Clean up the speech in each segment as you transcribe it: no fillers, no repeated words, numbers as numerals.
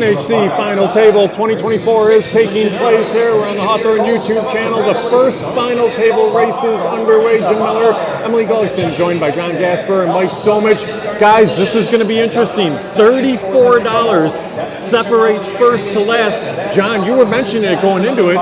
NHC Final Table 2024 is taking place here. We're on the Hawthorne YouTube channel. The first Final Table race is underway. Jim Miller, Emily Gullikson, joined by John Gaspar and Mike Somich. Guys, this is going to be interesting. $34 separates first to last. John, you were mentioning it going into it.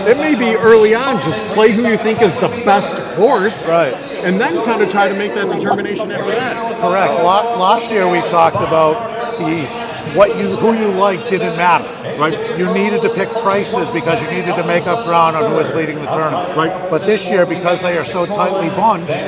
It may be early on, just play who you think is the best horse. Right. And then kind of try to make that determination after that. Correct. Last year we talked about who you liked didn't matter. Right. You needed to pick prices because you needed to make up ground on who was leading the tournament. Right. But this year, because they are so tightly bunched,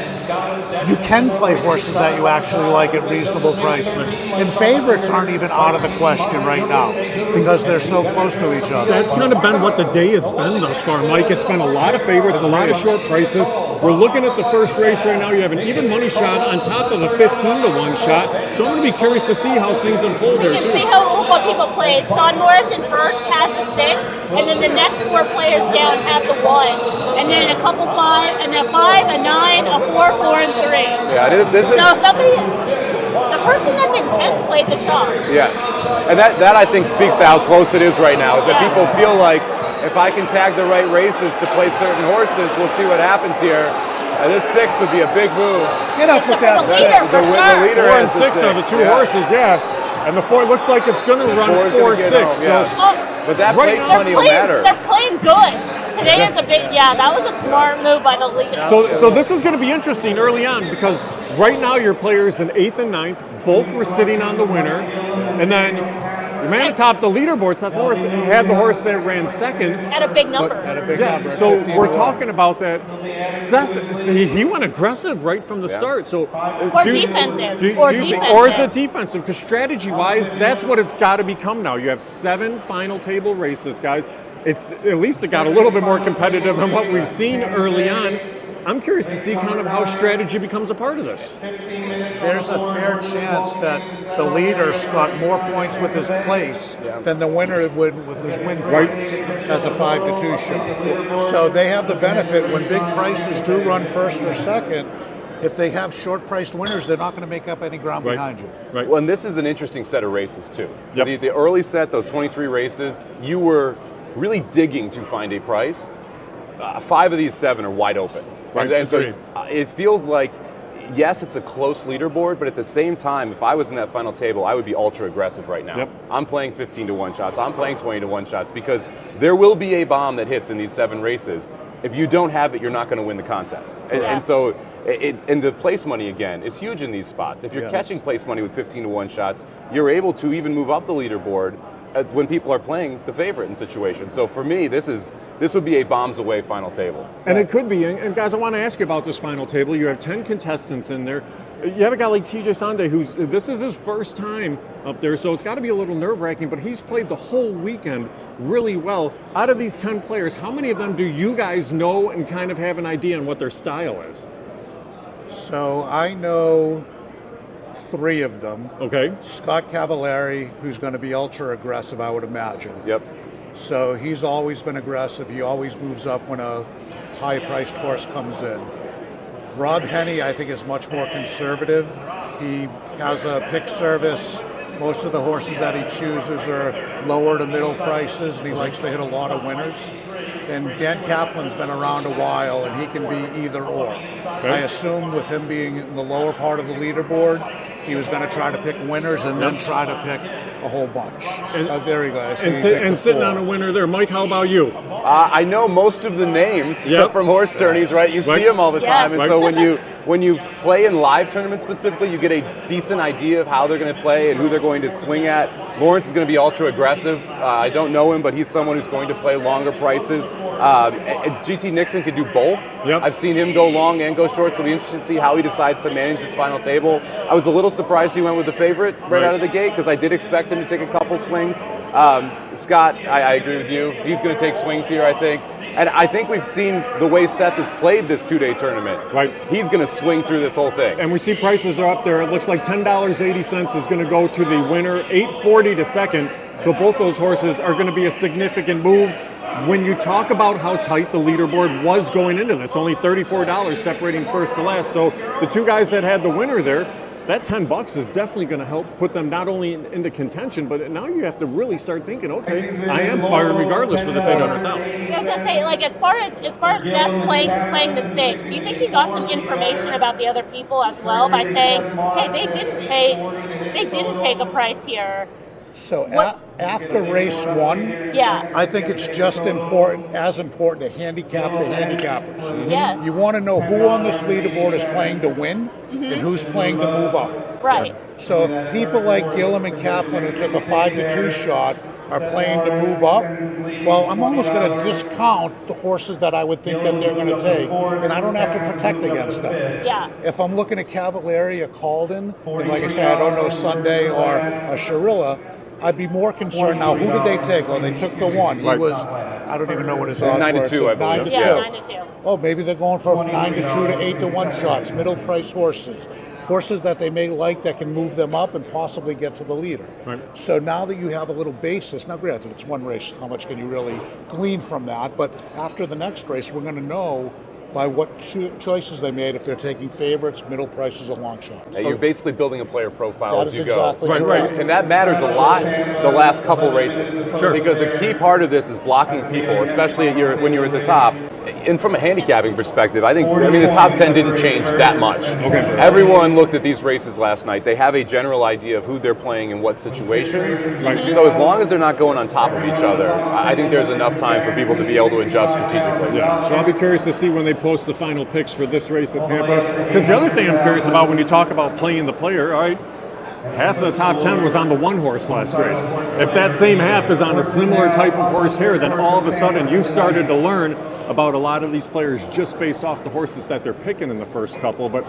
you can play horses that you actually like at reasonable prices. And favorites aren't even out of the question right now because they're so close to each other. That's kind of been what the day has been thus far, Mike. It's been a lot of favorites, a lot of short prices. We're looking at the first race right now. You have an even money shot on top of the 15-to-1 shot. So I'm going to be curious to see how things unfold there, You too. can see what people played. Sean Morrison first has the 6, and then the next 4 players down have the 1. And then a couple 5, and then a 5, a 9, a 4, 4, and 3. Yeah, this is... So the person that's in 10th played the chalk. Yes, and that I think speaks to how close it is right now, is that people feel like if I can tag the right races to play certain horses, we'll see what happens here. This 6 would be a big move. Get up with that. The leader, for sure. The leader 4 and has the 6 are the two horses, yeah. And the 4 looks like it's going to run 4-6. Yeah. But that Right place now- money will matter. They're playing good. Today is a big, that was a smart move by the leader. So this is going to be interesting early on because right now your players in 8th and 9th, both were sitting on the winner. And then the man atop the leaderboard, Seth Morris, had the horse that ran second. At a big number. So we're talking about that. Seth, he went aggressive right from the start. So Or defensive. Or is it defensive? Because strategy-wise, that's what it's got to become now. You have 7 final table races, guys. It's at least it got a little bit more competitive than what we've seen early on. I'm curious to see kind of how strategy becomes a part of this. There's a fair chance that the leader's got more points with his place than the winner would with his win points as a 5-2 shot. So they have the benefit when big prices do run first or second. If they have short-priced winners, they're not going to make up any ground behind you. Right. Well, and this is an interesting set of races too. Yep. The early set, those 23 races, you were really digging to find a price. 5 of these 7 are wide open. Right. And so it feels like, yes, it's a close leaderboard, but at the same time, if I was in that final table, I would be ultra aggressive right now. Yep. I'm playing 15-to-1 shots. I'm playing 20-to-1 shots because there will be a bomb that hits in these 7 races. If you don't have it, you're not going to win the contest. And so, and the place money, again, is huge in these spots. If you're catching place money with 15-to-1 shots, you're able to even move up the leaderboard when people are playing the favorite in situations. So for me, this would be a bombs away final table. And it could be. And guys, I want to ask you about this final table. You have 10 contestants in there. You have a guy like TJ Sunday this is his first time up there, so it's got to be a little nerve-wracking, but he's played the whole weekend really well. Out of these 10 players, how many of them do you guys know and kind of have an idea on what their style is? So I know 3 of them. Okay. Scott Cavallari, who's going to be ultra aggressive, I would imagine. Yep. So he's always been aggressive. He always moves up when a high-priced horse comes in. Rob Henney, I think, is much more conservative. He has a pick service. Most of the horses that he chooses are lower to middle prices, and he likes to hit a lot of winners. And Dan Kaplan's been around a while, and he can be either or. I assume with him being in the lower part of the leaderboard, he was going to try to pick winners and then try to pick a whole bunch. There you go. And sitting on a winner there. Mike, how about you? I know most of the names from horse tourneys, right? You see them all the time. And so when you play in live tournaments specifically, you get a decent idea of how they're going to play and who they're going to swing at. Lawrence is going to be ultra aggressive. I don't know him, but he's someone who's going to play longer prices. GT Nixon could do both. Yep. I've seen him go long and go short, so it'll be interesting to see how he decides to manage this final table. I was a little surprised he went with the favorite right out of the gate because I did expect him to take a couple swings. Scott, I agree with you. He's going to take swings here, I think. And I think we've seen the way Seth has played this 2-day tournament. Right. He's going to swing through this whole thing. And we see prices are up there. It looks like $10.80 is going to go to the winner, $8.40 to second. So both those horses are going to be a significant move. When you talk about how tight the leaderboard was going into this, only $34 separating first to last. So the 2 guys that had the winner there, that $10 is definitely going to help put them not only into contention, but now you have to really start thinking, okay, I am fired regardless for this 800,000. I was gonna say, like, as far as Seth playing the 6, do you think he got some information about the other people as well by saying, hey, they didn't take a price here? So after race 1, Yeah. I think it's just as important to handicap the handicappers. Yes. You want to know who on this leaderboard is playing to win and who's playing to move up. Right. So if people like Gillum and Kaplan who took a 5-2 shot are playing to move up, well, I'm almost going to discount the horses that I would think that they're going to take, and I don't have to protect against them. Yeah. If I'm looking at Cavalieri or Calden, and like I said, I don't know Sunday or a Sharilla, I'd be more concerned now. Who did they take? Oh, they took the one. He was, I don't even know what his odds 9 to were. 2, I believe. 9 to 2. Yeah, 9 to 2. Oh, maybe they're going from 9 to 2 to 8 to 1 shots, middle price horses. Horses that they may like that can move them up and possibly get to the leader. Right. So now that you have a little basis, now granted it's one race, how much can you really glean from that? But after the next race, we're going to know by what choices they made if they're taking favorites, middle prices, or long shots. You're basically building a player profile That as is you exactly go. correct. And that matters a lot the last couple races. Sure. Because a key part of this is blocking people, especially when you're at the top. And from a handicapping perspective, I mean, the top 10 didn't change that much. Okay. Everyone looked at these races last night. They have a general idea of who they're playing in what situations. So as long as they're not going on top of each other, I think there's enough time for people to be able to adjust strategically. Yeah, so I'll be curious to see when they post the final picks for this race at Tampa. Because the other thing I'm curious about when you talk about playing the player, all right, half of the top 10 was on the one horse last race. If that same half is on a similar type of horse here, then all of a sudden you started to learn about a lot of these players just based off the horses that they're picking in the first couple. But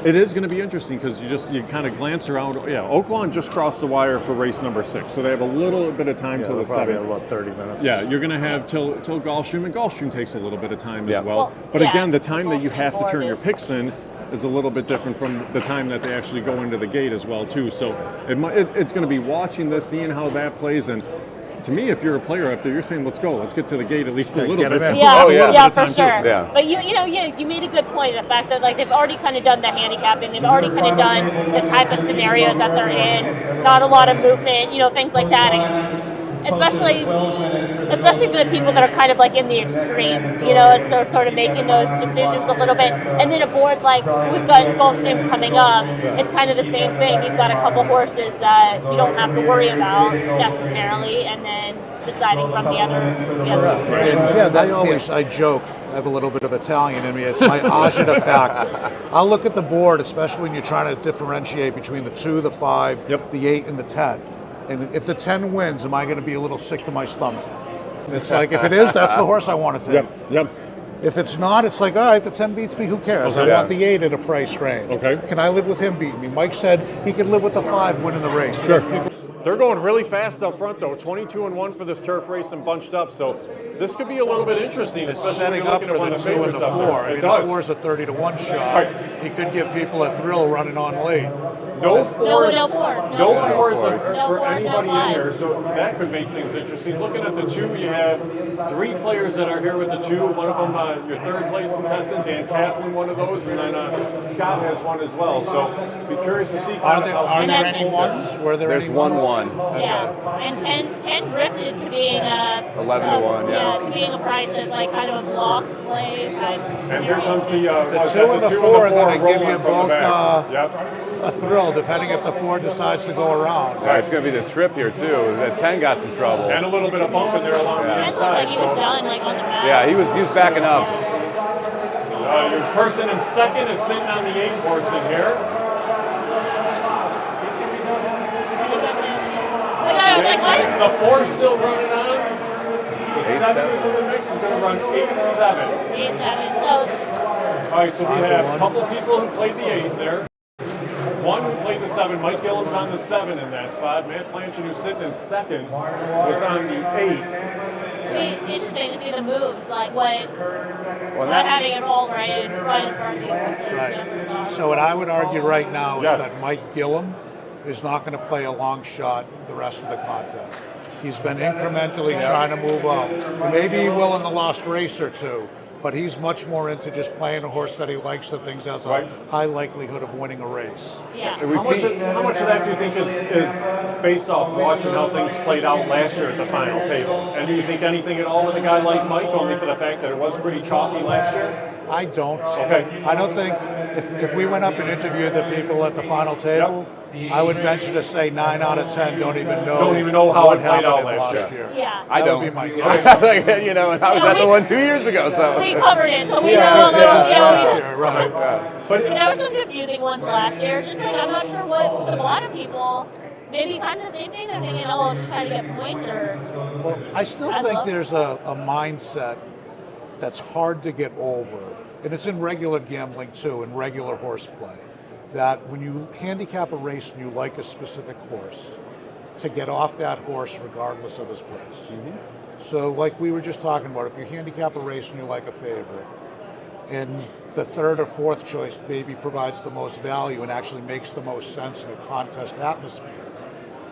it is going to be interesting because you kind of glance around. Yeah, Oaklawn just crossed the wire for race number 6, so they have a little bit of time till the probably 7th. about 30 minutes. Yeah, you're going to have till Gulfstream, and Gulfstream takes a litgoing to bit of time as well. But yeah, again, the time that you have to Gulfstream turn your is- picks in is a little bit different from the time that they actually go into the gate as well too. So it's going to be watching this, seeing how that plays, and to me, if you're a player up there, you're saying, let's go, let's get to the gate at least a little get 'em bit. in. Yeah, Oh, yeah. yeah, Bit for of time, sure. too. Yeah. But you made a good point. The fact that like they've already kind of done the handicapping, they've already kind of done the type of scenarios that they're in. Not a lot of movement, things like that. And especially for the people that are kind of like in the extremes, it's sort of making those decisions a little bit. And then a board like we've got Gulfstream coming up, it's kind of the same thing. You've got a couple horses that you don't have to worry about necessarily, and then deciding from the other I joke. I have a little bit of Italian in me. It's my agita factor. I'll look at the board, especially when you're trying to differentiate between the 2, the 5, the 8, and the 10. And if the 10 wins, am I going to be a little sick to my stomach? And it's like, if it is, that's the horse I want to take. Yep. If it's not, it's like, all right, the 10 beats me, who cares? Okay. I want the 8 at a price range. Okay. Can I live with him beating me? Mike said he could live with the 5 winning the race. Sure. People- They're going really fast up front, though. 22-1 for this turf race and bunched up. So this could be a little bit interesting, It's especially setting when up you're looking for at the one 2 of and the the favorites 4. up there. I mean, It the does. 4 is a 30-1 shot. Right. He could give people a thrill running on late. No fours. No fours. No fours No for fours, anybody no in there, fives. so that could make things interesting. Looking at the 2, you have 3 players that are here with the 2. One of them, your third place contestant, Dan Kaplan, one of those, and then Scott has one as well. So be curious to see. Are there And that's any it. ones? Were there There's any ones? 1-1. Yeah, and 10 drifted to being a 11 to 1, yeah. to being a price that's like kind of a block play type And here comes the, The 2 and the 4, and then I give you rolling from the both back. Yep. a thrill, depending if the 4 decides to go around. All right, it's going to be the trip here, too. The 10 got some trouble. And a little bit of bump in there along the It looked inside. like he was done like on the back. Yeah, he was backing up. Your person in second is sitting on the 8 horse in here. I was like, what? The 4's still running on. The 7 is in the mix. Is going to run 8-7. 8-7. So All right, so we have a couple people who played the 8 there. One who played the 7. Mike Gillum's on the 7 in that spot. Matt Blanchard, who's sitting in second, was on the 8. it'd be interesting to see the moves, like not having it all right in front of you. Right. So what I would argue right now is Yes. that Mike Gillum is not going to play a long shot the rest of the contest. He's been incrementally trying to move up. Maybe he will in the lost race or 2, but he's much more into just playing a horse that he likes, that thinks has a high likelihood of winning a race. Yeah. How much of that do you think is based off watching how things played out last year at the final table? And do you think anything at all with a guy like Mike, only for the fact that it was pretty chalky last year? I don't. Okay. I don't think if we went up and interviewed the people at the final table, I would venture to say 9 out of 10 don't even know how what it played out happened last year. Yeah. I That don't. would be my guess. You know, and I was at the one 2 years ago, so. We covered it, so we know. Last year, right. But There were some confusing ones last year. Just like I'm not sure what with a lot of people. Maybe kind of the same thing. They're thinking, oh, I'm just trying to get points, or Well, I still think there's a mindset that's hard to get over, and it's in regular gambling too, in regular horseplay, that when you handicap a race and you like a specific horse, to get off that horse regardless of his price. So like we were just talking about, if you handicap a race and you like a favorite, and the third or fourth choice maybe provides the most value and actually makes the most sense in a contest atmosphere,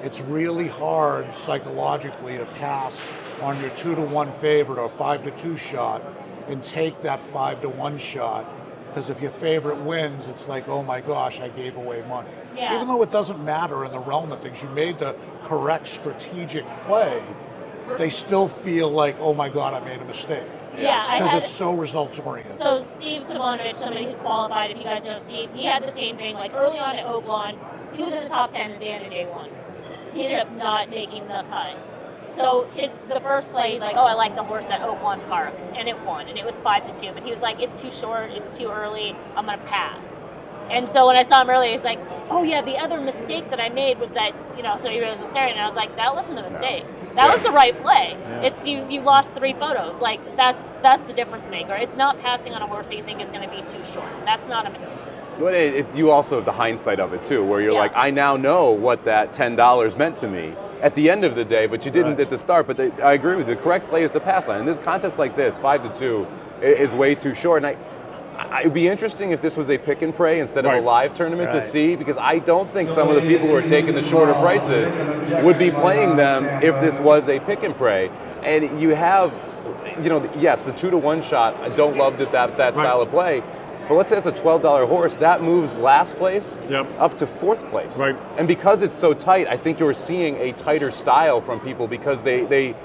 it's really hard psychologically to pass on your 2-to-1 favorite or 5-to-2 shot and take that 5-to-1 shot, because if your favorite wins, it's like, oh my gosh, I gave away money. Yeah. Even though it doesn't matter in the realm of things, you made the correct strategic play, they still feel like, oh my God, I made a mistake. yeah, Because it's so results oriented. So Steve Simonovich, somebody who's qualified, if you guys know Steve, he had the same thing. Like early on at Oaklawn, he was in the top 10 at the end of day one. He ended up not making the cut. So the first play, he's like, oh, I like the horse at Oaklawn Park, and it won, and it was 5-2. But he was like, it's too short, it's too early, I'm gonna pass. And so when I saw him earlier, he's like, oh yeah, the other mistake that I made was that, so he was staring, and I was like, that wasn't a mistake. That was the right play. It's you lost 3 photos. Like that's the difference maker. It's not passing on a horse that you think is going to be too short. That's not a mistake. But you also have the hindsight of it too, where you're like, I now know what that $10 meant to me at the end of the day, but you didn't at the start. But I agree with you. The correct play is to pass on. In this contest like this, 5-2 is way too short. And it would be interesting if this was a pick and pray instead of a live tournament to see, because I don't think some of the people who are taking the shorter prices would be playing them if this was a pick and pray. And you have, yes, the 2-to-1 shot. I don't love that style of play. But let's say it's a $12 horse, that moves last place up to 4th place. Right. And because it's so tight, I think you're seeing a tighter style from people because they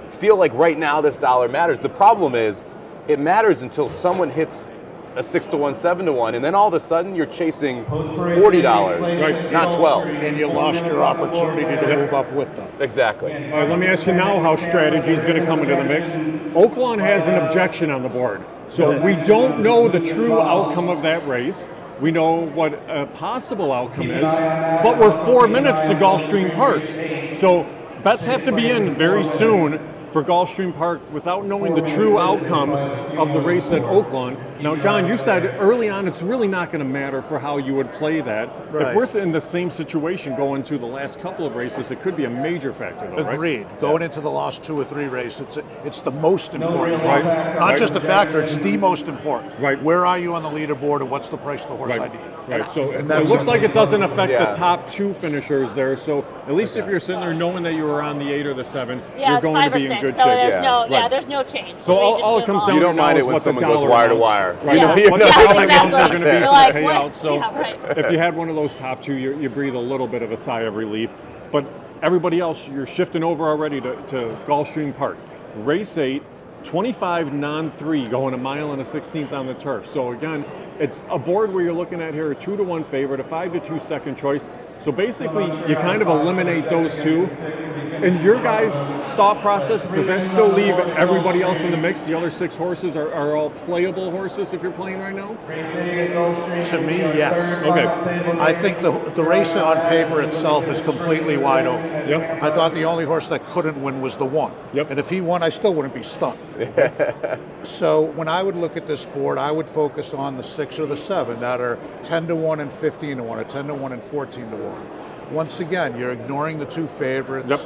feel like right now this dollar matters. The problem is it matters until someone hits a 6-to-1, 7-to-1, and then all of a sudden you're chasing $40, not 12. And you lost your opportunity to move up with them. Exactly. All right, let me ask you now how strategy is going to come into the mix. Oaklawn has an objection on the board. So we don't know the true outcome of that race. We know what a possible outcome is, but we're 4 minutes to Gulfstream Park. So bets have to be in very soon for Gulfstream Park without knowing the true outcome of the race at Oaklawn. Now, John, you said early on it's really not going to matter for how you would play that. Right. If we're in the same situation going to the last couple of races, it could be a major factor, though, right? Agreed. Going into the last 2 or 3 races, it's the most important. Not just a factor, it's the most important. Right. Where are you on the leaderboard, and what's the price of the horse I need? Right, so it that's looks like it doesn't affect Yeah. the top 2 finishers there. So at least if you're sitting there knowing that you were on the 8 or the 7, Yeah, you're it's going 5 to or be 6. in good So shape. there's Right. there's no change. So We all just it move comes on. down You don't to mind now it is when what the someone goes dollar wire to amounts- wire. Right. You know, What the Yeah, dollar amounts are going to be You're for like, the what? payout. So Yeah, right. if you had one of those top 2, you breathe a little bit of a sigh of relief. But everybody else, you're shifting over already to Gulfstream Park. Race 8, 25 non-3, going 1 mile and a 16th on the turf. So again, it's a board where you're looking at here a 2-to-1 favorite, a 5-to-2 second choice. So basically, you kind of eliminate those 2. In your guys' thought process, does that still leave everybody else in the mix? The other 6 horses are all playable horses if you're playing right now? To me, yes. Okay. I think the race on paper itself is completely wide open. Yep. I thought the only horse that couldn't win was the 1. Yep. And if he won, I still wouldn't be stunned. So when I would look at this board, I would focus on the 6 or the 7 that are 10-to-1 and 15-to-1, or 10-to-1 and 14-to-1. Once again, you're ignoring the 2 favorites. Yep.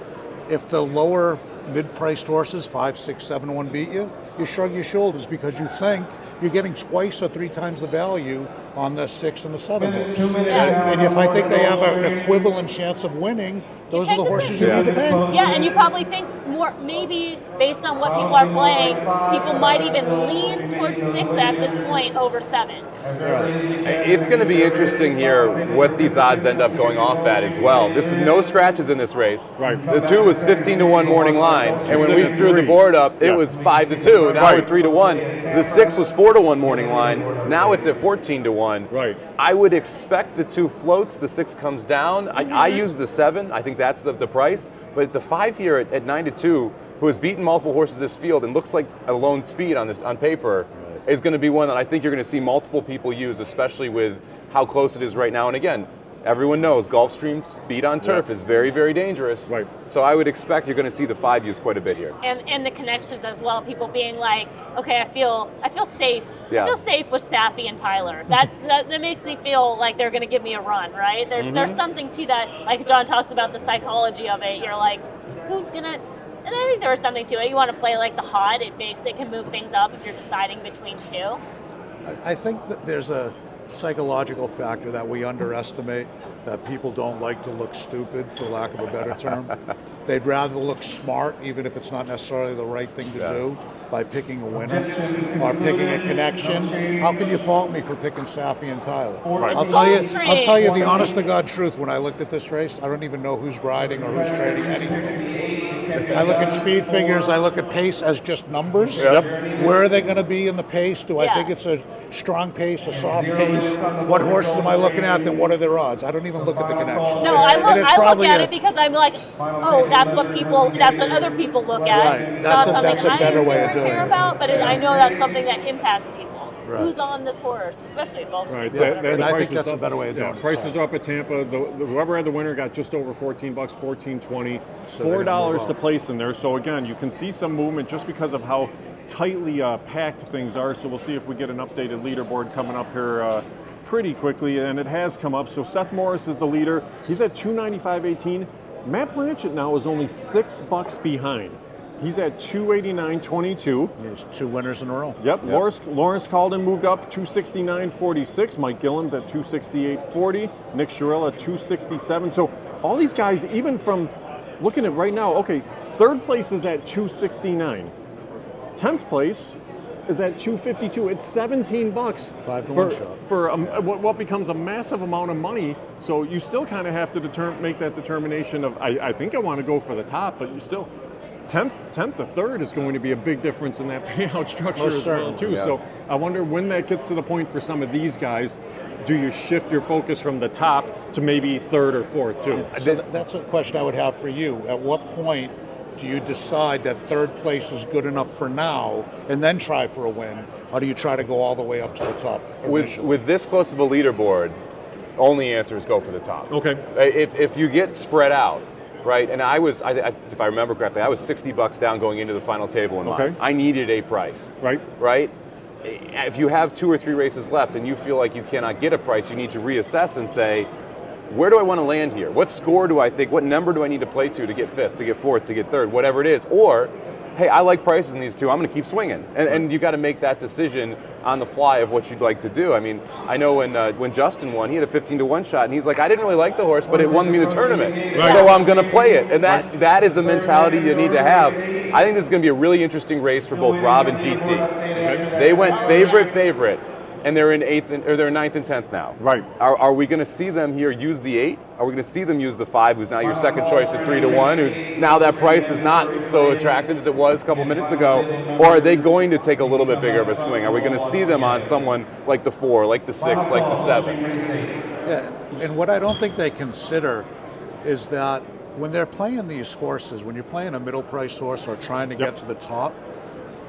If the lower mid-priced horses, 5, 6, 7-to-1 beat you, you shrug your shoulders because you think you're getting twice or 3 times the value on the 6 and the 7 horse. And if I think they have an equivalent chance of winning, those are the horses you need to pay. Yeah, and you probably think more, maybe based on what people are playing, people might even lean towards 6 at this point over 7. It's going to be interesting here what these odds end up going off at as well. This is no scratches in this race. Right. The 2 was 15-1 morning line, and when we threw the board up, it was 5-2. Now we're 3-1. The 6 was 4-1 morning line. Now it's at 14-1. Right. I would expect the 2 floats. The 6 comes down. I use the 7. I think that's the price. But the 5 here at 9-2, who has beaten multiple horses this field and looks like a lone speed on paper, is going to be one that I think you're going to see multiple people use, especially with how close it is right now. And again, everyone knows Gulfstream speed on turf is very, very dangerous. Right. So I would expect you're going to see the 5 used quite a bit here. And the connections as well. People being like, okay, I feel safe. Yeah. I feel safe with Safi and Tyler. That makes me feel like they're going to give me a run, right? There's something to that. Like John talks about the psychology of it. You're like, who's gonna? And I think there was something to it. You want to play like the hot. It can move things up if you're deciding between 2. I think that there's a psychological factor that we underestimate, that people don't like to look stupid, for lack of a better term. They'd rather look smart, even if it's not necessarily the right thing to do, by picking a winner or picking a connection. How can you fault me for picking Safi and Tyler? Right. I'll tell you the honest to God truth. When I looked at this race, I don't even know who's riding or who's trading any of the horses. I look at speed figures, I look at pace as just numbers. Where are they going to be in the pace? Do I think it's a strong pace, a soft pace? What horses am I looking at? Then what are their odds? I don't even look at the connection. No, I look at it because I'm like, oh, that's what other people look at. Right. That's a better way of doing care it. about, but I know that's something that impacts people. Right. Who's on this horse, especially at Gulfstream. Right. And I think prices that's a up. better way of doing it. Prices are up at Tampa. Whoever had the winner got just over $14, $14.20, So they're gonna move $4 to up. place in there. So again, you can see some movement just because of how tightly packed things are. So we'll see if we get an updated leaderboard coming up here pretty quickly, and it has come up. So Seth Morris is the leader. He's at 295.18. Matt Blanchett now is only $6 behind. He's at 289.22. There's 2 winners in a row. Yep. Lawrence Calden moved up 269.46. Mike Gillum's at 268.40. Nick Sherrill at 267. So all these guys, even from looking at right now, okay, 3rd place is at 269. 10th place is at 252. It's $17 5-to-1 shot. for what becomes a massive amount of money. So you still kind of have to make that determination of I think I want to go for the top, but you still 10th to 3rd is going to be a big difference in that payout structure Most as well too. certainly, yeah. So I wonder when that gets to the point for some of these guys, do you shift your focus from the top to maybe 3rd or 4th too? So that's a question I would have for you. At what point do you decide that 3rd place is good enough for now and then try for a win? Or do you try to go all the way up to the top? With this close of a leaderboard, only answer is go for the top. Okay. If you get spread out, right? And if I remember correctly, I was $60 down going into the final table in line. I needed a price. Right? If you have 2 or 3 races left and you feel like you cannot get a price, you need to reassess and say, where do I want to land here? What score do I think, what number do I need to play to get 5th, to get 4th, to get 3rd, whatever it is? Or, hey, I like prices in these 2, I'm going to keep swinging. And you got to make that decision on the fly of what you'd like to do. I mean, I know when Justin won, he had a 15-1 shot, and he's like, I didn't really like the horse, but it won me the tournament. So I'm going to play it. And that is a mentality you need to have. I think this is going to be a really interesting race for both Rob and GT. They went favorite, and they're in 9th and 10th now. Right. Are we going to see them here use the 8? Are we going to see them use the 5, who's now your second choice at 3-1, who now that price is not so attractive as it was a couple minutes ago? Or are they going to take a little bit bigger of a swing? Are we going to see them on someone like the 4, like the 6, like the 7? Yeah, and what I don't think they consider is that when they're playing these horses, when you're playing a middle price horse or trying to get to the top,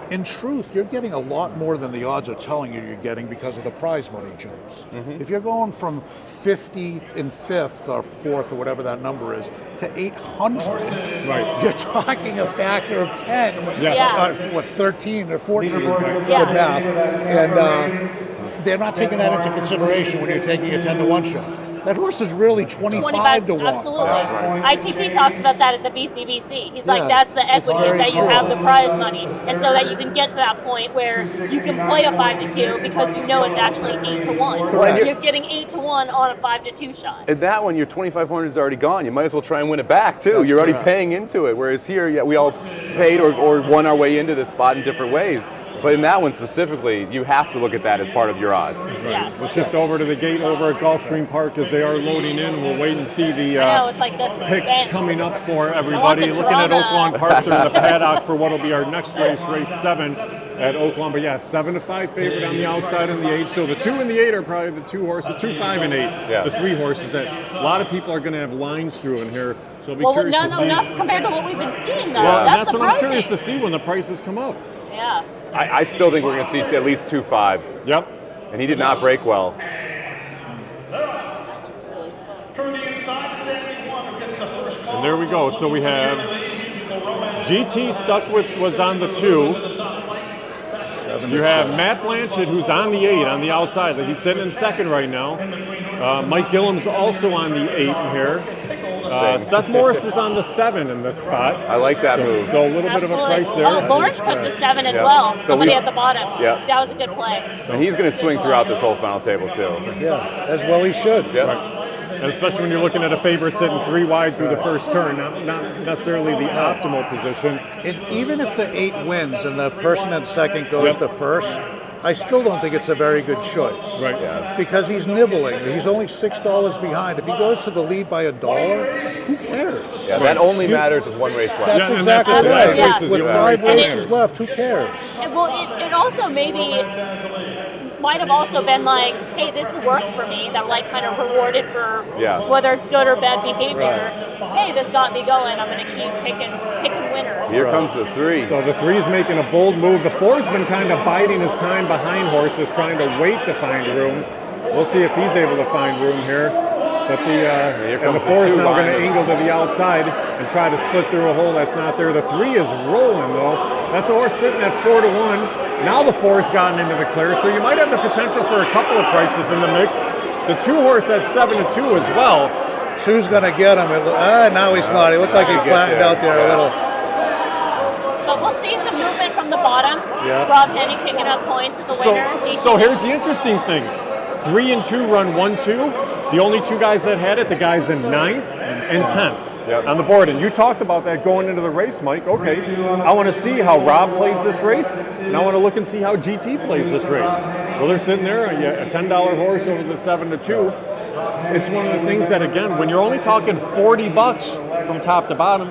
in truth, you're getting a lot more than the odds are telling you you're getting because of the prize money jumps. If you're going from 50 in 5th or 4th or whatever that number is to 800, you're talking a factor of 10, what, 13 or 14 with math. And they're not taking that into consideration when you're taking a 10-to-1 shot. That horse is really 25 to 1. Absolutely. ITP talks about that at the BCBC. He's like, Yeah, that's the it's equity, very that you true. have the prize money, and so that you can get to that point where you can play a 5 to 2 because you know it's actually 8 to 1. Correct. You're getting 8 to 1 on a 5 to 2 shot. And that one, your 2,500 is already gone. You might as well try and win it back too. That's You're already correct. paying into it. Whereas here, yeah, we all paid or won our way into this spot in different ways. But in that one specifically, you have to look at that as part of your odds. Yes. We'll shift over to the gate over at Gulfstream Park as they are loading in. We'll wait and see the I know, it's like the picks suspense. coming up for I everybody. want the Looking at drama. Oaklawn Park, they're in the paddock for what will be our next race, race 7 at Oaklawn. But yeah, 7 to 5 favorite on the outside and the 8. So the 2 and the 8 are probably the 2 horses, 2, 5, and 8. Yeah. The 3 horses that a lot of people are going to have lines through in here. So I'll be Well, curious no, to see. not compared to what we've been seeing, though. Well, That's that's what I'm surprising. curious to see when the prices come up. Yeah. I still think we're going to see at least 2 5s. Yep. And he did not break well. That's really slow. And there we go. So we have GT stuck with was on the 2. You have Matt Blanchett, who's on the 8 on the outside. He's sitting in second right now. Mike Gillum's also on the 8 in here. Seth Morris was on the 7 in this spot. I like that move. So a little bit of a Absolutely. price there. Oh, Lawrence took the 7 as Yeah. well. So Somebody we- at the bottom. Yeah. That was a good play. And he's going to swing throughout this whole final table too. Yeah, as well he should. Yep. And especially when you're looking at a favorite sitting 3 wide through the first turn, not necessarily the optimal position. And even if the 8 wins and the person at second goes Yep. to first, I still don't think it's a very good choice. Right. Yeah. Because he's nibbling. He's only $6 behind. If he goes to the lead by $1, who cares? Yeah, that only matters with 1 race left. That's Yeah, and exactly that's it. right. Last race is With the 5 only race races that left, who cares? And, well, it also maybe might have also been like, hey, this worked for me. That like kind of rewarded for Yeah. whether it's good or bad behavior. Hey, this got me going. I'm going to keep picking winners. Here comes the 3. So the 3 is making a bold move. The 4's been kind of biding his time behind horses, trying to wait to find room. We'll see if he's able to find room here. But and the comes the 4 is 2 now going to behind him. angle to the outside and try to split through a hole that's not there. The 3 is rolling though. That's a horse sitting at 4 to 1. Now the 4's gotten into the clear, so you might have the potential for a couple of prices in the mix. The 2 horse at 7 to 2 as well. 2's going to get him. Now he's not. He looked like he He gets flattened there. out there a little. But we'll see some movement from the bottom. Yeah. Rob Henny picking up points at the winner. So here's the interesting thing. 3 and 2 run 1-2. The only 2 guys that had it, the guys in 9th and 10th on the board. And you talked about that going into the race, Mike. Okay, I want to see how Rob plays this race, and I want to look and see how GT plays this race. Well, they're sitting there, a $10 horse over the 7 to 2. It's one of the things that, again, when you're only talking $40 from top to bottom,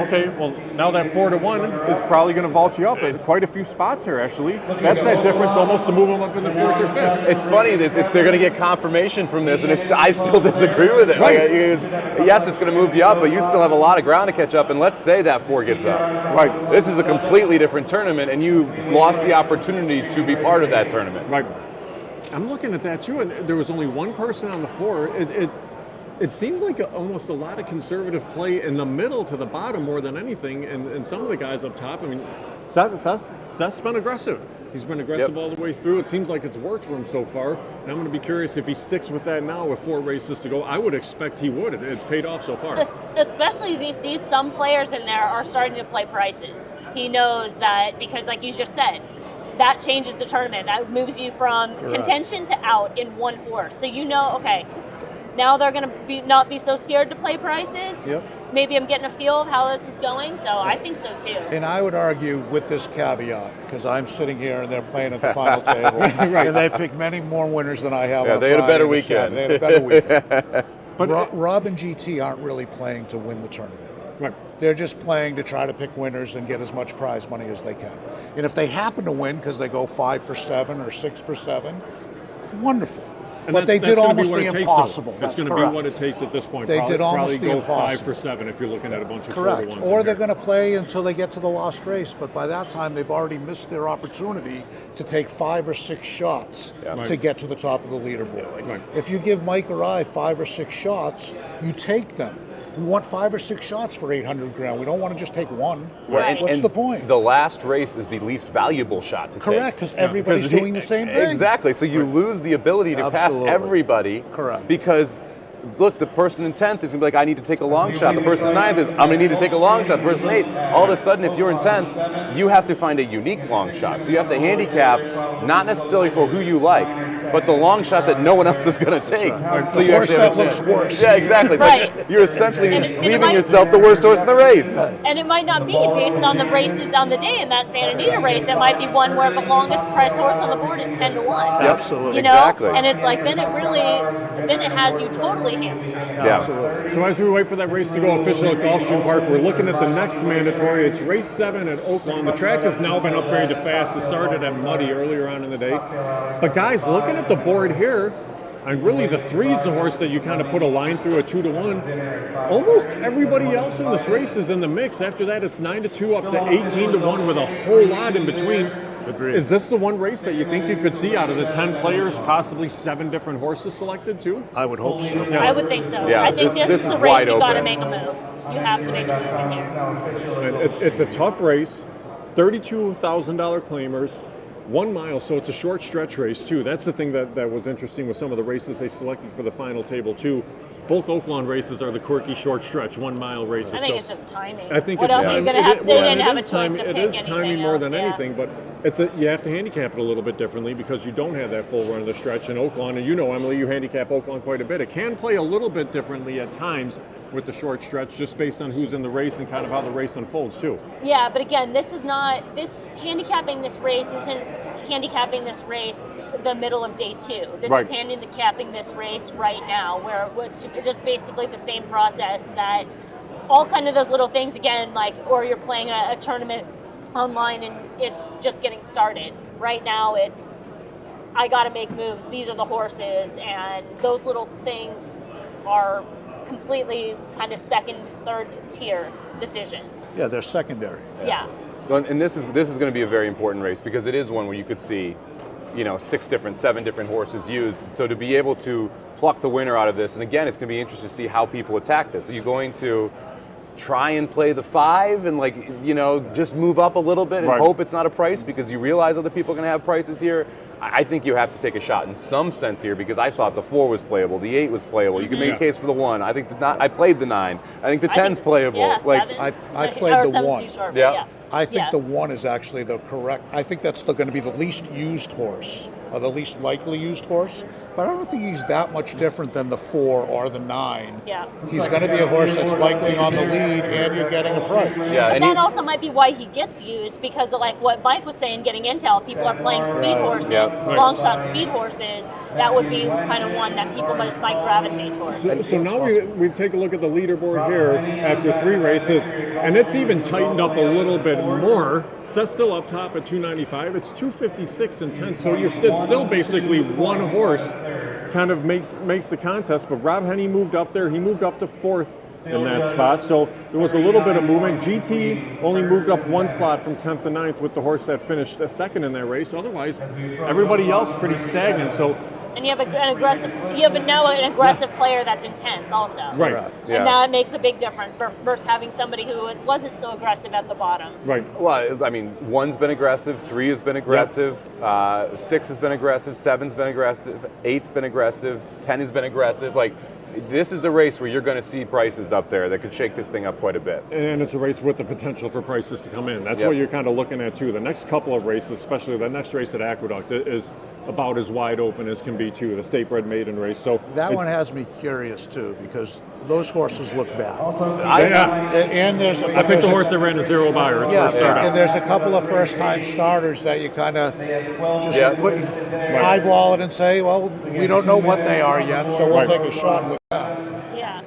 okay, well, now that 4 to 1 is probably going to vault you up. It's quite a few spots here, actually. That's that difference almost to move them up in the 4th or 5th. It's funny that they're going to get confirmation from this, and I still disagree with it. Like, yes, it's going to move you up, but you still have a lot of ground to catch up. And let's say that 4 gets up. Right. This is a completely different tournament, and you lost the opportunity to be part of that tournament. Right. I'm looking at that too, and there was only one person on the 4. It seems like almost a lot of conservative play in the middle to the bottom more than anything, and some of the guys up top. I mean, Seth's been aggressive. He's been aggressive all the way through. It seems like it's worked for him so far, and I'm going to be curious if he sticks with that now with 4 races to go. I would expect he would. It's paid off so far. Especially as you see some players in there are starting to play prices. He knows that because, like you just said, that changes the tournament. That moves you from contention to out in 1 horse. So you know, okay, now they're going to not be so scared to play prices. Yep. Maybe I'm getting a feel of how this is going, so I think so too. And I would argue with this caveat, because I'm sitting here and they're playing at the final table, and they picked many more winners than I have. Yeah, on they had a Friday better and weekend. Saturday. They had a better weekend. But Rob and GT aren't really playing to win the tournament. right. They're just playing to try to pick winners and get as much prize money as they can. And if they happen to win because they go 5 for 7 or 6 for 7, it's wonderful. And But they that's did gonna be almost what the it takes, impossible. though. That's going to be correct. what it takes at this point. They did almost probably the go 5 impossible. for 7 if you're looking at a bunch of Correct. 4-to-1s Or in they're here. going to play until they get to the lost race, but by that time they've already missed their opportunity to take 5 or 6 shots to get to the top of the leaderboard. Right. If you give Mike or I 5 or 6 shots, you take them. We want 5 or 6 shots for 800 grand. We don't want to just take one. Right. What's And the point? The last race is the least valuable shot to take. Correct, because everybody's doing the same thing. Exactly. So you lose the ability to pass Absolutely. everybody. Correct. Because look, the person in 10th is going to be like, I need to take a long shot. The person in 9th is, I'm going to need to take a long shot. The person in 8th. All of a sudden, if you're in 10th, you have to find a unique long shot. So you have to handicap, not necessarily for who you like, but the long shot that no one else is going to take. So you horse actually have that a looks chance. worse. Yeah, exactly. It's Right. like you're essentially And it leaving might- yourself the worst horse in the race. And it might not be based on the races on the day in that Santa Anita race. It might be one where the longest price horse on the board is 10 to 1. Absolutely. You know? Exactly. And it's like, then it has you totally hamstrung. Yeah. Absolutely. So as we wait for that race to go official at Gulfstream Park, we're looking at the next mandatory. It's race 7 at Oaklawn. The track has now been upgraded to fast. It started at muddy earlier on in the day. But guys, looking at the board here, and really the 3's the horse that you kind of put a line through at 2 to 1. Almost everybody else in this race is in the mix. After that, it's 9 to 2 up to 18 to 1 with a whole lot in between. Agreed. Is this the one race that you think you could see out of the 10 players, possibly 7 different horses selected too? I would hope so. Yeah. I would think so. Yeah, I think this this is is the race wide you got to open. make a move. You have to make a move in here. And it's a tough race, $32,000 claimers, 1 mile, so it's a short stretch race too. That's the thing that was interesting with some of the races they selected for the final table too. Both Oaklawn races are the quirky short stretch 1 mile races. I think so it's just timing. I think what it's else are you timing. going to have? They Well, didn't it have a is choice timing. to It pick is anything timing else, more than yeah. anything, but you have to handicap it a little bit differently because you don't have that full run of the stretch in Oaklawn. And you know, Emily, you handicap Oaklawn quite a bit. It can play a little bit differently at times with the short stretch, just based on who's in the race and kind of how the race unfolds too. Yeah, but again, handicapping this race isn't handicapping this race the middle of day 2. This Right. is handicapping this race right now, where it's just basically the same process that all kind of those little things again, like, or you're playing a tournament online and it's just getting started. Right now it's, I got to make moves. These are the horses, and those little things are completely kind of second, third tier decisions. Yeah, they're secondary. Yeah. Well, and this is going to be a very important race because it is one where you could see, 7 different horses used. So to be able to pluck the winner out of this, and again, it's going to be interesting to see how people attack this. Are you going to try and play the 5 and just move up a little bit and Right. hope it's not a price because you realize other people are going to have prices here? I think you have to take a shot in some sense here because I thought the 4 was playable, the 8 was playable. You can make a case for the 1. I think I played the 9. I think the 10's playable. Yeah, like 7. I played or the 7's 1. too short, but Yeah. yeah. I think Yeah. the 1 is actually the correct. I think that's going to be the least used horse, or the least likely used horse. But I don't think he's that much different than the 4 or the 9. Yeah. He's going to be a horse that's likely on the lead, and you're getting a price. Yeah, But and that also might be why he gets used, because of like what Mike was saying, getting intel. People are playing speed horses, Yeah. long shot speed horses. That would be kind of one that people just might gravitate towards. So now we take a look at the leaderboard here after 3 races, and it's even tightened up a little bit more. Seth's still up top at 295. It's 256 and 10. So you're still basically one horse kind of makes the contest. But Rob Henney moved up there. He moved up to 4th in that spot. So there was a little bit of movement. GT only moved up 1 slot from 10th to 9th with the horse that finished 2nd in that race. Otherwise, everybody else pretty stagnant. So. And you have an aggressive player that's in 10th also. Right. Yeah. And that makes a big difference versus having somebody who wasn't so aggressive at the bottom. Right. Well, I mean, 1's been aggressive, 3 has been aggressive, 6 has been aggressive, 7's been aggressive, 8's been aggressive, 10 has been aggressive. Like, this is a race where you're going to see prices up there that could shake this thing up quite a bit. And it's a race with the potential for prices to come in. That's Yep. what you're kind of looking at too. The next couple of races, especially the next race at Aqueduct, is about as wide open as can be too. The State Bred Maiden race. So That one has me curious too, because those horses look bad. yeah, And there's I picked the horse that ran a 0 buyer. It's Yeah, first start and out. there's a couple of first-time starters that you kind of just Yeah. eyeball it and say, well, we don't know what they are yet, so we'll Right. take a shot with Yeah.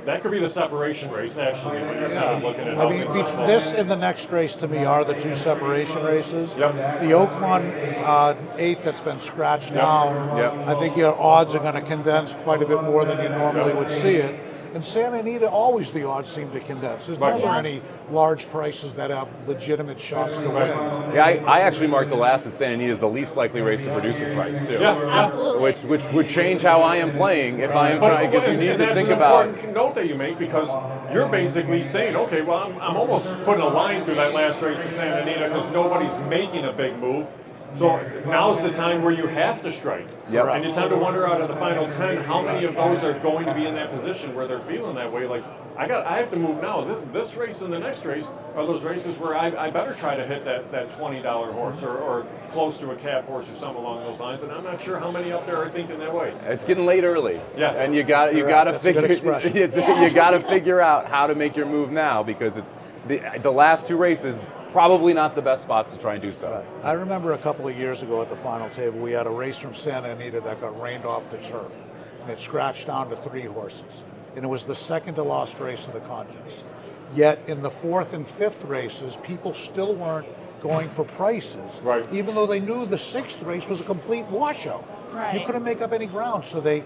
That could be the separation race actually when you're kind of looking at. I mean, this and the next race to me are the 2 separation races. Yep. The Oaklawn 8 that's been scratched down, Yep. I think your odds are going to condense quite a bit more than you normally would see it. And Santa Anita, always the odds seem to condense. There's Right. never any large prices that have legitimate shots to win. Yeah, I actually marked the last at Santa Anita as the least likely race to produce a price, too. Yeah. Absolutely. Which would change how I am playing if I am trying, because you need to think That's about. an important note that you make because you're basically saying, okay, well, I'm almost putting a line through that last race at Santa Anita because nobody's making a big move. So now's the time where you have to strike. Yep. And you tend to wonder out of the final 10, how many of those are going to be in that position where they're feeling that way? Like, I have to move now. This race and the next race are those races where I better try to hit that $20 horse or close to a cap horse or something along those lines. And I'm not sure how many up there are thinking that way. It's getting late early. Yeah. And you got to figure expression. you got to figure out how to make your move now, because it's the last two races, probably not the best spots to try and do so. Right. I remember a couple of years ago at the final table, we had a race from Santa Anita that got rained off the turf, and it scratched down to 3 horses. And it was the second to last race of the contest. Yet in the 4th and 5th races, people still weren't going for prices, Right. even though they knew the 6th race was a complete washout. Right. You couldn't make up any ground, so they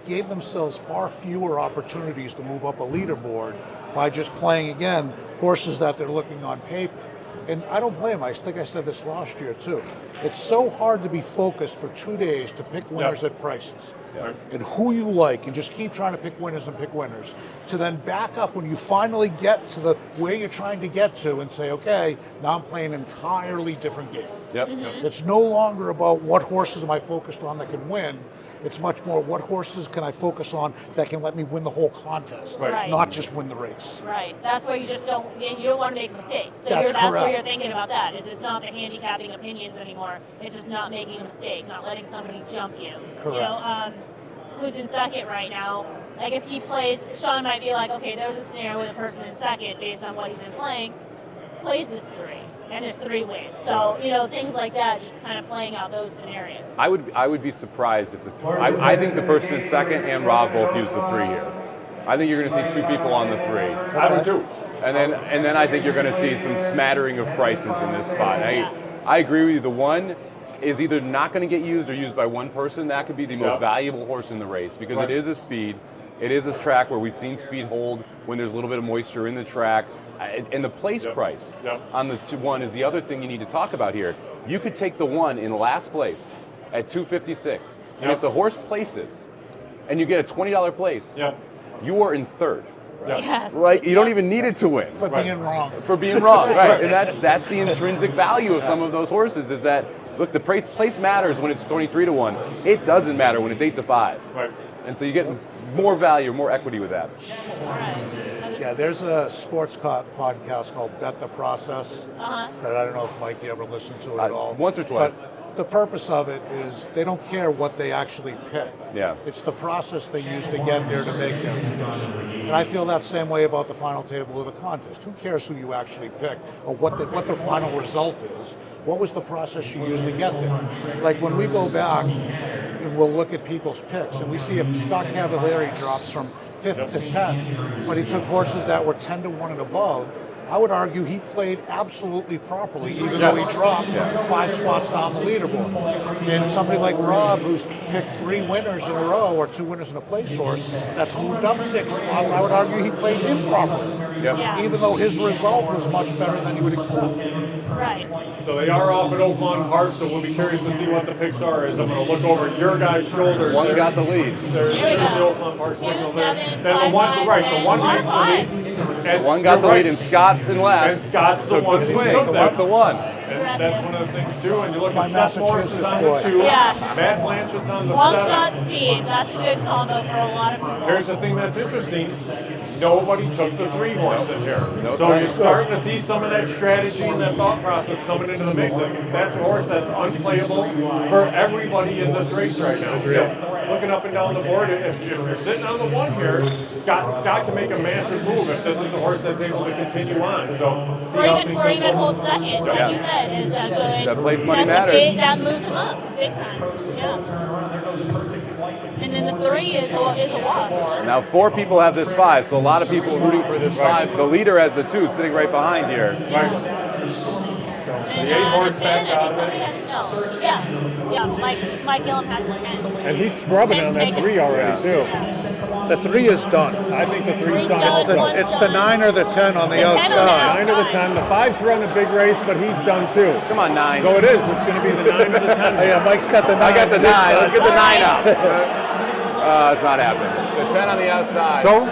gave themselves far fewer opportunities to move up a leaderboard by just playing, again, horses that they're looking on paper. And I don't blame them. I think I said this last year too. It's so hard to be focused for 2 days to pick winners at prices. Yep. And who you like, and just keep trying to pick winners and pick winners, to then back up when you finally get to the where you're trying to get to and say, okay, now I'm playing an entirely different game. Yep. It's no longer about what horses am I focused on that can win. It's much more what horses can I focus on that can let me win the whole contest, Right. not just win the race. Right. That's where you just don't want to make mistakes. So That's that's what correct. you're thinking about that. Is it's not the handicapping opinions anymore. It's just not making a mistake, not letting somebody jump you. You know, Correct. who's in second right now? Like if he plays, Sean might be like, okay, there's a scenario with a person in second based on what he's been playing, plays this 3, and there's 3 wins. So, you know, things like that, just kind of playing out those scenarios. I would be surprised if I think the person in second and Rob both use the 3 here. I think you're going to see 2 people on the 3. I do too. And then I think you're going to see some smattering of prices in this spot. I agree with you. The 1 is either not going to get used or used by one person. That could be the most valuable horse in the race, because Right. it is a speed. It is a track where we've seen speed hold when there's a little bit of moisture in the track. And the place price on the 1 is the other thing you need to talk about here. You could take the 1 in last place at $256, and if the horse places and you get a $20 place, you are in 3rd. Yes. Right? You don't even need it to win. For being wrong. For being wrong, right? And that's the intrinsic value of some of those horses, is that, look, the place matters when it's 23-1. It doesn't matter when it's 8-5. Right. And so you get more value, more equity with that. Yeah, there's a sports podcast called Bet the Process. Uh-huh. That I don't know if Mike, you ever listened to it at all. Once or twice. But the purpose of it is they don't care what they actually pick. Yeah. It's the process they use to get there to make it. And I feel that same way about the final table of the contest. Who cares who you actually pick or what the final result is? What was the process you used to get there? Like when we go back and we'll look at people's picks and we see if Scott Cavalieri drops from 5th to 10th, but he took horses that were 10-1 and above, I would argue he played absolutely properly, even though he dropped 5 spots down the leaderboard. And somebody like Rob, who's picked 3 winners in a row, or 2 winners in a place horse, that's moved up 6 spots, I would argue he played improperly, even though his result was much better than you would expect. Right. So they are off at Oaklawn Park, so we'll be curious to see what the picks are. As I'm going to look over your guys' shoulders. 1 got the lead. There's Here we the go. Oaklawn Park 2, signal there. 7, Then 5, the one, 9, right, 10, the 1 1, makes the 5. lead. And 1 got the you're lead, right. and Scott in last. And Scott's the took one the who swing, took that. took the 1. And that's one of the things too. And you look My at Seth Morris is on the Massachusetts 2. boy. Yeah. Matt Blanchard's on the Long 7. shot speed. That's a good combo for a lot of people. Here's the thing that's interesting. Nobody took the 3 horse in here. Nope. So you're starting to see some of that strategy and that thought process coming into the mix. And that's a horse that's unplayable for everybody in this race right now. So looking up and down the board, if you're sitting on the 1 here, Scott can make a massive move if this is a horse that's able to continue on. So see Or how even, things or even unfold. hold second, like you said, is a good. That place money that's a matters. Big, that moves him up big time. Yeah. And then the 3 is a wash. Now 4 people have this 5, so a lot of people rooting for this 5. The leader has the 2 sitting right behind here. Right. And The 8 horse the 10, back I out think of somebody it. has, no. Yeah, Mike Gillum has the 10. And he's scrubbing on that 3 already too. The 3 is done. I think the 3's He's done. done. It's the 9 or the 10 on the 10 on the outside. 9 to the 10. The 5's run a big race, but he's done too. Come on, 9. So it is. It's going to be the 9 to the 10. Oh, yeah, Mike's got the 9. I got the 9. Let's get the 9 All up. It's not happening. The 10 on the outside. So,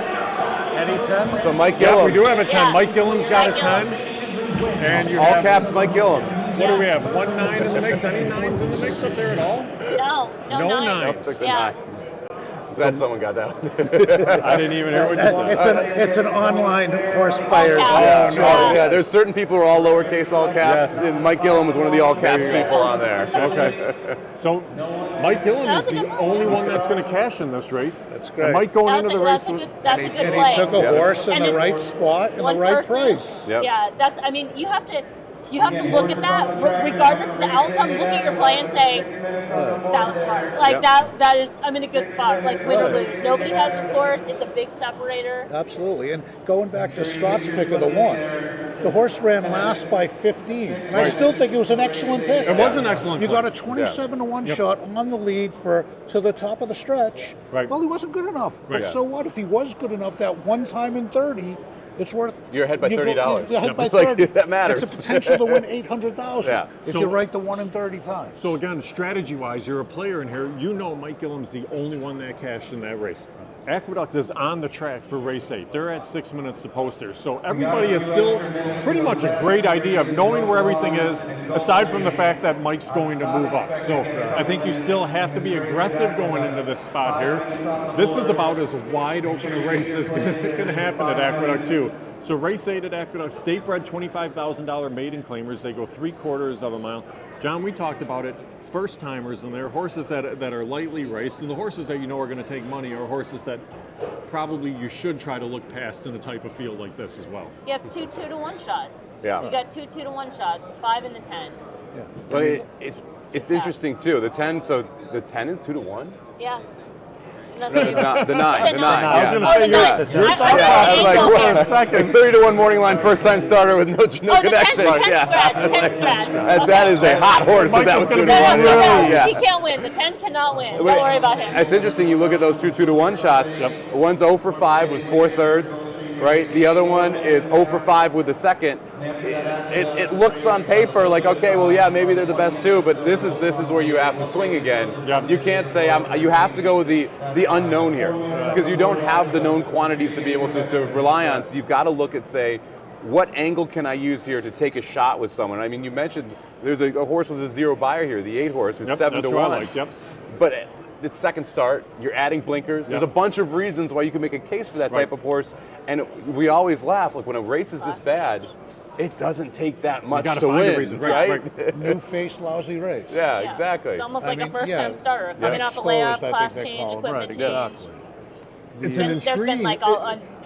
Any 10? So Mike yeah, Gillum. we do have a 10. Yeah. Mike Gillum's got a Mike 10. Gillum. And you All have caps Mike Gillum. What do we have? 1-9 in the mix? Any nines in the mix up there at all? No No nines. nines. Took the Yeah. 9. Glad someone got that one. I didn't even hear what you said. It's an online horse players. caps. Yeah, there's certain people who are all lowercase, all caps. Yes. And Mike Gillum was one of the all caps people on there. Okay. So Mike Gillum is That was a the good only one. one that's going to cash in this race. That's great. And Mike going into the race. That's a good And play. he took a horse in And the it's right spot and one the right person. price. Yep. Yeah, that's. I mean, you have to look at that regardless of the outcome. Look at your play and say that was smart. Like Yep. that is. I'm in a good spot. Like win or lose, nobody has this horse. It's a big separator. Absolutely. And going back to Scott's pick of the 1, the horse ran last by 15. And I still think it was an excellent pick. It was an excellent You play. got a 27-1 shot on the lead to the top of the stretch. Right. Well, he wasn't good enough. Right. But so what? If he was good enough that one time in 30, it's worth. You're ahead by $30. You're ahead by Like, 30. that matters. It's a potential to win 800,000 Yeah. if So- you write the 1 in 30 times. So again, strategy-wise, you're a player in here. You know Mike Gillum's the only one that cashed in that race. Aqueduct is on the track for race 8. They're at 6 minutes to posters. So everybody is still pretty much a great idea of knowing where everything is, aside from the fact that Mike's going to move up. So I think you still have to be aggressive going into this spot here. This is about as wide open a race as can happen at Aqueduct too. So race 8 at Aqueduct, state bred $25,000 maiden claimers. They go 3/4 of a mile. John, we talked about it. First timers and they're horses that are lightly raced, and the horses that you know are going to take money are horses that probably you should try to look past in a type of field like this as well. You have 2 2-to-1 shots. Yeah. You got 2 2-to-1 shots. 5 and the 10. But it's interesting too. The 10, so the 10 is 2-to-1. Yeah. The 9. I was going to Oh, say the you're nine. you're I- talking I- I was like, Angle. what? Like 30-to-1 morning line, first time starter with no Oh, the 10 connection. scratch. 10 scratch. That is a hot horse if that was Michael's 2-to-1. gonna be No, Yeah. he can't win. The 10 cannot win. Don't worry about him. It's interesting. You look at those 2 2-to-1 shots. One's 0 for 5 with 4/3, right? The other one is 0 for 5 with the second. It looks on paper like, okay, well, yeah, maybe they're the best two, but this is where you have to swing again. Yeah. You can't say you have to go with the unknown here because you don't have the known quantities to be able to rely on. So you've got to look at, say, what angle can I use here to take a shot with someone? I mean, you mentioned there's a horse with a 0 buyer here, the 8 horse, who's Yep, 7 that's to what I 1. like, yep. But it's second start. You're adding blinkers. There's a bunch of reasons why you can make a case for that type of horse. And we always laugh, like when a race is this bad, it doesn't take that much gotta to find a win, reason, right? New face, lousy race. Yeah, Yeah. exactly. It's almost I like mean, a first-time yeah. starter coming off a Exposed, layoff, I think class they change, call it. equipment Right, change. exactly. It's an There's been intriguing, like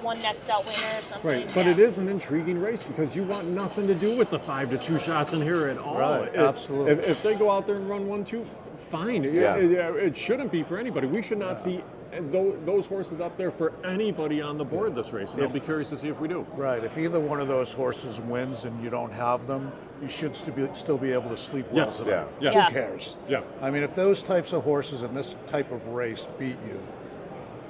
one next out winner or something. right? But it is an intriguing race because you want nothing to do with the 5-2 shots in here at all. Right, absolutely. If they go out there and run 1-2, fine. Yeah. It shouldn't be for anybody. We should not see those horses up there for anybody on the board this race. And I'll be curious to see if we do. Right. If either one of those horses wins and you don't have them, you should still be able to sleep well Yes. tonight. Yeah. Yeah. Who cares? Yeah. I mean, if those types of horses in this type of race beat you,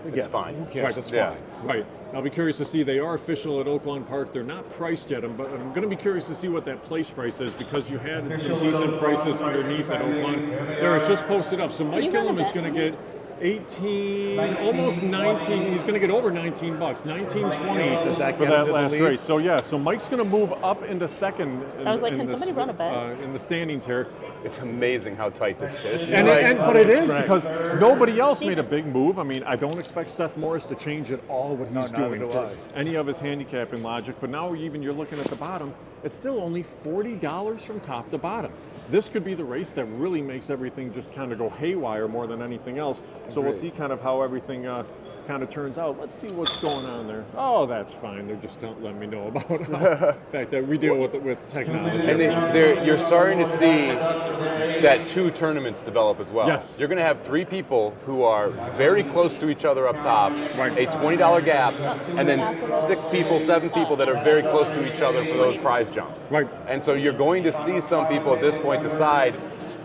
again, It's fine. Who cares? Right. It's Yeah. fine. Right. I'll be curious to see. They are official at Oaklawn Park. They're not priced yet, but I'm going to be curious to see what that place price is because you had some decent prices underneath at Oaklawn. There, it's just posted up. So Mike you run Gillum a is bet going for to me? get 18, almost 19. He's going to get over 19 bucks, 19.20 Does that for get that into the last lead? race. So yeah, so Mike's going to move up into second. I was like, in can this, somebody run a bet? in the standings here? It's amazing how tight this is. But it is Right. because nobody else made a big move. I mean, I don't expect Seth Morris to change at all what he's neither doing do for I. any of his handicapping logic. But now even you're looking at the bottom, it's still only $40 from top to bottom. This could be the race that really makes everything just kind of go haywire more than anything else. So we'll see kind of how everything kind of turns out. Let's see what's going on there. Oh, that's fine. They're just don't let me know about the fact that we deal with technology. And you're starting to see that 2 tournaments develop as well. Yes. You're going to have 3 people who are very close to each other up top, Right. a $20 gap, and then 6 people, 7 people that are very close to each other for those prize jumps. Right. And so you're going to see some people at this point decide,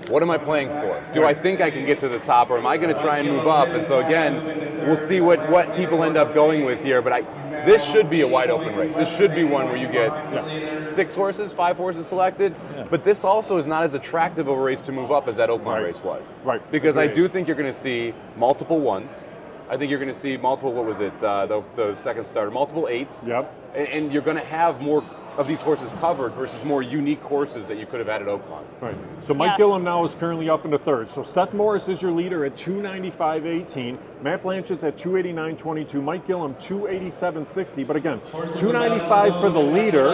what am I playing for? Do I think I can get to the top, or am I going to try and move up? And so again, we'll see what people end up going with here. But this should be a wide open race. This should be one where you get 6 horses, 5 horses selected. But this also is not as attractive of a race to move up as that Oaklawn race was. Right. Because I Agreed. do think you're going to see multiple 1s. I think you're going to see multiple, what was it, the second starter, multiple 8s. Yep. And you're going to have more of these horses covered versus more unique horses that you could have had at Oaklawn. Right. So Mike Yes. Gillum now is currently up into third. So Seth Morris is your leader at 295.18. Matt Blanchett's at 289.22. Mike Gillum 287.60. But again, 295 for the leader.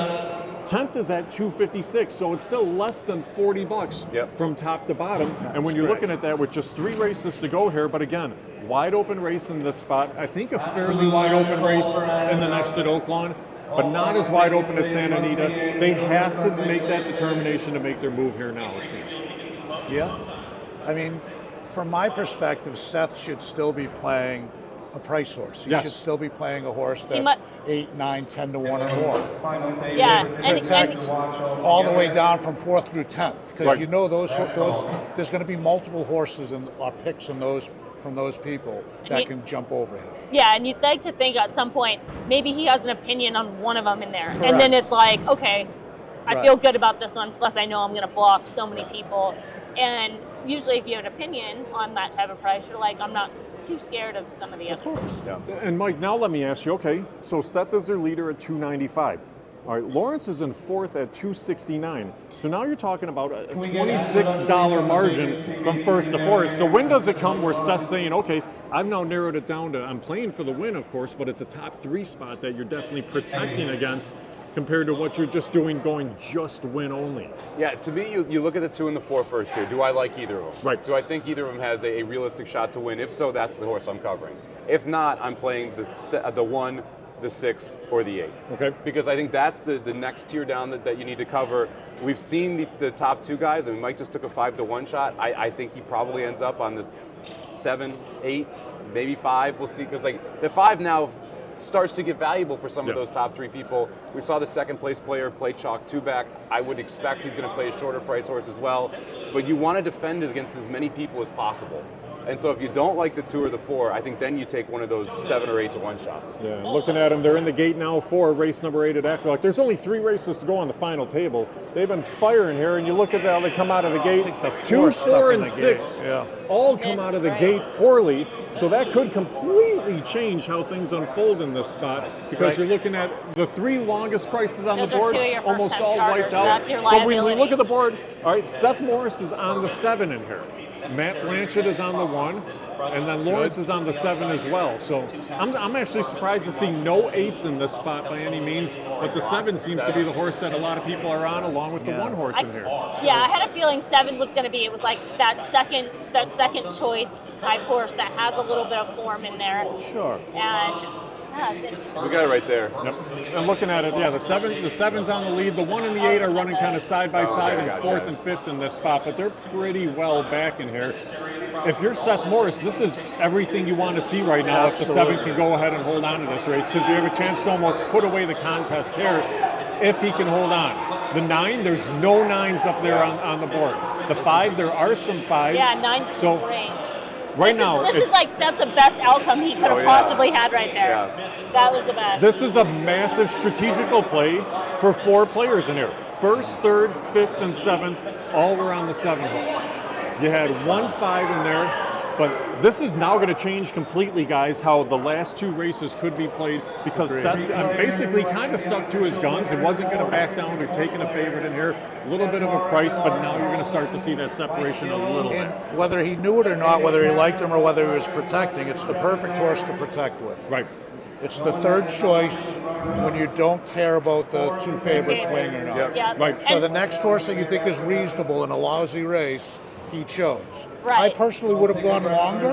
10th is at 256, so it's still less than $40 Yep. from top to bottom. And when you're looking at that with just 3 races to go here, but again, wide open race in this spot. I think a fairly wide open race in the next at Oaklawn, but not as wide open as Santa Anita. They have to make that determination to make their move here now, it seems. Yeah. I mean, from my perspective, Seth should still be playing a price horse. He Yes. should still be playing a horse that's mu- 8, 9, 10 to 1 or more. Yeah, Protect all the way down from 4th through 10th, because Right. you know those there's going to be multiple horses and picks in those from those people that he- can jump over him. yeah, and you'd like to think at some point maybe he has an opinion on one of them in there, Correct. and then it's like, okay, I Right. feel good about this one. Plus, I know I'm going to block so many people. And usually, if you have an opinion on that type of price, you're like, I'm not too scared of some of the others. Yeah. And Mike, now let me ask you, okay, so Seth is their leader at 295. All right, Lawrence is in 4th at 269. So now you're talking about a $26 margin from 1st to 4th. So when does it come where Seth's saying, okay, I've now narrowed it down to, I'm playing for the win, of course, but it's a top 3 spot that you're definitely protecting against compared to what you're just doing going just win only. Yeah, to me, you look at the 2 and the 4 first here. Do I like either of them? Right. Do I think either of them has a realistic shot to win? If so, that's the horse I'm covering. If not, I'm playing the 1, the 6, or the 8. Okay. Because I think that's the next tier down that you need to cover. We've seen the top 2 guys. I mean, Mike just took a 5 to 1 shot. I think he probably ends up on this 7, 8, maybe 5. We'll see. Because like the 5 now starts to get valuable for some of those top 3 people. We saw the 2nd place player play chalk 2 back. I would expect he's going to play a shorter price horse as well. But you want to defend against as many people as possible. And so if you don't like the 2 or the 4, I think then you take one of those 7 or 8 to 1 shots. Yeah, looking at them, they're in the gate now for race number 8 at Aqueduct. There's only 3 races to go on the final table. They've been firing here, and you look at how they come out of the gate. 2, 4, and 6 all come out of the gate poorly. So that could completely change how things unfold in this spot, because you're looking at the 3 longest prices on Those the are board, 2 of your almost first-time all starters, wiped so out. that's your But when we liability. look at the board, all right, Seth Morris is on the 7 in here. Matt Blanchett is on the 1, and then Lawrence is on the 7 as well. So I'm actually surprised to see no 8s in this spot by any means, but the 7 seems to be the horse that a lot of people are on, along with the 1 horse in here. Yeah, I had a feeling 7 was going to be. It was like that second choice type horse that has a little bit of form in there. Sure. And it's interesting. We got it right there. Yep. And looking at it, yeah, the 7's on the lead. The 1 and the 8 are running kind of side by side, and 4th and 5th in this spot, but they're pretty well back in here. If you're Seth Morris, this is everything you want to see right now. If the 7 can go ahead and hold on to this race, because you have a chance to almost put away the contest here if he can hold on. The 9, there's no 9s up there on the board. The 5, there are some 5s. Yeah, 9's So great. right now, This it's, is like, that's the best outcome he could have possibly had right there. Yeah. That was the best. this is a massive strategical play for 4 players in here. 1st, 3rd, 5th, and 7th, all were on the 7 horse. You had 1 5 in there, but this is now going to change completely, guys, how the last 2 races could be played, because Seth basically kind of stuck to his guns and wasn't going to back down or taking a favorite in here. A little bit of a price, but now you're going to start to see that separation a little bit. And whether he knew it or not, whether he liked him or whether he was protecting, it's the perfect horse to protect with. Right. It's the 3rd choice when you don't care about the 2 favorites winning or not. Yeah. Right. So And- the next horse that you think is reasonable in a lousy race, he chose. Right. I personally would have gone longer,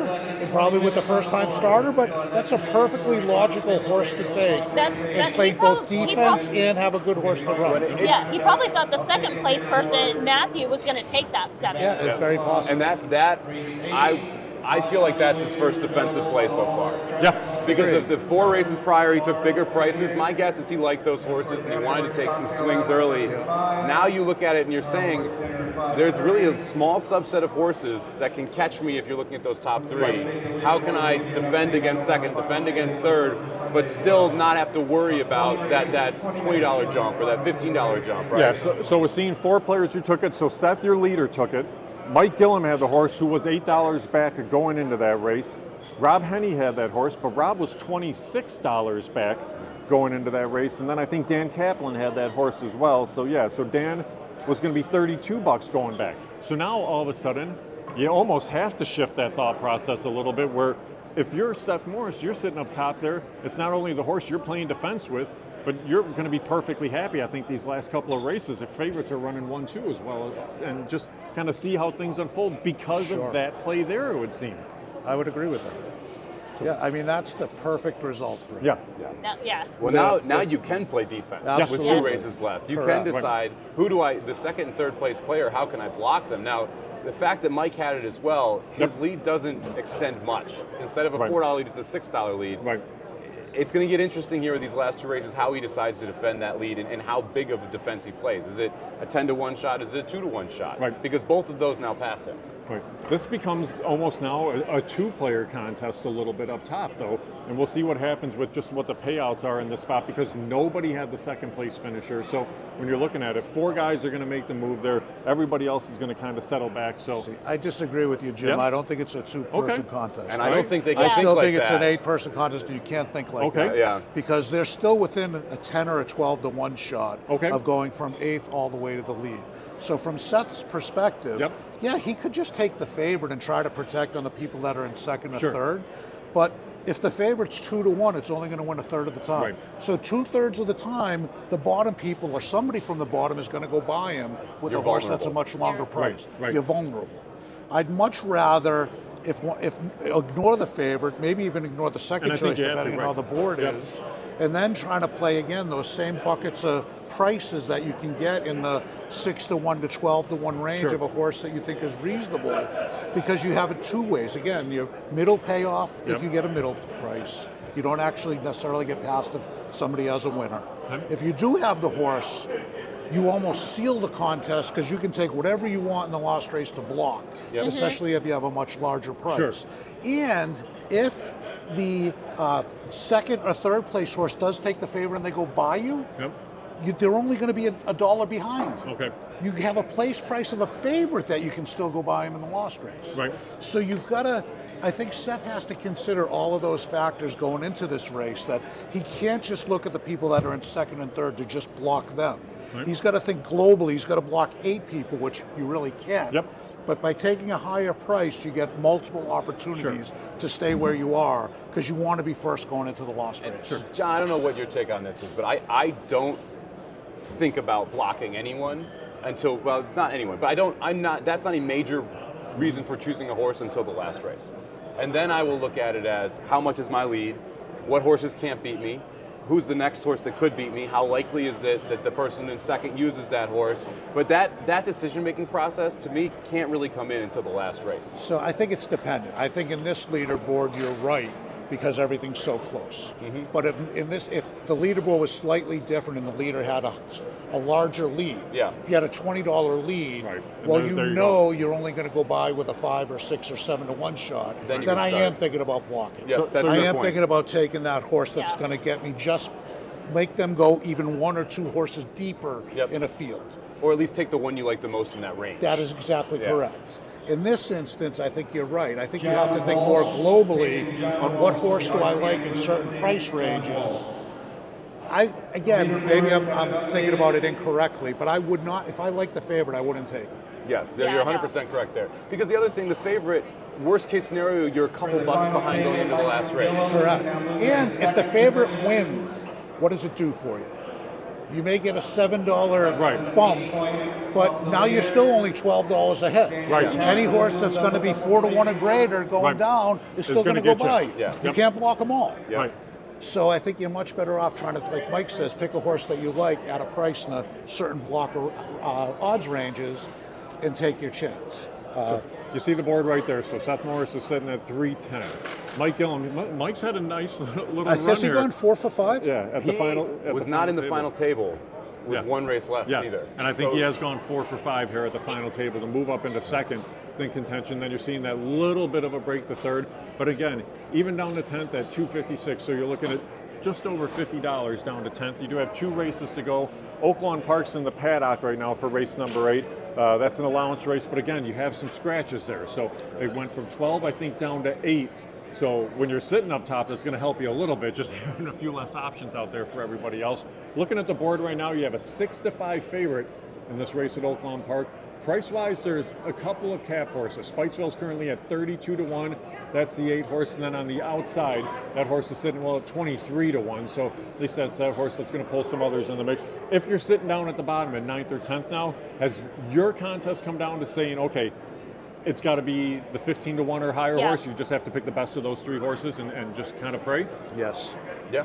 probably with the first-time starter, but that's a perfectly logical horse to take and play both defense and have a good horse to run. Yeah, he probably thought the 2nd place person, Matthew, was going to take that 7. Yeah, it's very possible. And that I feel like that's his first defensive play so far. Yeah. Because of the 4 races prior, he took bigger prices. My guess is he liked those horses and he wanted to take some swings early. Now you look at it and you're saying there's really a small subset of horses that can catch me if you're looking at those top 3. How can I defend against 2nd, defend against 3rd, but still not have to worry about that $20 jump or that $15 jump, right? Yeah, so we're seeing 4 players who took it. So Seth, your leader, took it. Mike Gillum had the horse, who was $8 back going into that race. Rob Henney had that horse, but Rob was $26 back going into that race. And then I think Dan Kaplan had that horse as well. So yeah, so Dan was going to be $32 going back. So now all of a sudden, you almost have to shift that thought process a little bit, where if you're Seth Morris, you're sitting up top there, it's not only the horse you're playing defense with, but you're going to be perfectly happy. I think these last couple of races, if favorites are running 1-2 as well, and just kind of see how things unfold because of that play there, it would seem. I would agree with that. Yeah, I mean, that's the perfect result for him. Yeah. No, yes. Well, now you can play defense with Absolutely. 2 races left. You Correct. can decide the second and third place player, how can I block them? Now, the fact that Mike had it as well, his lead doesn't extend much. Instead of a $4 lead, it's a $6 lead. Right. It's going to get interesting here with these last 2 races, how he decides to defend that lead and how big of a defense he plays. Is it a 10-to-1 shot? Is it a 2-to-1 shot? Right. Because both of those now pass him. Right. This becomes almost now a 2-player contest a little bit up top, though, and we'll see what happens with just what the payouts are in this spot, because nobody had the second place finisher. So when you're looking at it, 4 guys are going to make the move there. Everybody else is going to kind of settle back. So I disagree with you, Jim. Yeah. I don't think it's a 2-person contest. And I don't think they can I think still like think it's that. an 8-person contest, and you can't think like that. Yeah. Because they're still within a 10 or a 12-to-1 shot of going from 8th all the way to the lead. So from Seth's perspective, yeah, he could just take the favorite and try to protect on the people that are in second or third. But if the favorite's 2-to-1, it's only going to win a third of the time. Right. So 2/3 of the time, the bottom people or somebody from the bottom is going to go buy him with a horse that's a much longer price. Right. You're vulnerable. I'd much rather, if ignore the favorite, maybe even ignore the second choice, depending on how the board is, and then trying to play again those same buckets of prices that you can get in the 6-to-1 to 12-to-1 range of a horse that you think is reasonable, because you have it 2 ways. Again, you have middle payoff if you get a middle price. You don't actually necessarily get past if somebody has a winner. If you do have the horse, you almost seal the contest, because you can take whatever you want in the last race to block, especially if you have a much larger price. And if the second or third place horse does take the favor and they go by you, they're only going to be a dollar behind. Okay. You have a place price of a favorite that you can still go buy him in the lost race. Right. So you've got to, I think Seth has to consider all of those factors going into this race, that he can't just look at the people that are in second and third to just block them. Right. He's got to think globally. He's got to block 8 people, which you really can't. Yep. But by taking a higher price, you get multiple opportunities to stay where you are, because you want to be first going into the lost race. John, I don't know what your take on this is, but I don't think about blocking anyone until, well, not anyone, but that's not a major reason for choosing a horse until the last race. And then I will look at it as, how much is my lead? What horses can't beat me? Who's the next horse that could beat me? How likely is it that the person in second uses that horse? But that decision-making process, to me, can't really come in until the last race. So I think it's dependent. I think in this leaderboard, you're right, because everything's so close. But if the leaderboard was slightly different and the leader had a larger lead, if you had a $20 lead, well, you're only going to go by with a 5 or 6 or 7-to-1 shot, then I am thinking about blocking. I am thinking about taking that horse that's going to get me, just make them go even 1 or 2 horses deeper in a field. Or at least take the one you like the most in that range. That is exactly correct. In this instance, I think you're right. I think you have to think more globally on what horse do I like in certain price ranges. Maybe I'm thinking about it incorrectly, but I would not, if I like the favorite, I wouldn't take it. Yes, you're 100% correct there. Because the other thing, the favorite, worst case scenario, you're a couple bucks behind going into the last race. Correct. And if the favorite wins, what does it do for you? You may get a $7 bump, but now you're still only $12 ahead. Right. Any horse that's going to be 4-to-1 or greater going down is still going to go by you. You can't block them all. Right. So I think you're much better off trying to, like Mike says, pick a horse that you like at a price in a certain block of odds ranges and take your chance. You see the board right there. So Seth Morris is sitting at 310. Mike Gillum. Mike's had a nice little run here. Has he gone 4 for 5? Yeah, at the final. Was not in the final table with one race left either. And I think he has gone 4 for 5 here at the final table to move up into second in contention. Then you're seeing that little bit of a break to third. But again, even down to 10th at 256. So you're looking at just over $50 down to 10th. You do have 2 races to go. Oaklawn Park's in the paddock right now for race number 8. That's an allowance race, but again, you have some scratches there. So it went from 12, I think, down to 8 So when you're sitting up top, that's going to help you a little bit, just having a few less options out there for everybody else. Looking at the board right now, you have a 6-5 favorite in this race at Oaklawn Park. Price-wise, there's a couple of cap horses. Spikesville's currently at 32-1. That's the 8 horse, and then on the outside, that horse is sitting well at 23-1. So at least that's that horse that's going to pull some others in the mix. If you're sitting down at the bottom at 9th or 10th now, has your contest come down to saying, okay, it's got to be the 15-1 or higher horse? You just have to pick the best of those 3 horses and just kind of pray? Yes. Yeah.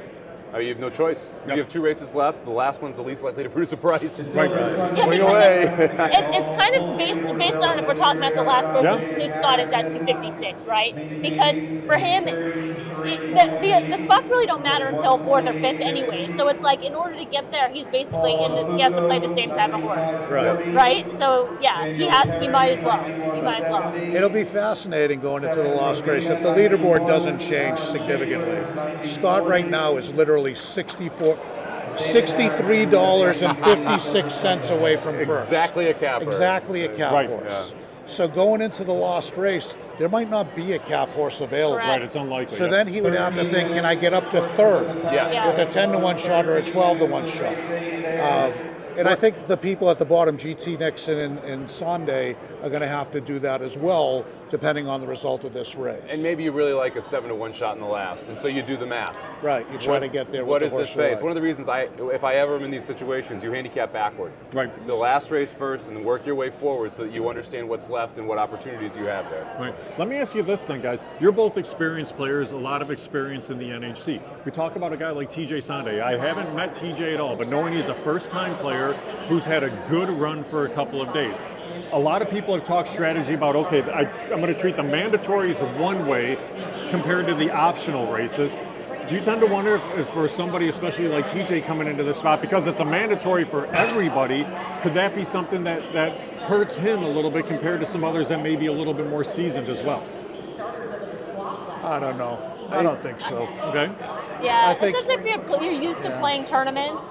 I mean, you have no choice. You have 2 races left. The last one's the least likely to produce a price. Right. Swing away. It's kind of based on, if we're talking about the last person, who Scott is at 256, right? Because for him, the spots really don't matter until 4th or 5th anyway. So it's like, in order to get there, he's basically he has to play the same type of horse. Right? So yeah, he might as well. It'll be fascinating going into the last race. If the leaderboard doesn't change significantly, Scott right now is literally $63.56 away from first. Exactly a capper. Exactly a cap horse. Yeah. So going into the last race, there might not be a cap horse available. Correct. Right, it's unlikely. So then he would have to think, can I get up to 3rd with a 10-1 shot or a 12-1 shot? And I think the people at the bottom, GT Nixon and Sunday, are going to have to do that as well, depending on the result of this race. And maybe you really like a 7-1 shot in the last, and so you do the math. Right, you try to get there What with does the this horse pay? It's one of the reasons if I ever am in these situations, you handicap backward. Right. The last race first, and then work your way forward so that you understand what's left and what opportunities you have there. Right. Let me ask you this then, guys. You're both experienced players, a lot of experience in the NHC. We talk about a guy like TJ Sunday. I haven't met TJ at all, but knowing he's a first-time player who's had a good run for a couple of days. A lot of people have talked strategy about, okay, I'm going to treat the mandatories one way compared to the optional races. Do you tend to wonder if for somebody, especially like TJ coming into this spot, because it's a mandatory for everybody, could that be something that hurts him a little bit compared to some others that may be a little bit more seasoned as well? I don't know. I don't think so. Okay. Yeah, think- especially if you're used to playing tournaments,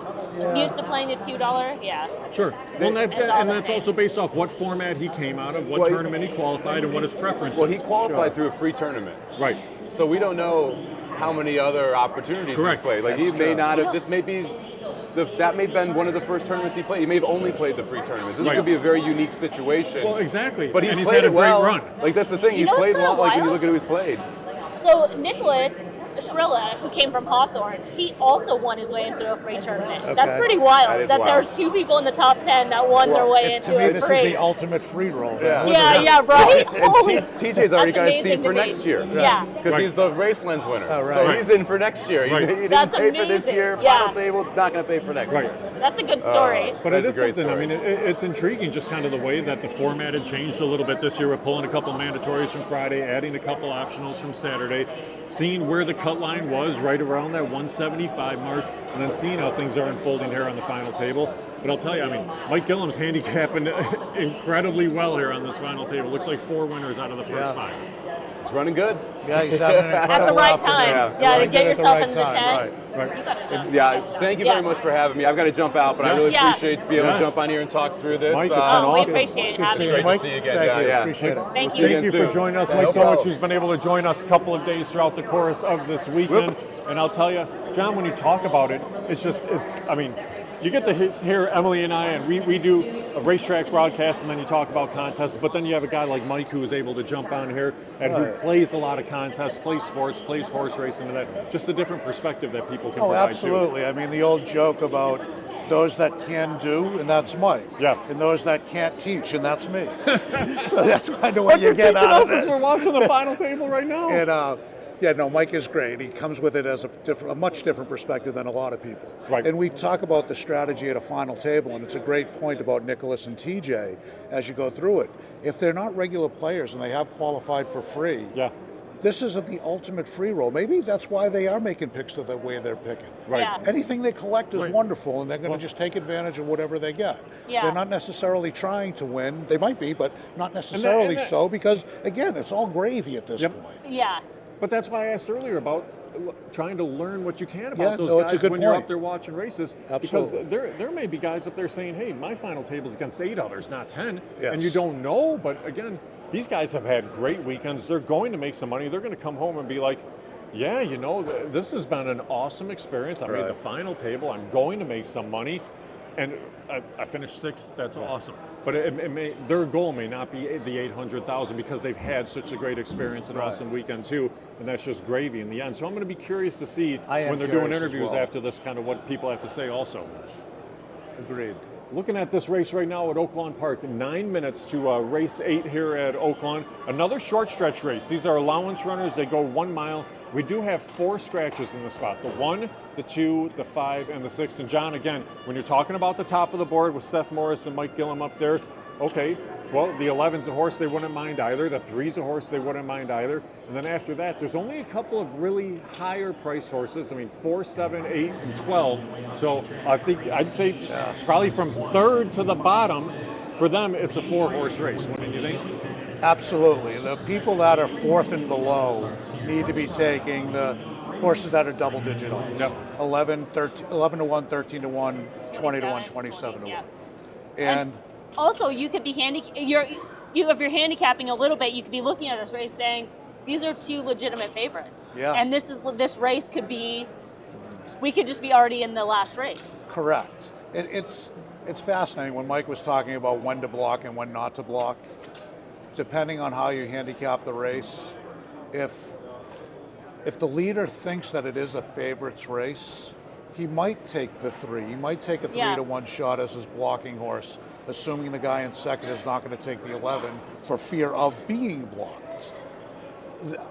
used to playing the $2. Yeah. Sure. Well, and It's all the that's same. also based off what format he came out of, what tournament he qualified, and what his preference is. Well, he qualified through a free tournament. Right. So we don't know how many other opportunities Correct. he's played. Like he may not have. This may be. That may have been one of the first tournaments he played. He may have only played the free tournaments. This Right. could be a very unique situation. Well, exactly. But he's and he's played had a it great well. run. Like that's the thing. He's know what's played kinda long. Like when you wild? look at who he's played. So Nicholas Shrilla, who came from Hawthorne, he also won his way into a free tournament. That's pretty wild. That is that wild. there's 2 people in the top 10 that won their way To into me, a this free. is the ultimate free roll. Yeah. Yeah, right? And Holy, TJ's already got a that's seat amazing for to me. next year. Yeah. Because Right. he's the race lens winner. Oh, right. So Right. he's in for next year. Right. He didn't That's pay for this amazing. year. Yeah. Final table, not going to pay for next Right. year. That's a good story. But it That's is a great something, I story. mean, it's intriguing just kind of the way that the format had changed a little bit this year with pulling a couple mandatories from Friday, adding a couple optionals from Saturday, seeing where the cut line was right around that 175 mark, and then seeing how things are unfolding here on the final table. But I'll tell you, I mean, Mike Gillam's handicapping incredibly well here on this final table. Looks like 4 winners out of the first 5. He's running good. Yeah, he's having an At the incredible right afternoon. time. Yeah. Yeah, to Right get at the yourself right into the time, 10. Right. You gotta jump. Yeah, thank you very much for having me. I've got to jump out, but I really Yeah. appreciate being able Yes. to jump on here and talk through this. Mike, it's been Oh, we awesome. appreciate having seeing you. you, Mike. see you again. Thank Yeah, you. yeah. Appreciate it. Thank see you you. Thank you again for soon. joining us, Yeah, Mike no Somich, problem. who's been able to join us a couple of days throughout the course of this weekend. And I'll tell you, John, when you talk about it, I mean, you get to hear Emily and I, and we do a racetrack broadcast, and then you talk about contests, but then you have a guy like Mike who is able to jump on here and who plays a lot of contests, plays sports, plays horse racing, and that just a different perspective that people can Oh, provide absolutely. I mean, the old joke about those that can do, and that's Mike. Yeah. And those that can't teach, and that's me. So that's kind of too. what But you you're get teaching out us of as we're this. watching the final table right now. And yeah, no, Mike is great. He comes with it as a much different perspective than a lot of people. Right. And we talk about the strategy at a final table, and it's a great point about Nicholas and TJ as you go through it. If they're not regular players and they have qualified for free, Yeah, this isn't the ultimate free roll. Maybe that's why they are making picks the way they're picking. right. Yeah. Anything they collect is Right. wonderful, and they're going to just take advantage of whatever they get. Yeah. They're not necessarily trying to win. They might be, but not necessarily that- so, because, again, it's all gravy at this Yep. point. Yeah. But that's why I asked earlier about trying to learn what you can about those it's a guys good when you're point. up there watching races. Absolutely. Because there may be guys up there saying, hey, my final table's against 8 others, not 10. Yes. And you don't know, but again, these guys have had great weekends. They're going to make some money. They're going to come home and be like, yeah, you know, this has been an awesome experience. I made the final table. I'm going to make some money. And I finished 6th. That's awesome. But their goal may not be the 800,000 because they've had such a great experience and awesome weekend too, and that's just gravy in the end. So I'm going to be curious to see when they're doing interviews after this, kind of what people have to say also. Agreed. Looking at this race right now at Oaklawn Park, 9 minutes to race 8 here at Oaklawn. Another short stretch race. These are allowance runners. They go 1 mile. We do have 4 scratches in the spot, the 1, the 2, the 5, and the 6. And John, again, when you're talking about the top of the board with Seth Morris and Mike Gillum up there, okay, well, the 11's a horse they wouldn't mind either. The 3's a horse they wouldn't mind either. And then after that, there's only a couple of really higher price horses. I mean, 4, 7, 8, and 12. So I think I'd say probably from 3rd to the bottom, for them, it's a 4-horse race, wouldn't you think? Absolutely. The people that are 4th and below need to be taking the horses that are double-digit odds. 11 to 1, 13 to 1, 20 to 1, 27 to 1. And also, you could be if you're handicapping a little bit, you could be looking at this race saying, these are 2 legitimate favorites. Yeah. And this race could be, we could just be already in the last race. Correct. It's fascinating when Mike was talking about when to block and when not to block. Depending on how you handicap the race, if the leader thinks that it is a favorites race, he might take the 3. He might take a 3 to 1 shot as his blocking horse, assuming the guy in second is not going to take the 11 for fear of being blocked.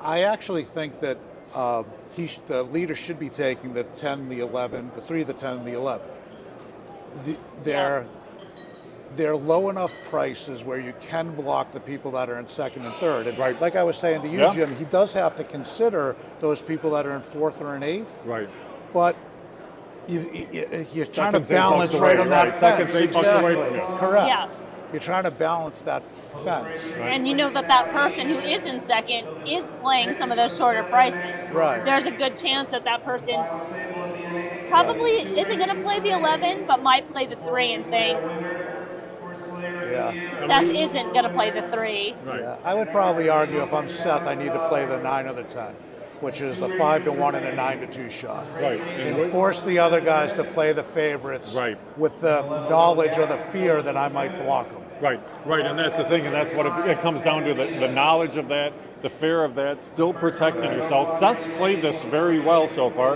I actually think that the leader should be taking the 10, the 11, the 3, the 10, and the 11. They're low enough prices where you can block the people that are in second and third. And like I was saying to you, Jim, he does have to consider those people that are in 4th or in 8th. Right. But you're trying to balance right on that fence. Exactly. Correct. Yeah. You're trying to balance that fence. And you know that person who is in second is playing some of those shorter prices. Right. There's a good chance that person probably isn't going to play the 11, but might play the 3 and think, Seth isn't going to play the 3. Right. Yeah. I would probably argue if I'm Seth, I need to play the 9 or the 10, which is the 5 to 1 and a 9 to 2 shot. Right. And force the other guys to play the favorites with the knowledge or the fear that I might block them. Right, and that's the thing, and that's what it comes down to, the knowledge of that, the fear of that, still protecting yourself. Seth's played this very well so far,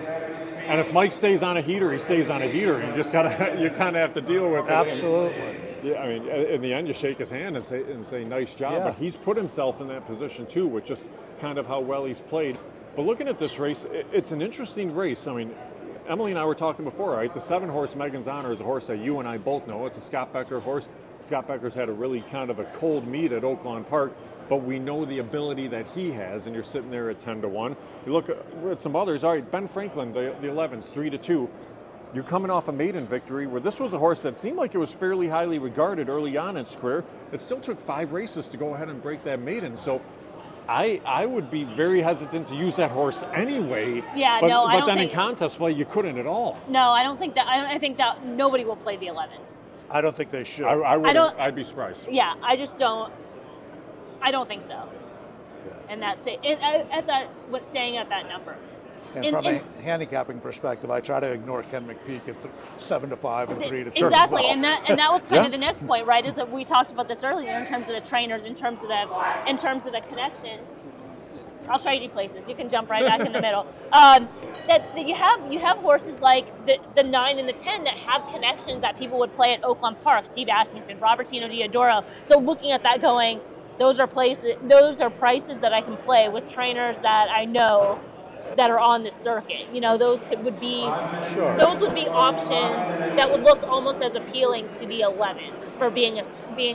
and if Mike stays on a heater, he stays on a heater. You just you kind of have to deal with it. Absolutely. I mean, in the end, you shake his hand and say nice job, but he's put himself in that position too, with just kind of how well he's played. But looking at this race, it's an interesting race. I mean, Emily and I were talking before, right? The 7-horse Megan's Honor is a horse that you and I both know. It's a Scott Becker horse. Scott Becker's had a really kind of a cold meet at Oaklawn Park, but we know the ability that he has, and you're sitting there at 10 to 1. You look at some others. All right, Ben Franklin, the 11s, 3 to 2. You're coming off a maiden victory where this was a horse that seemed like it was fairly highly regarded early on in its career. It still took 5 races to go ahead and break that maiden. So I would be very hesitant to use that horse anyway. Yeah, but, no, I but don't then think, in contest play, you couldn't at all. No, I don't think that. I think that nobody will play the 11. I don't think they should. I'd be surprised. Yeah, I just don't. I don't think so. Yeah. And that's it. Staying at that number. And from a handicapping perspective, I try to ignore Ken McPeak at 7 to 5 and 3 to 2. Exactly, and that was kind of the next point, right? Is that we talked about this earlier in terms of the trainers, in terms of the connections. I'll show you places. You can jump right back in the middle. That you have horses like the 9 and the 10 that have connections that people would play at Oaklawn Park. Steve Asmussen, Robertino Diodoro. So looking at that, going, those are prices that I can play with trainers that I know that are on the circuit. You know, those would be options that would look almost as appealing to the 11 for being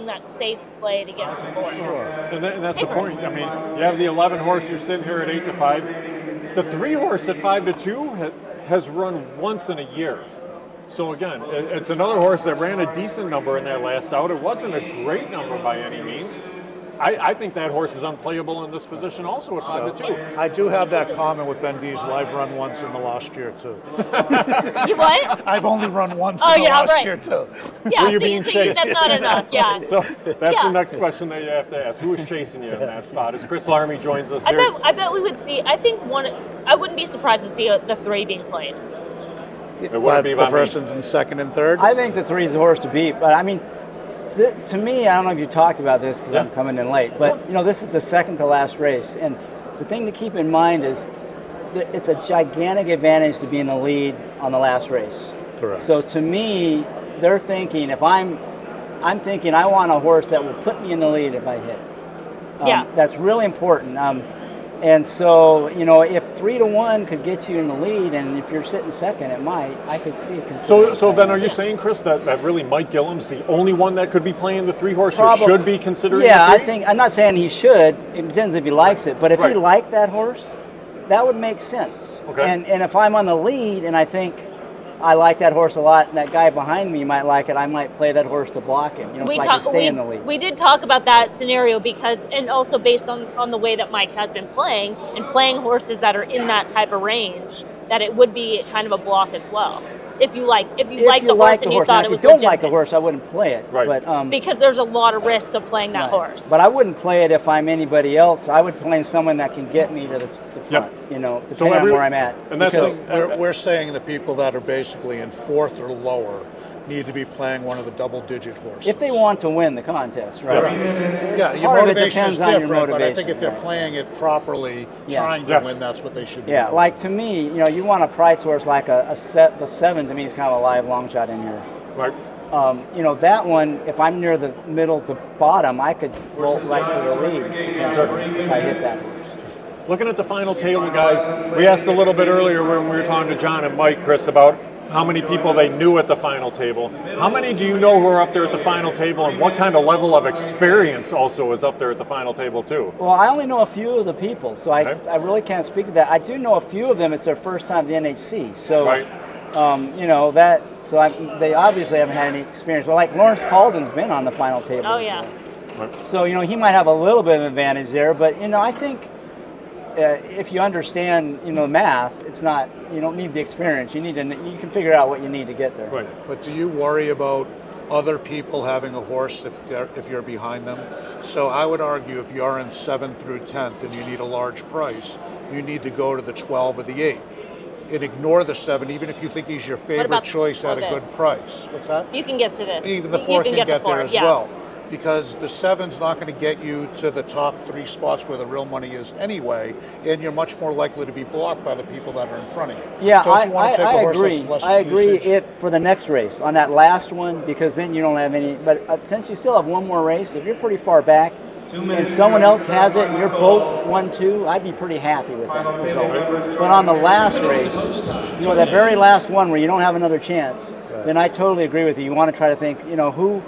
that safe play to get on the board. Sure, and that's the point. I mean, you have the 11 horse who's sitting here at 8 to 5. The 3 horse at 5 to 2 has run once in a year. So again, it's another horse that ran a decent number in that last out. It wasn't a great number by any means, I think that horse is unplayable in this position also at 5-2. I do have that comment with Ben Diesel. I've run once in the last year too. You what? I've only run once Oh, in the yeah, last right. year too. Yeah, Were you being chased? that's not enough. Yeah. So that's Yeah. the next question that you have to ask. Who is chasing you in that spot? As Chris Larmey joins us I here. bet we would see. I think I wouldn't be surprised to see the 3 being played. It wouldn't be The about me. person's in second and third. I think the 3 is the horse to beat, but I mean, to me, I don't know if you talked about this because I'm coming in late, but this is the second to last race, and the thing to keep in mind is that it's a gigantic advantage to be in the lead on the last race. Correct. So to me, they're thinking I'm thinking I want a horse that will put me in the lead if I hit. Yeah. That's really important. And so, if 3-1 could get you in the lead, and if you're sitting second, it might. I could see it. So then are you saying, Chris, that really Mike Gilliam's the only one that could be playing the 3 horse or should be considering Yeah, the 3? I'm not saying he should. It depends if he likes it. But if Right. he liked that horse, that would make sense. Okay. And if I'm on the lead and I think I like that horse a lot, and that guy behind me might like it, I might play that horse to block him. So I can stay in the lead. We did talk about that scenario because, and also based on the way that Mike has been playing and playing horses that are in that type of range, that it would be kind of a block as well. If you like the horse and you thought Now, it was if you don't legitimate. like the horse, I wouldn't play it. Right. But Because there's a lot of risks of playing that right. horse. But I wouldn't play it if I'm anybody else. I would play someone that can get me to the front. Depending on where I'm at. And that's Because- We're saying the people that are basically in fourth or lower need to be playing one of the double-digit horses. if they want to win the contest, right? Yeah, your Part of it motivation is depends on your different, but I think if motivation, they're right. playing it properly, Yeah. trying to Yes. win, that's what they should be Yeah, doing. like to me, you want a price horse like the 7 to me is kind of a live long shot in here. Right. That one, if I'm near the middle to bottom, I could roll right to the lead if I hit that. Looking at the final table, guys, we asked a little bit earlier when we were talking to John and Mike, Chris, about how many people they knew at the final table. How many do you know who are up there at the final table, and what kind of level of experience also is up there at the final table too? Well, I only know a few of the people, so I really can't speak to that. I do know a few of them. It's their first time at the NHC, so Right. they obviously haven't had any experience. Well, like Lawrence Calden's been on the final table. Oh, yeah. So he might have a little bit of advantage there, but I think if you understand math, it's not, you don't need the experience. You can figure out what you need to get there. Right. But do you worry about other people having a horse if you're behind them? So I would argue if you're in 7th through 10th and you need a large price, you need to go to the 12 or the 8 and ignore the 7, even if you think he's your favorite about choice at a good this? price. What's that? You can get to this. Even the You 4th can the get there fourth, as yeah. well. Because the 7's not going to get you to the top 3 spots where the real money is anyway, and you're much more likely to be blocked by the people that are in front of you. Yeah, Don't you want to take a horse agree. that's less I agree usage? for the next race on that last one, because then you don't have any. But since you still have one more race, if you're pretty far back and someone else has it and you're both 1-2, I'd be pretty happy with that result. But on the last race, that very last one where you don't have another chance, then I totally agree with you. You want to try to think, who.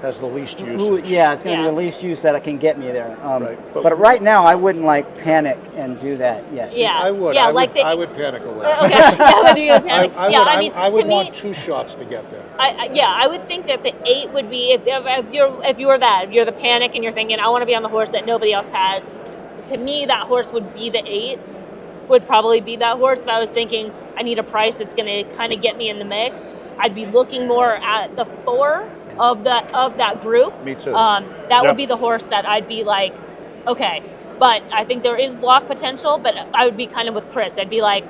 Has the least usage. It's going to be the least use that it can get me there. Right. But right now, I wouldn't panic and do that yet. Yeah. I would. Yeah, I would panic away. Okay. Yeah, would you panic? I would to me, want 2 shots to get there. I would think that the 8 would be if you're the panic and you're thinking I want to be on the horse that nobody else has. To me, that horse would be the 8. Would probably be that horse. If I was thinking I need a price that's going to kind of get me in the mix, I'd be looking more at the 4 of that group. Me too. That would be the horse that I'd be like, okay. But I think there is block potential, but I would be kind of with Chris. I'd be like,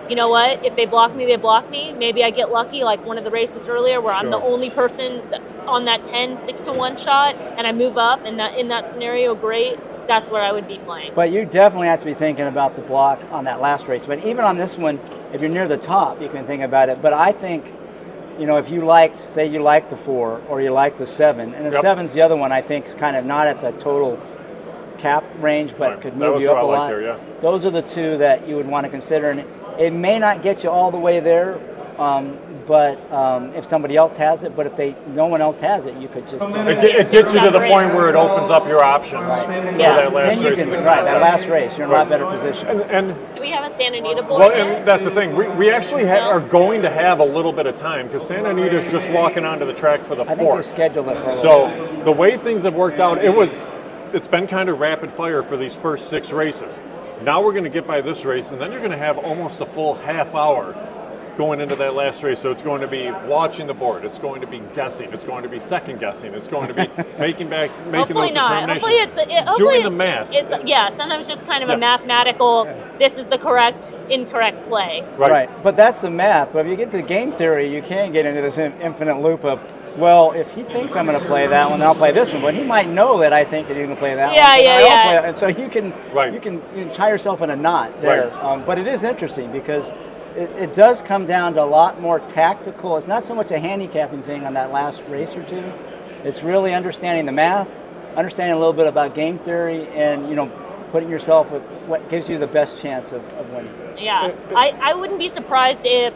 you know what? If they block me, they block me. Maybe I get lucky, like one of the races earlier where I'm the only person on that 10, 6-1 shot, and I move up, and in that scenario, great. That's where I would be playing. But you definitely have to be thinking about the block on that last race. But even on this one, if you're near the top, you can think about it. But I think, if you say you like the 4 or you like the 7, and the 7's the other one I think is kind of not at the total cap range, but could move you up a lot. Those are the 2 that you would want to consider. And it may not get you all the way there, but if somebody else has it, but if no one else has it, you could just. It gets you to the point where it opens up your options for that last then you race. can, that last race, you're in a lot better position. And do we have a Santa Anita board? well, and that's the thing. We actually are going to have a little bit of time because Santa Anita's just walking onto the track for the 4th. I think they scheduled it for a little bit. So the way things have worked out, it was it's been kind of rapid fire for these first 6 races. Now we're going to get by this race, and then you're going to have almost a full half hour going into that last race. So it's going to be watching the board. It's going to be guessing. It's going to be second guessing. It's going to be making Hopefully those not. determinations. Hopefully doing the math. It's sometimes just kind of a mathematical. This is the correct, incorrect play. Right. But that's the math. But if you get to game theory, you can't get into this infinite loop of, well, if he thinks I'm going to play that one, then I'll play this one. But he might know that I think that he's going to play that one. Yeah. Play that. And so you can Right. you can tie yourself in a knot there. Right. But it is interesting because it does come down to a lot more tactical. It's not so much a handicapping thing on that last race or two. It's really understanding the math, understanding a little bit about game theory, and putting yourself with what gives you the best chance of winning. Yeah, I wouldn't be surprised if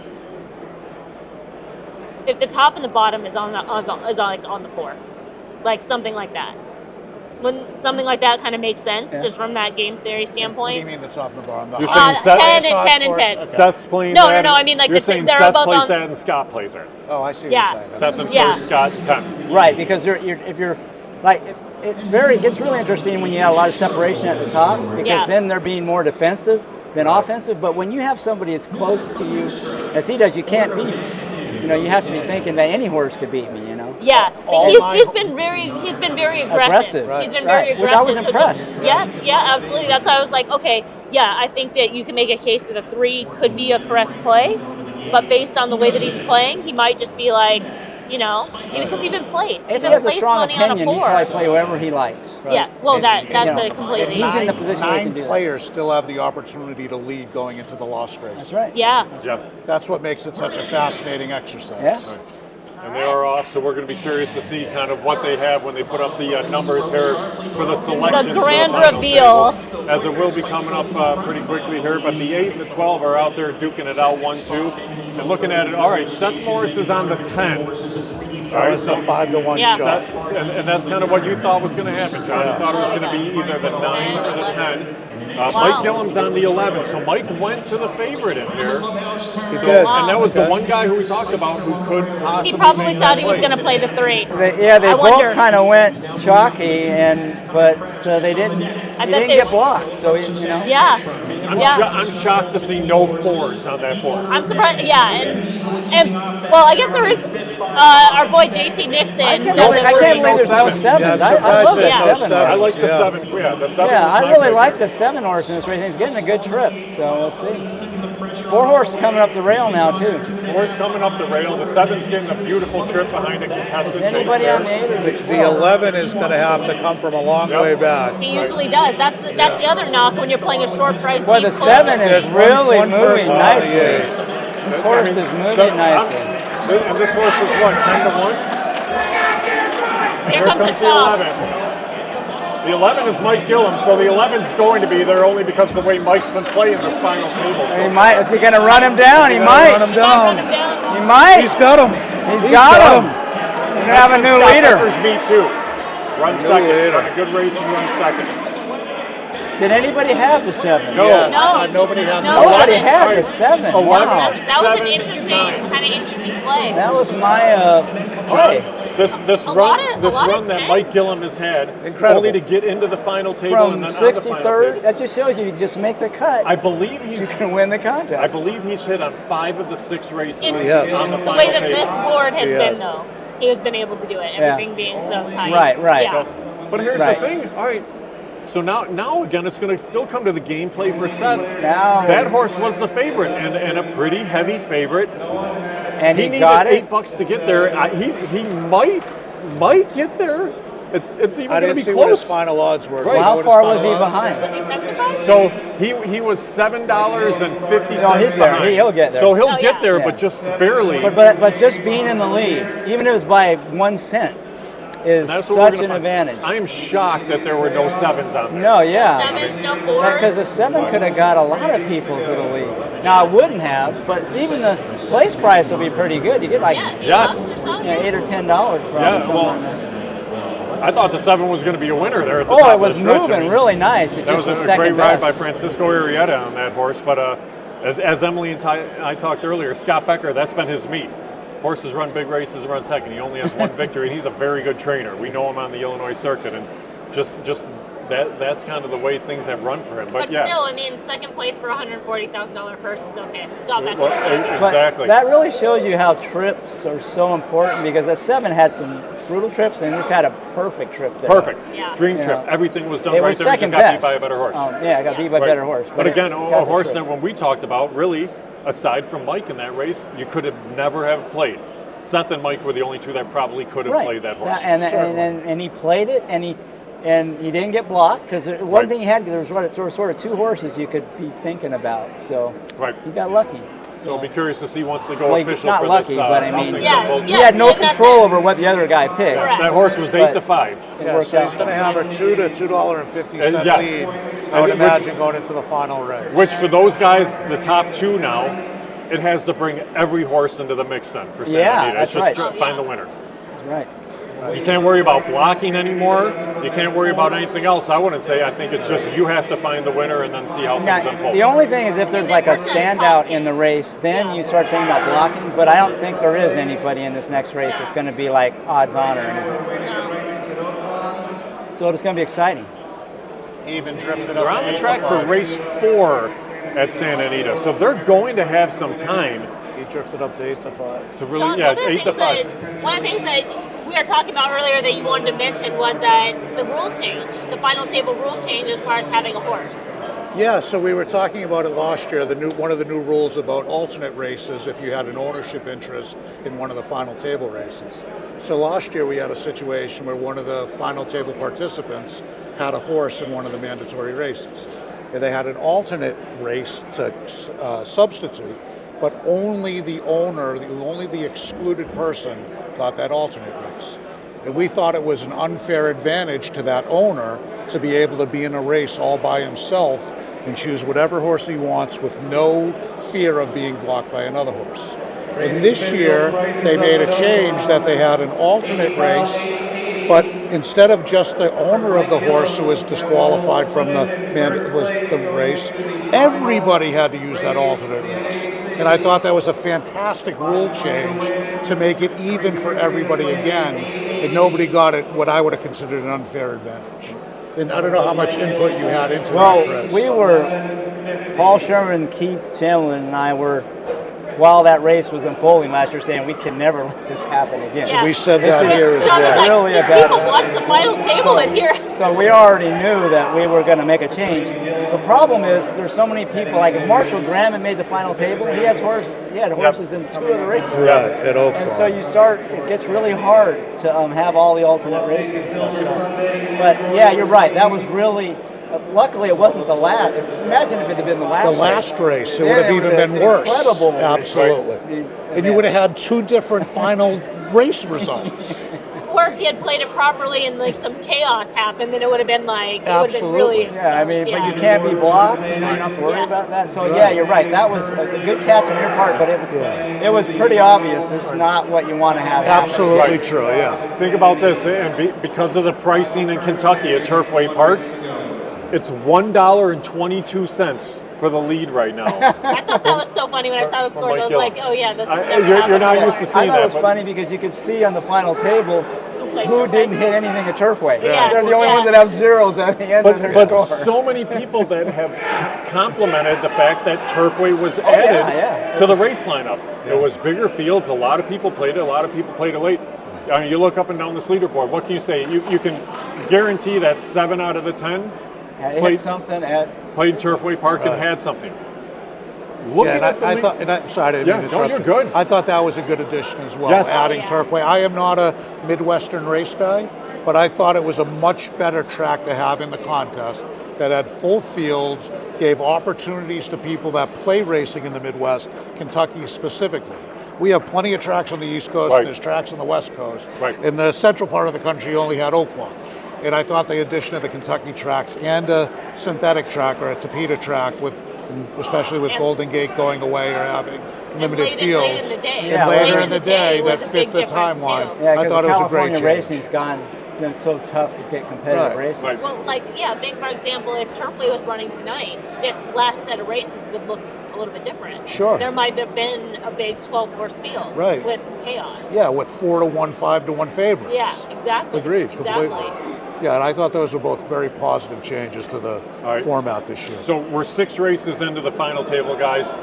the top and the bottom is on the 4, like something like that. When something like that kind of makes sense, just from that game theory What do standpoint. you mean the top and the bottom? The You're high- saying 10 and 10. Okay. Seth's playing No, that. no, I mean, like, you're the- saying they're Seth both plays on- that and Scott plays it. Oh, I see what Yeah. you're saying. Seth in Yeah. first, Scott in 10th. Right, because if you're like it gets really interesting when you have a lot of separation at the top, because then they're being more defensive than offensive. But when you have somebody as close to you as he does, you can't beat him. You have to be thinking that any horse could beat me. Yeah, he's been very aggressive. Right. He's been very Which I was aggressive. impressed. Yes, absolutely. That's why I was like, okay, yeah, I think that you can make a case that a 3 could be a correct play, but based on the way that he's playing, he might just be like, because even place. If he Even has a place strong money on opinion, a he 4. probably play whoever he likes. Right? Yeah, well, that's a And completely. he's in the position where he can 9 do that. players still have the opportunity to lead going into the lost race. That's right. Yeah. Yeah. That's what makes it such a fascinating exercise. Yeah. And they are off, so we're going to be curious to see kind of what they have when they put up the numbers here for the selection. The grand reveal. As it will be coming up pretty quickly here, but the 8 and the 12 are out there duking it out 1-2. And looking at it, all right, Seth Morris is on the 10. That was a 5-to-1 Yeah. shot. And that's kind of what you thought was going to happen, John. You thought it was going to be either the 9 or the 10. Mike Gillum's on the 11, so Mike went to the favorite in here. He did. And that was the Okay. one guy who we talked about who could possibly He probably make thought that he was play. going to play the 3. They I both wonder. kind of went chalky, but they didn't. He bet didn't they- get blocked, so Yeah. I'm shocked to see no 4s on that board. I'm surprised. Yeah, and well, I guess there is our boy JC Nixon. I can't does believe, it I where can't he- believe there's no 7. Yeah, I'm I surprised love there's the no 7. seven. I like the Yeah. 7. Yeah, the 7. Yeah, is I my really favorite. like the 7 horse in this race. He's getting a good trip, so we'll see. 4 horse coming up the rail now too. 4's coming up the rail. The 7's getting a beautiful trip behind a contested pace Anybody there. on the 8 or the 12? The 11 is going to have to come from a long way back. He usually does. That's the other knock when you're playing a short price. Well, deep the closer. 7 is There's really one moving person on the nicely. 8. This horse is moving nicely. And this horse is what, 10-1? Here comes the the top. 11. The 11 is Mike Gillum, so the 11's going to be there only because of the way Mike's been playing this final table. He might. Is he going to run him down? He Run might. him Run him down. down. He might. He's got him. He's got him. He's going to have a new leader. Me too. Run second. leader. Run a good race and run second. Did anybody have the 7? No. Yeah, No. nobody has No. Nobody Seven. had the 7. Oh, Wow. wow. That was an 7, interesting, 9. kind of interesting play. That was my play. This A run, lot of- this a lot of run that tens. Mike Gillum has had, Incredible. only to get into the final table From and then on the final 63rd, table. that just shows you just make the cut. I believe You he's. can win the contest. I believe he's hit on 5 of the 6 races It's Yes. on the the final way that table. this board has been, Yes. though. He has been able to do it. Everything being so tight. Right. Yeah. But here's Right. the thing. All right. So now again, it's going to still come to the gameplay for Seth. Now- That horse was the favorite and a pretty heavy favorite. and He he needed got it. $8 to get there. He might get there. It's even I going to didn't be see what his close. final odds were. Do Right. you know How what his far final was he odds? behind? Was he 75? So he was $7.50 No, he's there. behind. He'll get there. So he'll Oh, get yeah. there, Yeah. but just barely. But just being in the lead, even if it was by 1 cent, is That's what we're such gonna an find. advantage. I am shocked that there were no 7s on there. No, yeah. 7s, no 4s. Because the 7 could have got a lot of people to the lead. Now, it wouldn't have, but even the place price will be pretty good. You get like Yeah, Yes. $8 or something. $8 or $10 probably. Yeah, something well, like that. I thought the 7 was going to be a winner there at the top Oh, it of the was stretch. I moving mean, really nice. It That just was a second great ride best. by Francisco Arrieta on that horse. But as Emily and I talked earlier, Scott Becker, that's been his meat. Horses run big races, run second. He only has one victory, and he's a very good trainer. We know him on the Illinois circuit, and just that's kind of the way things have run for him. But yeah, still, I mean, second place for a $140,000 purse is okay. It's got back. Exactly. But that really shows you how trips are so important, because that 7 had some brutal trips and just had a perfect trip there. Perfect. Yeah. Dream trip. Yeah. Everything was done It right was there. He second just got beat best. by a better horse. Yeah, I got beat by a better horse. But again, it a got the horse trip. that when we talked about, really, aside from Mike in that race, you could have never have played. Seth and Mike were the only two that probably could have played that horse. Yeah, and he played it, and he didn't get blocked, because one thing he had, there was sort of 2 horses you could be thinking about. So he got lucky. So I'll be curious to see once they go official not for lucky, this. but I mean, Double- he had no control over what the other guy picked. That horse was 8 to 5. Yeah, so he's going to have a $2 to $2.50 Yes. lead, I would imagine, going into the final race. Which for those guys, the top 2 now, it has to bring every horse into the mix then for Santa Anita. It's that's just find the winner. That's right. You can't worry about blocking anymore. You can't worry about anything else. I wouldn't say. I think it's just you have to find the winner and then see how things unfold. The only thing is if there's like a standout in the race, then you start thinking about blocking. But I don't think there is anybody in this next race that's going to be like odds on or anything. So it's going to be exciting. Even drifted They're on the track for race 4 at Santa Anita, so they're going to have some time. He drifted up to 8 to 5. To really, John, 8 to 5. One of the things that we were talking about earlier that you wanted to mention was that the rule change, the final table rule change as far as having a horse. Yeah, so we were talking about it last year. One of the new rules about alternate races, if you had an ownership interest in one of the final table races. So last year we had a situation where one of the final table participants had a horse in one of the mandatory races. And they had an alternate race to substitute, but only the owner, only the excluded person got that alternate race. And we thought it was an unfair advantage to that owner to be able to be in a race all by himself and choose whatever horse he wants with no fear of being blocked by another horse. And this year, they made a change that they had an alternate race, but instead of just the owner of the horse who was disqualified from the race, everybody had to use that alternate race. And I thought that was a fantastic rule change to make it even for everybody again, and nobody got it what I would have considered an unfair advantage. And I don't know how much input you had into that, Chris. We were, Paul Sherman, Keith Chamberlain, and I were, while that race was unfolding last year, saying we can never let this happen again. Yeah. We said that here as John was well. like, Really "Did about people it." watch the final table in here? So we already knew that we were going to make a change. The problem is there's so many people, like if Marshall Graham had made the final table, he had horses in 2 of the races. Right, at Oaklawn. And so it gets really hard to have all the alternate races. But yeah, you're right. That was really, luckily it wasn't the last. Imagine if it had been the last race. It would have even been worse. Incredible. Absolutely. And you would have had 2 different final race results. Or if he had played it properly and like some chaos happened, then it would have been like, it would have been Absolutely. really Yeah, I mean, exposed, but you can't be blocked. You don't have to worry about that. So yeah, you're right. That was a good catch on your part, but it was pretty obvious. It's not what you want to have happen. Absolutely true, yeah. Think about this, and because of the pricing in Kentucky at Turfway Park, it's $1.22 for the lead right now. I thought that was so funny when I saw the scores. I was Gill. like, oh yeah, this is never You're happened not before. used to I seeing thought that. it was funny because you could see on the final table played who Turfway. didn't hit anything at Turfway. Yeah. They're the only ones that have zeros at the end of their But score. so many people that have complimented the fact that Turfway was added to the race lineup. It was bigger fields. A lot of people played it. A lot of people played it late. I mean, you look up and down this leaderboard. What can you say? You can guarantee that 7 out of the 10 It played hit something at played Turfway Park and had something. Looking Yeah, at the league- sorry, I didn't mean to interrupt you're you. good. I thought that was a good addition as well, Yes. adding Oh, yeah. Turfway. I am not a Midwestern race guy, but I thought it was a much better track to have in the contest that had full fields, gave opportunities to people that play racing in the Midwest, Kentucky specifically. We have plenty of tracks on the East Coast, Right. and there's tracks on the West Coast. Right. In the central part of the country, you only had Oaklawn. And I thought the addition of the Kentucky tracks and a synthetic track or a Tapeta track, especially with And- Golden Gate going away or having limited late in fields, the day. Yeah, later late in the day was that a fit big the difference, timeline. too. Yeah, I because thought it was a great California change. racing's been so tough to get competitive Right. racing. Right. Well, like, yeah, big for example, if Turfway was running tonight, this last set of races would look a little bit different. Sure. There might have been a big 12-horse field Right. with chaos. Yeah, with 4-to-1, 5-to-1 favorites. Yeah, exactly. Agreed, Exactly. completely. Yeah, and I thought those were both very positive changes to the format this year. So we're 6 races into the final table, guys.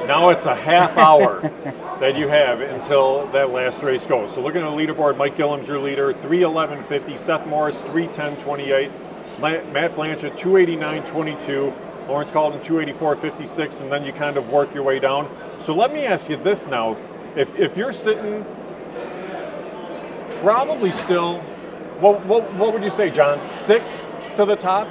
Now it's a half hour that you have until that last race goes. So looking at the leaderboard, Mike Gillum's your leader, 3:11.50. Seth Morris, 3:10.28. Matt Blanchett, 2:89.22. Lawrence Calden, 2:84.56, and then you kind of work your way down. So let me ask you this now. If you're sitting probably still, what would you say, John? 6th to the top?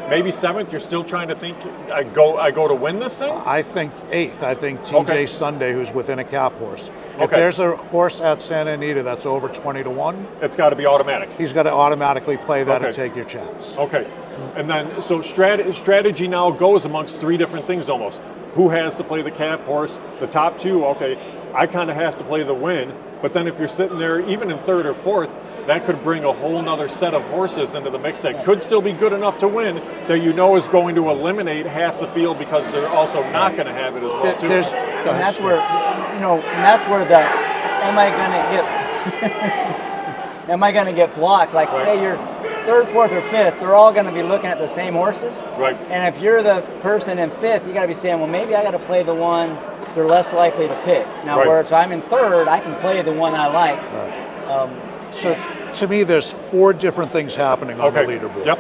Maybe 7th? You're still trying to think, I go to win this thing? I think 8th. I think TJ Sunday, who's within a cap horse. If Okay. there's a horse at Santa Anita that's over 20-1, It's got to be automatic. he's got to automatically play that and Okay. take your chance. Okay. And then, so strategy now goes amongst 3 different things almost. Who has to play the cap horse? The top 2, okay, I kind of have to play the win. But then if you're sitting there, even in 3rd or 4th, that could bring a whole nother set of horses into the mix that could still be good enough to win, that you know is going to eliminate half the field because they're also not going to have it as well, too. And that's where, and that's where the, am I going to get blocked? Like, say you're 3rd, 4th, or 5th, they're all going to be looking at the same horses. Right. And if you're the person in 5th, you got to be saying, well, maybe I got to play the one they're less likely to pick. Now, Right. where if I'm in 3rd, I can play the one I like. So to me, there's 4 different things happening on the leaderboard. Yep.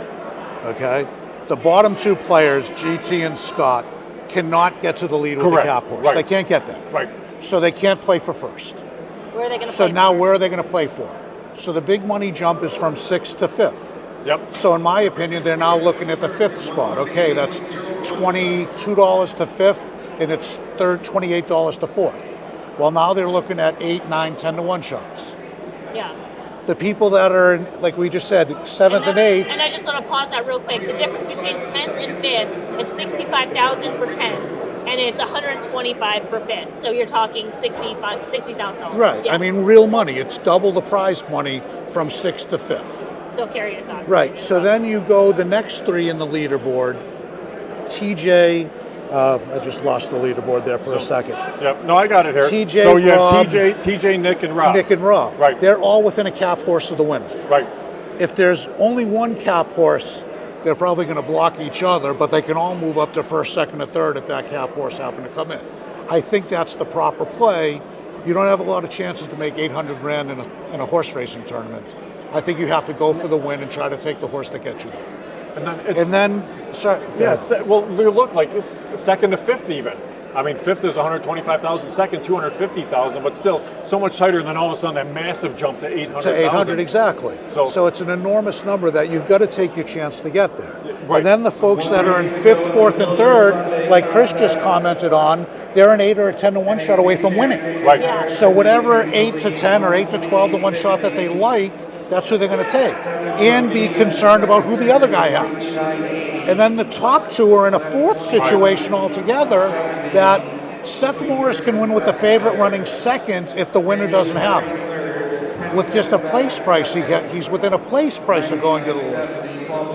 Okay? The bottom 2 players, GT and Scott, cannot get to the lead with the Correct. cap horse. Right. They can't get there. Right. So they can't play for first. Where are they going to So play? now where are they going to play for? So the big money jump is from 6th to 5th. Yep. So in my opinion, they're now looking at the 5th spot. Okay, that's $22 to 5th, and it's $28 to 4th. Well, now they're looking at 8, 9, 10-1 shots. Yeah. The people that are, like we just said, 7th and 8th, And I just want to pause that real quick. The difference between 10th and 5th, it's 65,000 for 10th, and it's 125 for 5th. So you're talking $60,000. right? Yeah. I mean, real money. It's double the prize money from 6th to 5th. So carry your thoughts. Right. So then you go the next 3 in the leaderboard. TJ, I just lost the leaderboard there for a second. Yep. No, I got it here. TJ, so yeah, Rob, TJ, Nick, and Rob. Nick and Rob. Right. They're all within a cap horse of the winner. Right. If there's only one cap horse, they're probably going to block each other, but they can all move up to 1st, 2nd, or 3rd if that cap horse happened to come in. I think that's the proper play. You don't have a lot of chances to make $800,000 in a horse racing tournament. I think you have to go for the win and try to take the horse that gets you there. And then, Sorry. yeah, well, you look like it's 2nd to 5th even. I mean, 5th is 125,000, 2nd 250,000, but still so much tighter. And then all of a sudden, that massive jump to 800,000. To 800, exactly. So it's an enormous number that you've got to take your chance to get there. Right. And then the folks that are in 5th, 4th, and 3rd, like Chris just commented on, they're an 8 or a 10-1 shot away from winning. Right. Yeah. So whatever 8 to 10 or 8 to 12 to 1 shot that they like, that's who they're going to take. And be concerned about who the other guy has. And then the top 2 are in a 4th situation altogether that Seth Morris can win with the favorite running 2nd if the winner doesn't have it. With just a place price, he's within a place price of going to the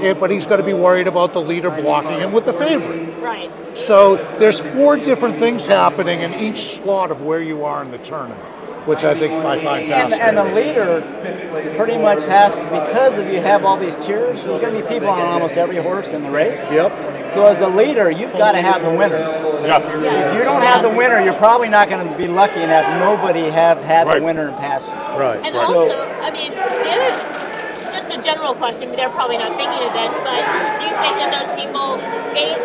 lead. But he's got to be worried about the leader blocking him with the favorite. Right. So there's 4 different things happening in each slot of where you are in the tournament, which I think I find fantastic. And the leader pretty much has to, because if you have all these tiers, there's going to be people on almost every horse in the race. Yep. So as the leader, you've got to have the winner. Yeah. If you don't have the winner, you're probably not going to be lucky and have nobody have had Right. the winner and pass it. Right. And right. also, I mean, the other, just a general question, but they're probably not thinking of this, but do you think that those people, 8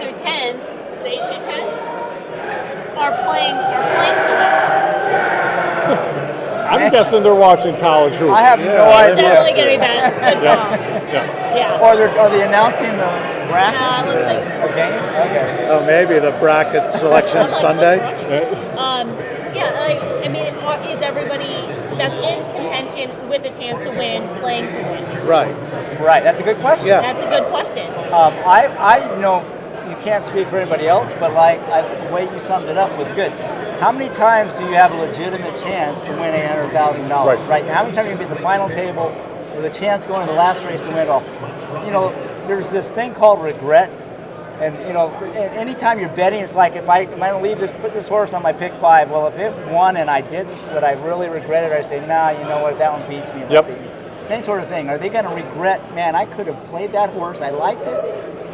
through 10, is it 8 through 10, are playing to win? I'm guessing they're watching college hoops. I have no It's idea. definitely going to be bad. Good call. Yeah. Yeah. Or are they announcing the bracket? It looks like. Okay. Okay. Oh, maybe the bracket selection Sunday. I mean, is everybody that's in contention with a chance to win playing to win? Right. Right. That's a good question. Yeah. That's a good question. I know you can't speak for anybody else, but the way you summed it up was good. How many times do you have a legitimate chance to win $800,000? Right. How many times you can be at the final table with a chance going to the last race to win it all? There's this thing called regret. And anytime you're betting, it's like if I don't leave this, put this horse on my pick 5. Well, if it won and I did what I really regretted, I say, nah, you know what, that one beats me. Yep. same sort of thing. Are they going to regret, man, I could have played that horse, I liked it,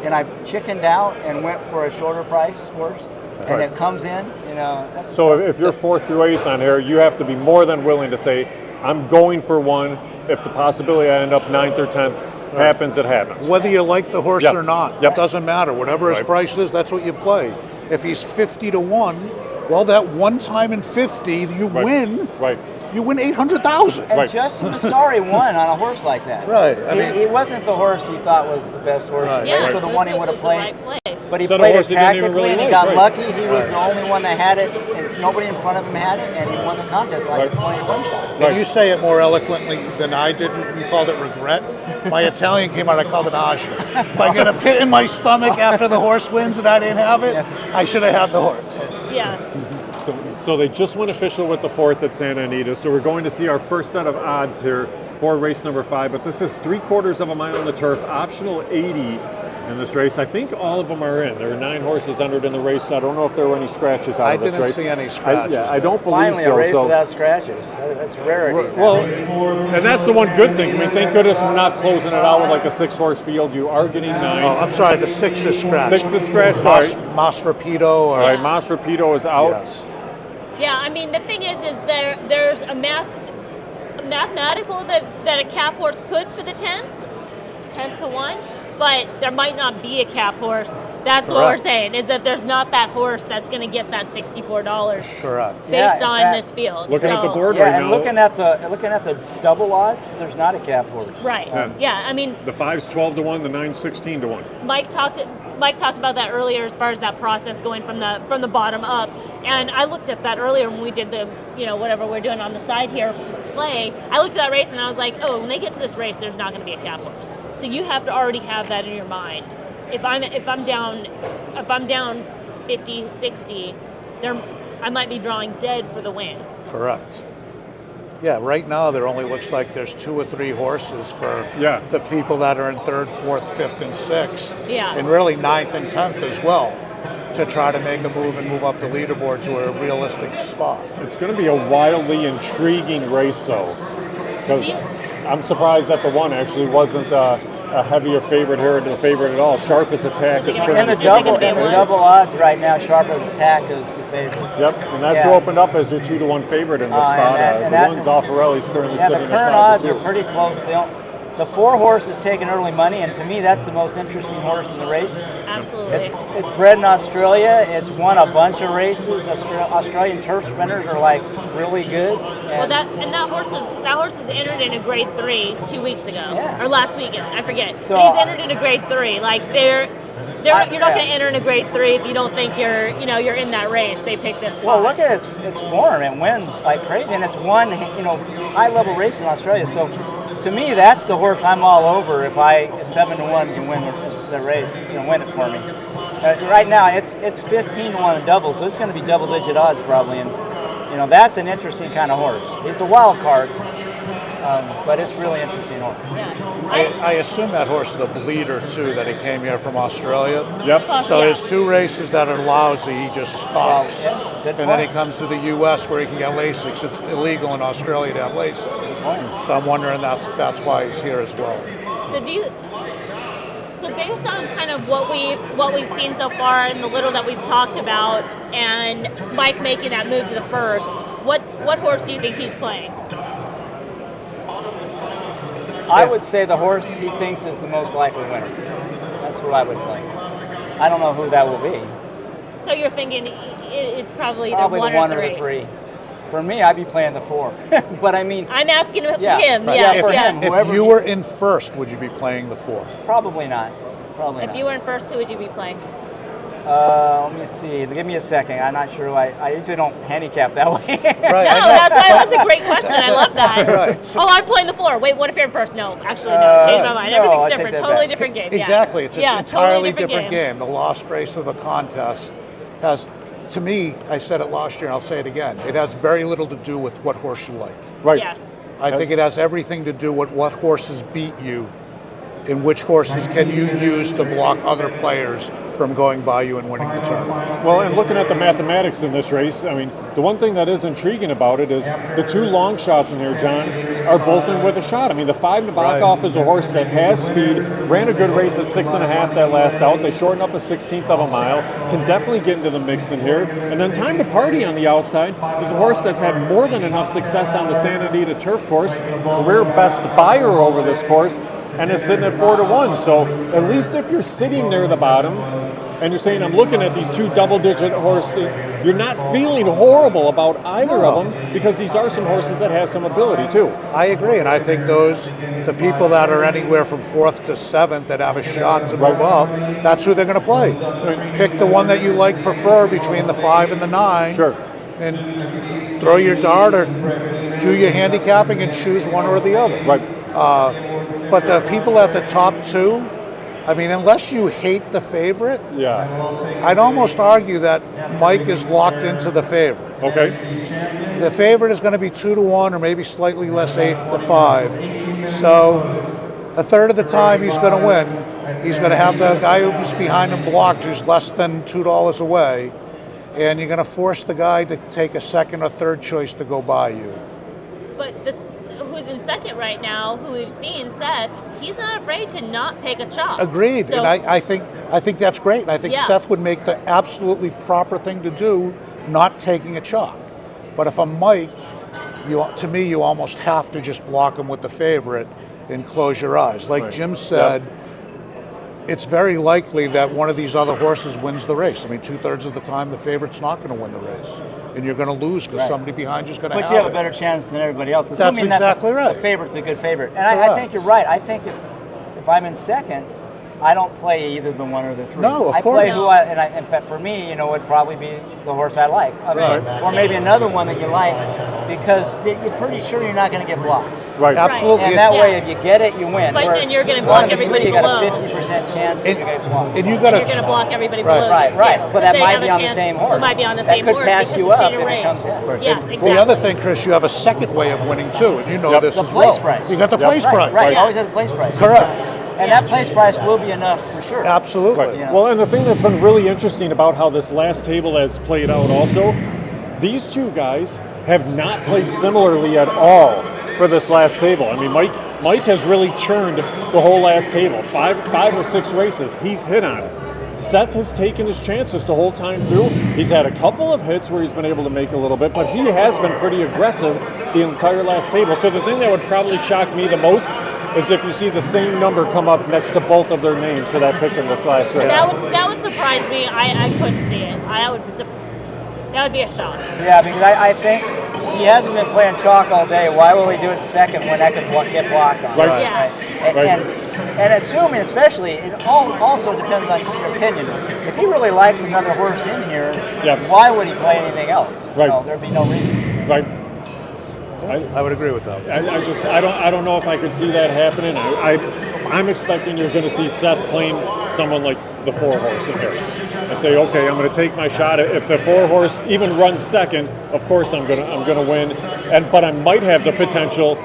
and I chickened out and went for a shorter price horse, and it comes in, you know. That's So if you're 4th through 8th on here, you have to be more than willing to say, I'm going for one. If the possibility I end up 9th or 10th happens, it happens. Whether you like the horse Yep. or not, Yep. it doesn't matter. Whatever his Right. price is, that's what you play. If he's 50 to 1, well, that one time in 50, you Right. win. Right. You win 800,000. And Right. Justin Massari won on a horse like that. Right, I mean- he wasn't the horse he thought was the best horse. Right. He Yeah, raced for the it one he was would have the played. right play. But he Set a played horse it he didn't even tactically, really and he like, got right. lucky. He was Right. the only one that had it, and nobody in front of him had it, and he won the contest like Right. a 20-1 shot. Right. You say it more eloquently than I did. You called it regret. My Italian came out, I called it nausea. If I get a pit in my stomach after the horse wins and I didn't have it, Yes. I should have had the horse. Yeah. So they just went official with the 4th at Santa Anita. So we're going to see our first set of odds here for race number 5. But this is 3/4 of a mile on the turf, optional 80 in this race. I think all of them are in. There are 9 horses entered in the race. I don't know if there were any scratches out I of this didn't race. see any scratches. I don't believe Finally, so. a race so. without scratches. That's rarity. Well, and that's the one good thing. I mean, thank goodness we're not closing it out with like a 6-horse field. You are getting 9. Oh, I'm sorry, the 6 is scratched. 6 is scratched. All right. Mas Rapido or All right, Mas Rapido is out. Yes. Yeah, I mean the thing is there's a mathematical that a cap horse could for the 10th to 1, but there might not be a cap horse. That's what we're Correct. saying, is that there's not that horse that's going to get that $64 Correct. based Yeah, in on fact, this field. Looking at the So- board Yeah, right and now, looking at the double odds, there's not a cap horse. Right. Yeah, I mean the 5's 12 to 1, the 9's 16 to 1. Mike talked about that earlier as far as that process going from the bottom up, and I looked at that earlier when we did the whatever we're doing on the side here play. I looked at that race and I was like, oh, when they get to this race, there's not going to be a cap horse. So you have to already have that in your mind. If I'm down 50, 60, I might be drawing dead for the win. Correct. Yeah, right now there only looks like there's 2 or 3 horses for Yeah. the people that are in 3rd, 4th, 5th, and 6th. Yeah. And really 9th and 10th as well, to try to make a move and move up the leaderboard to a realistic spot. It's going to be a wildly intriguing race, though, because Do you- I'm surprised that the 1 actually wasn't a heavier favorite here, the favorite at all. Sharpest Attack is Yeah, currently And the Is it gonna double be and the one? double odds right now, Sharper's Attack is the favorite. Yep, and that's Yeah. who opened up as your 2 to 1 favorite in this And spot. that- and The that- 1's Zaffarelli's currently Yeah, the sitting current at odds 5 are to 2. pretty close. The 4 horse is taking early money, and to me, that's the most interesting horse in the race. Absolutely. It's bred in Australia. It's won a bunch of races. Australian turf sprinters are like really good. Well, And that horse was entered in a grade 3 2 weeks ago, Yeah. or last weekend. I forget. So, But he's entered in a grade 3. Like you're not yeah. going to enter in a grade 3 if you don't think you're in that race. They pick this spot. well, look at its form. It wins like crazy, and it's won high level races in Australia. So to me, that's the horse I'm all over. If 7 to 1 can win the race, win it for me. Right now, it's 15 to 1 in double, so it's going to be double digit odds probably, and that's an interesting kind of horse. It's a wild card, but it's really interesting horse. Yeah. I assume that horse is a bleeder too, that he came here from Australia. Yep. So Yeah. his 2 races that are lousy, he just stops. Well, yeah, good and then he point. comes to the U.S. where he can get LASIX. It's illegal in Australia to have LASIX. point. So I'm wondering that's why he's here as well. So based on kind of what we've seen so far and the little that we've talked about, and Mike making that move to the first, what horse do you think he's playing? I would say the horse he thinks is the most likely winner. That's what I would play. I don't know who that will be. So you're thinking it's probably Probably the 1 the 1 or or the the 3. 3. For me, I'd be playing the 4. But I mean, I'm asking Yeah, him. right. Yes, Yeah, for him. If Whoever you he- were in first, would you be playing the 4? probably not. Probably If not. you were in first, who would you be playing? Let me see. Give me a second. I'm not sure. I usually don't handicap that way. Right. No, that's a great question. I love that. Right. So- Oh, I'm playing the 4. Wait, what if you're in first? No, actually, no. Change my mind. no, Everything's I take different. that Totally back. different game. Yeah. Exactly. It's an Yeah, entirely totally different game. The lost race of the contest has, to me, I said it last year and I'll say it again, it has very little to do with what horse you like. Right. Yes. I think it has everything to do with what horses beat you and which horses can you use to block other players from going by you and winning the tournament. Well, and looking at the mathematics in this race, I mean, the one thing that is intriguing about it is the two long shots in here, John, are both in with a shot. I mean, the 5 Nabokov is a horse that has speed, ran a good race at 6.5 that last out. They shortened up a 16th of a mile, can definitely get into the mix in here. And then Time to Party on the outside is a horse that's had more than enough success on the Santa Anita turf course, career best buyer over this course, and is sitting at 4-1. So at least if you're sitting near the bottom and you're saying, I'm looking at these two double-digit horses, you're not feeling horrible about either of them, because these are some horses that have some ability too. I agree, and I think the people that are anywhere from 4th to 7th that have a shot to move up, that's who they're going to play. Pick the one that you prefer between the 5 and the 9. Sure. And throw your dart or do your handicapping and choose one or the other. Right. But the people at the top 2, I mean, unless you hate the favorite, Yeah. I'd almost argue that Mike is locked into the favorite. Okay. The favorite is going to be 2-1 or maybe slightly less 8-5. So a third of the time he's going to win. He's going to have the guy who's behind him blocked who's less than $2 away. And you're going to force the guy to take a second or third choice to go by you. But who's in second right now, who we've seen, Seth, he's not afraid to not pick a chop. Agreed, So, and I think that's great. And I think Yeah. Seth would make the absolutely proper thing to do, not taking a chop. But if I'm Mike, to me, you almost have to just block him with the favorite and close your eyes. Like Right. Jim said, it's very likely that one of these other horses wins the race. I mean, 2/3 of the time, the favorite's not going to win the race, and you're going to lose because Right. somebody behind you's going to have But you have it. a better chance than everybody else. That's Assuming exactly that right. The favorite's a good favorite. And I think you're right. I think if I'm in second, I don't play either the 1 or the 3. No, of I course. play in fact, for me, it would probably be the horse I like. I mean, Right. Or maybe another one that you like, because you're pretty sure you're not going to get blocked. Right. Absolutely. And that Yeah. way, if you get it, you win. But Whereas then you're gonna one block of the everybody three, you got below. a 50% chance that And- you get blocked. and you And got you're going to block everybody Right. below. Right, you, right. too. But that They might have be a on the chance- same horse. Who might be on the That same could horse pass because you it's up in if your it race. comes in. Yes, And exactly. the other thing, Chris, you have a second way of winning too, and you know Yep. this The as place well. price. You got the Yep. place Right, price. right. Yeah. Always has a place price. Correct. And that place price will be enough for sure. Absolutely. Right. Yeah. Well, and the thing that's been really interesting about how this last table has played out also, these two guys have not played similarly at all for this last table. I mean, Mike has really churned the whole last table. Five or six races, he's hit on it. Seth has taken his chances the whole time through. He's had a couple of hits where he's been able to make a little bit, but he has been pretty aggressive the entire last table. So the thing that would probably shock me the most is if you see the same number come up next to both of their names for that pick in this last race. That would surprise me. I couldn't see it. That would be a shock. Yeah, because I think he hasn't been playing chalk all day. Why will he do it second when that could get blocked on? Right. Yeah. And assuming, especially, it also depends on your opinion. If he really likes another horse in here, Yep. why would he play anything else? Right. No, there'd be no reason. Right. I would agree with that. I don't know if I could see that happening. I'm expecting you're going to see Seth playing someone like the 4 horse in here and say, okay, I'm going to take my shot. If the 4 horse even runs second, of course I'm going to win. But I might have the potential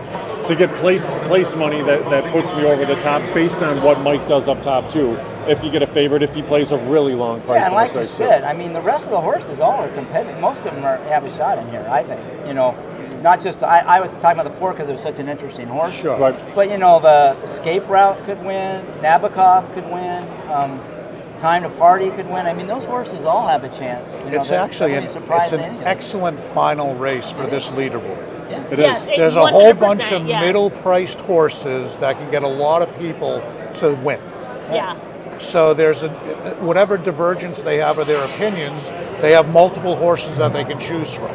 to get place money that puts me over the top based on what Mike does up top too. If you get a favorite, if he plays a really long price. Yeah, and in like this you race, said, I mean, the rest of the horses all are competitive. Most of them have a shot in here, I think. Not just, I was talking about the 4 because it was such an interesting horse. Sure. Right. But the escape route could win, Nabokov could win, Time to Party could win. I mean, those horses all have a chance. It's actually an an excellent final race for this leaderboard. Yeah. It Yes, is. it- There's a whole 100%, bunch of yes. middle-priced horses that can get a lot of people to win. Yeah. So there's whatever divergence they have of their opinions, they have multiple horses that they can choose from.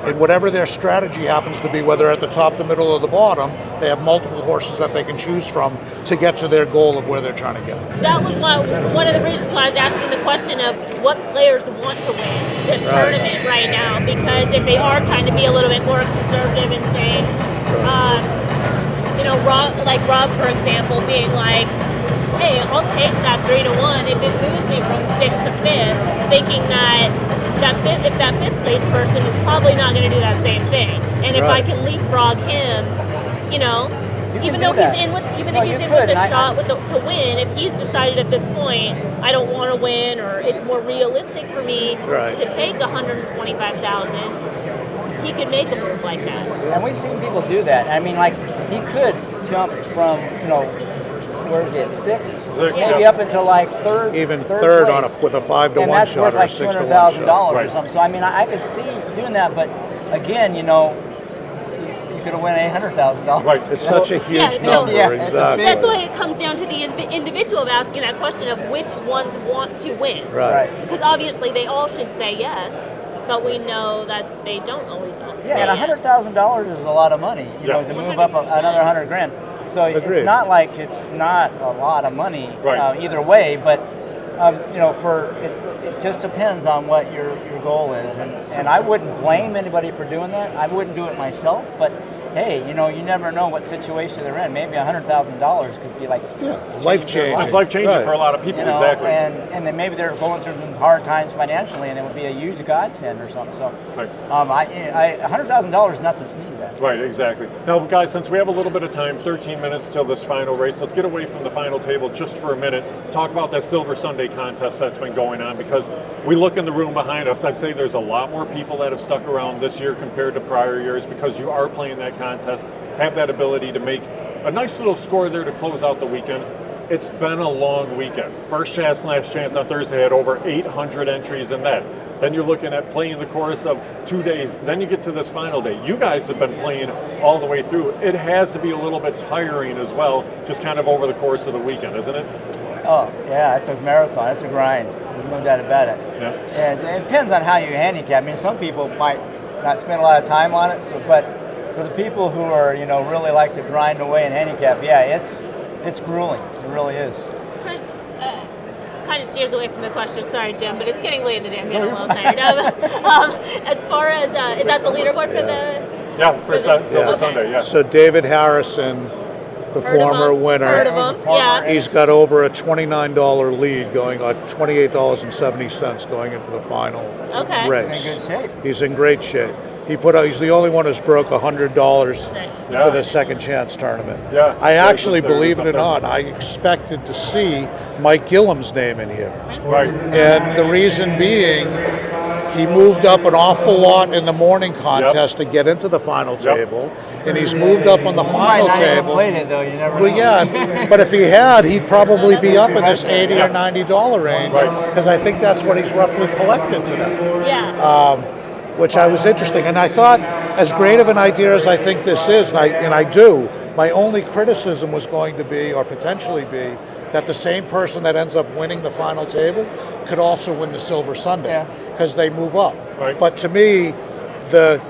And whatever their strategy happens to be, whether at the top, the middle, or the bottom, they have multiple horses that they can choose from to get to their goal of where they're trying to get. That was one of the reasons why I was asking the question of what players want to win this tournament right now. Because if they are trying to be a little bit more conservative and saying, Rob, for example, being like, hey, I'll take that 3-1 if it moves me from 6th to 5th, thinking that if that 5th place person is probably not going to do that same thing. And if I can leapfrog him, Even though he's in with, even if he's in with a shot to win, if he's decided at this point I don't want to win, or it's more realistic for me to take 125,000, he could make a move like that. And we've seen people do that. I mean, like, he could jump from, where is it, sixth? Maybe up until like third. Even third on with a 5-to-1 shot or a 6-to-1 shot. $200,000 or something. So I mean, I could see doing that, but again, you could win $800,000. Right. It's such a huge number. Exactly. That's why it comes down to the individual of asking that question of which ones want to win. Right. Because obviously they all should say yes, but we know that they don't always want to say and $100,000 is a lot of money. To move up another $100,000. So it's not like it's not a lot of money either way, but it just depends on what your goal is, and I wouldn't blame anybody for doing that. I wouldn't do it myself, but hey, you never know what situation they're in. Maybe $100,000 could be like life changing. It's life changing for a lot of people. Exactly. And then maybe they're going through some hard times financially, and it would be a huge godsend or something. So, $100,000 is nothing to sneeze at. Right. Exactly. Now, guys, since we have a little bit of time, 13 minutes till this final race, let's get away from the final table just for a minute. Talk about that Silver Sunday contest that's been going on, because we look in the room behind us. I'd say there's a lot more people that have stuck around this year compared to prior years, because you are playing that contest, have that ability to make a nice little score there to close out the weekend. It's been a long weekend. First chance, last chance on Thursday had over 800 entries in that. Then you're looking at playing the course of 2 days. Then you get to this final day. You guys have been playing all the way through. It has to be a little bit tiring as well, just kind of over the course of the weekend, isn't it? Oh, yeah, it's a marathon. It's a grind. There's no doubt about it. Yeah. And it depends on how you handicap. I mean, some people might not spend a lot of time on it, but for the people who are, really like to grind away and handicap, it's grueling. It really is. Chris, kind of steers away from the question. Sorry, Jim, but it's getting late in the day. I'm getting a little tired. As far as, is that the leaderboard for the? Yeah, for Silver Sunday, yeah. So David Harrison, the former winner, Heard of him, yeah. he's got over a $29 lead going on $28.70 going into the final race. He's in good shape. He's in great shape. He's the only one who's broke $100 for the second chance tournament. Yeah. I actually, believe it or not, I expected to see Mike Gillum's name in here. Right. And the reason being, he moved up an awful lot in the morning contest to get into the final table, and he's moved up on the final table. Played it though, you never know. Well, yeah, but if he had, he'd probably be up in this $80 or $90 range, because I think that's what he's roughly collected today. Yeah. Which I was interesting, and I thought, as great of an idea as I think this is, and I do, my only criticism was going to be, or potentially be, that the same person that ends up winning the final table could also win the Silver Sunday, because they move up. Right. But to me, the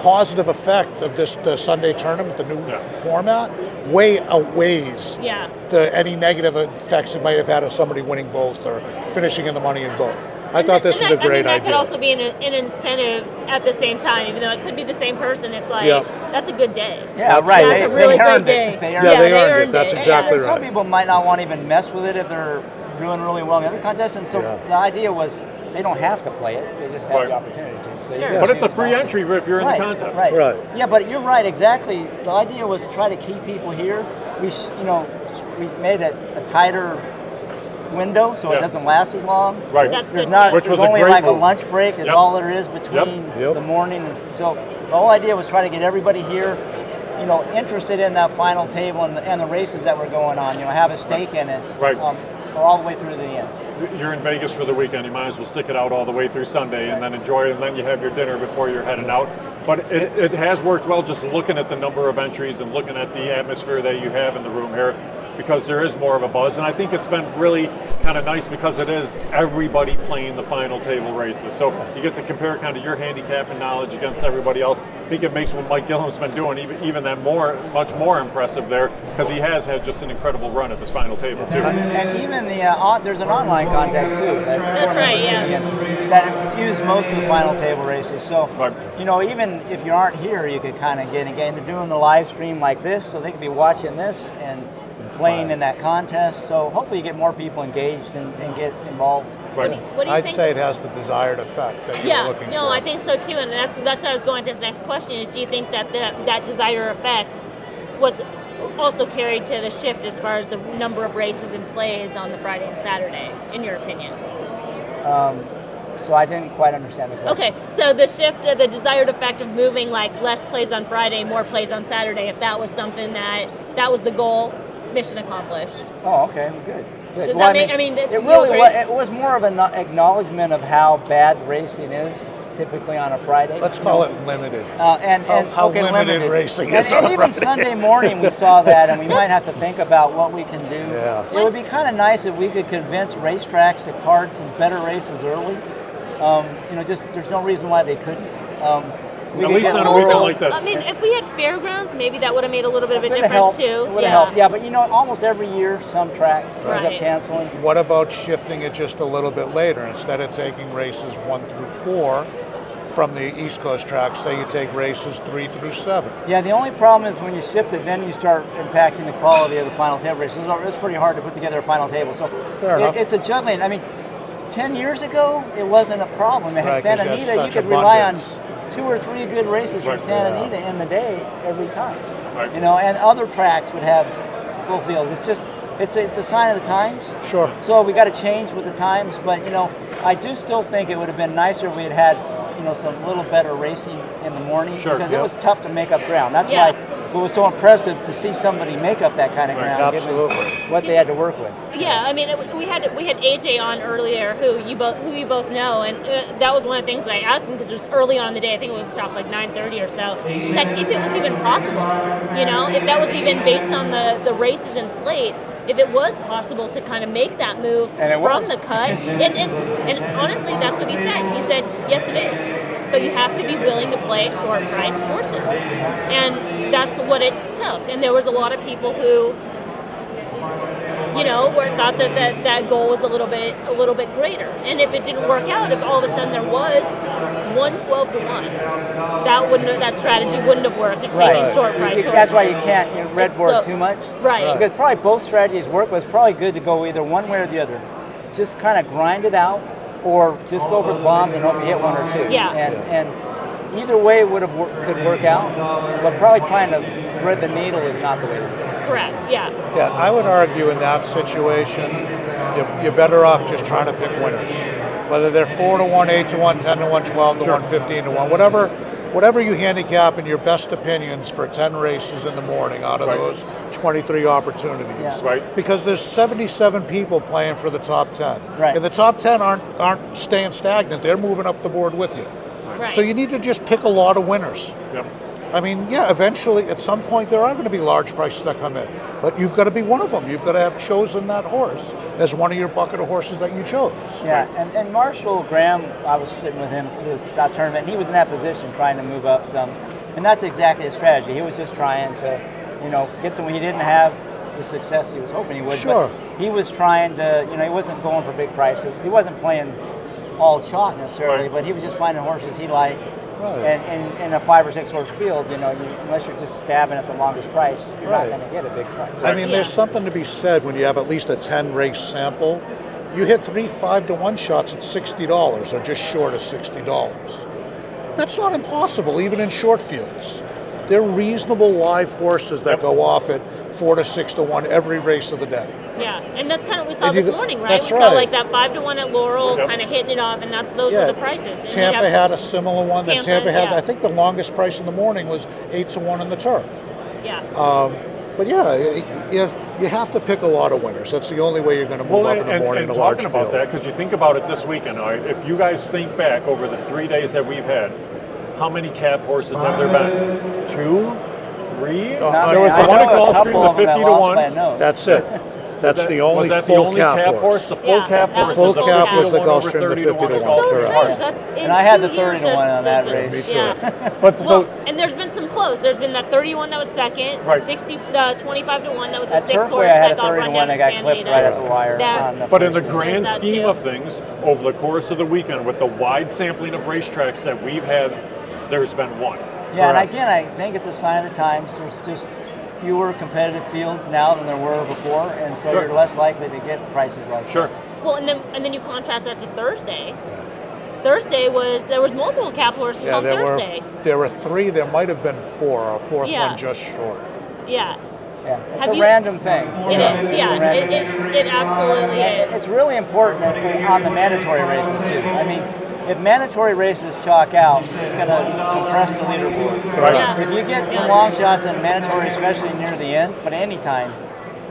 positive effect of the Sunday tournament, the new format, way outweighs any negative effects it might have had of somebody winning both or finishing in the money in both. I thought this was a great idea. That could also be an incentive at the same time, even though it could be the same person. It's like, that's a good day. Yeah, right. That's a really great day. They earned it. That's exactly right. Some people might not want to even mess with it if they're doing really well in the other contests, and so the idea was they don't have to play it. They just have the opportunity to. So But it's a free entry if you're in the contest. Right. Yeah, but you're right, exactly. The idea was to try to keep people here. We made it a tighter window so it doesn't last as long. Right. That's good. Which was only a great like move. A lunch break is all there is between the morning. So the whole idea was try to get everybody here, interested in that final table and the races that were going on. Have a stake in it. Right. All the way through the end. You're in Vegas for the weekend. You might as well stick it out all the way through Sunday and then enjoy it, and then you have your dinner before you're heading out. But it has worked well just looking at the number of entries and looking at the atmosphere that you have in the room here, because there is more of a buzz. And I think it's been really kind of nice because it is everybody playing the final table races. So you get to compare kind of your handicapping knowledge against everybody else. I think it makes what Mike Gillum's been doing even that much more impressive there, because he has had just an incredible run at this final table too. And even there's an online contest too. That's right, that infuse most of the final table races. So, even if you aren't here, you could kind of get again. They're doing the live stream like this, so they could be watching this and playing in that contest. So hopefully you get more people engaged and get involved. Right. What do you I'd think say it has the desired effect that you're looking for. I think so too, and that's where I was going with this next question. Is do you think that desired effect was also carried to the shift as far as the number of races and plays on the Friday and Saturday, in your opinion? So I didn't quite understand the question. Okay, so the shift, the desired effect of moving like less plays on Friday, more plays on Saturday, if that was something that was the goal, mission accomplished. Oh, okay, good. Does that make, it really was, it was more of an acknowledgement of how bad racing is typically on a Friday. Let's call it limited. How limited racing is on and a even Friday. Sunday morning we saw that, and we might have to think about what we can do. Yeah. It would be kind of nice if we could convince racetracks to card some better races early. Just there's no reason why they couldn't. At least on a weekend like this. I mean, if we had fairgrounds, maybe that would have made a little bit of a It would've difference helped. too. It would have helped. Yeah, but almost every year some track ends up Right. canceling. What about shifting it just a little bit later? Instead of taking races 1 through 4 from the East Coast tracks, say you take races 3 through 7. Yeah, the only problem is when you shift it, then you start impacting the quality of the final table races. It's pretty hard to put together a final table. So Fair enough. it's a juggling. I mean, 10 years ago, it wasn't a problem. At Right, 'cause Santa you had Anita, you such could rely on abundance. 2 or 3 good races from Right. Santa Yeah. Anita in the day every time. Right. And other tracks would have full fields. It's a sign of the times. Sure. So we got to change with the times, but I do still think it would have been nicer if we had some little better racing in the morning, Sure, because yeah. it was tough to make up ground. That's Yeah. why it was so impressive to see somebody make up that kind of ground, Absolutely. given what they had to work with. Yeah, I mean, we had AJ on earlier, who you both know, and that was one of the things that I asked him, because it was early on in the day. I think we stopped like 9:30 or so. That if it was even possible, if that was even based on the races and slate, if it was possible to kind of make that move And it from was. the cut, and honestly, that's what he said. He said, yes, it is, but you have to be willing to play short-priced horses, and that's what it took. And there was a lot of people who, thought that goal was a little bit greater. And if it didn't work out, if all of a sudden there was 112 to 1, that strategy wouldn't have worked of taking short-priced horses. That's why you can't redboard So- too much. Right. Because probably both strategies work, but it's probably good to go either one way or the other. Just kind of grind it out, or just go for the bombs and hope you hit 1 or 2. Yeah. And either way could work out, but probably trying to thread the needle is not the way to do it. Correct, yeah. Yeah, I would argue in that situation, you're better off just trying to pick winners. Whether they're 4 to 1, 8 to 1, 10 to 1, 12 to 1, 15 to 1, whatever you handicap in your best opinions for 10 races in the morning out of those 23 opportunities. Yeah. Right. Because there's 77 people playing for the top 10. Right. If the top 10 aren't staying stagnant, they're moving up the board with you. Right. So you need to just pick a lot of winners. Yep. I mean, yeah, eventually, at some point, there are going to be large prices that come in. But you've got to be one of them. You've got to have chosen that horse as one of your bucket of horses that you chose. Yeah, and Marshall Graham, I was sitting with him through that tournament, and he was in that position trying to move up some. And that's exactly his strategy. He was just trying to, get some. He didn't have the success he was hoping he would. Sure. But he was trying to, he wasn't going for big prices. He wasn't playing all shot necessarily, Right. but he was just finding horses he liked. Right. And in a 5 or 6 horse field, unless you're just stabbing at the longest price, you're Right. not going to get a big price. I mean, there's something to be said when you have at least a 10 race sample. You hit 3 5 to 1 shots at $60 or just short of $60. That's not impossible, even in short fields. They're reasonable live horses that go off at 4 to 6 to 1 every race of the day. Yeah, and that's kind of what we saw And you this go- morning, right? that's We saw right. like that 5 to 1 at Laurel, Yep. kind of hitting it off, and those were the prices. And we'd Tampa have to- had a similar one. That Tampa, Tampa had, yeah. I think the longest price in the morning was 8 to 1 on the turf. Yeah. But yeah, you have to pick a lot of winners. That's the only way you're going to move up in the morning and in a large talking about field. that, because you think about it this weekend, all right, if you guys think back over the 3 days that we've had, how many cab horses have there been? 2, 3? There was the one at Gulfstream, the 50 to 1. That's it. That's the only was that full the only cap horse? The full Yeah, cap that horse was Full the is full cap cap. was the 50 to 1 over Gulfstream, the 30 to 50 1 to at So 1. Gulfstream. strange. That's in And I had 2 the 30 years, to 1 on that there's race. been- Me too. Yeah. But Well, so, and there's been some close. There's been that 31 that was second, Right. 25 to 1 that was a At 6 Turfway, horse I had that a got 30 run to down 1 that in got San clipped Anita. right at the wire. That- on the but in the first grand There's that scheme too. of things, over the course of the weekend, with the wide sampling of racetracks that we've had, there's been one. Yeah, and Correct. again, I think it's a sign of the times. There's just fewer competitive fields now than there were before, and so Sure. you're less likely to get prices like Sure. Well, and then you contrast that to Thursday. Thursday there was multiple cap horses Yeah, on Thursday. there were 3. There might have been 4. A fourth Yeah. one just short. Yeah. Yeah, it's Have a you- random thing. It is, yeah. It absolutely is. It's really important on the mandatory races too. I mean, if mandatory races chalk out, it's going to compress the leaderboard. Right. Yeah. If you get some long shots in mandatory, especially near the end, but any time,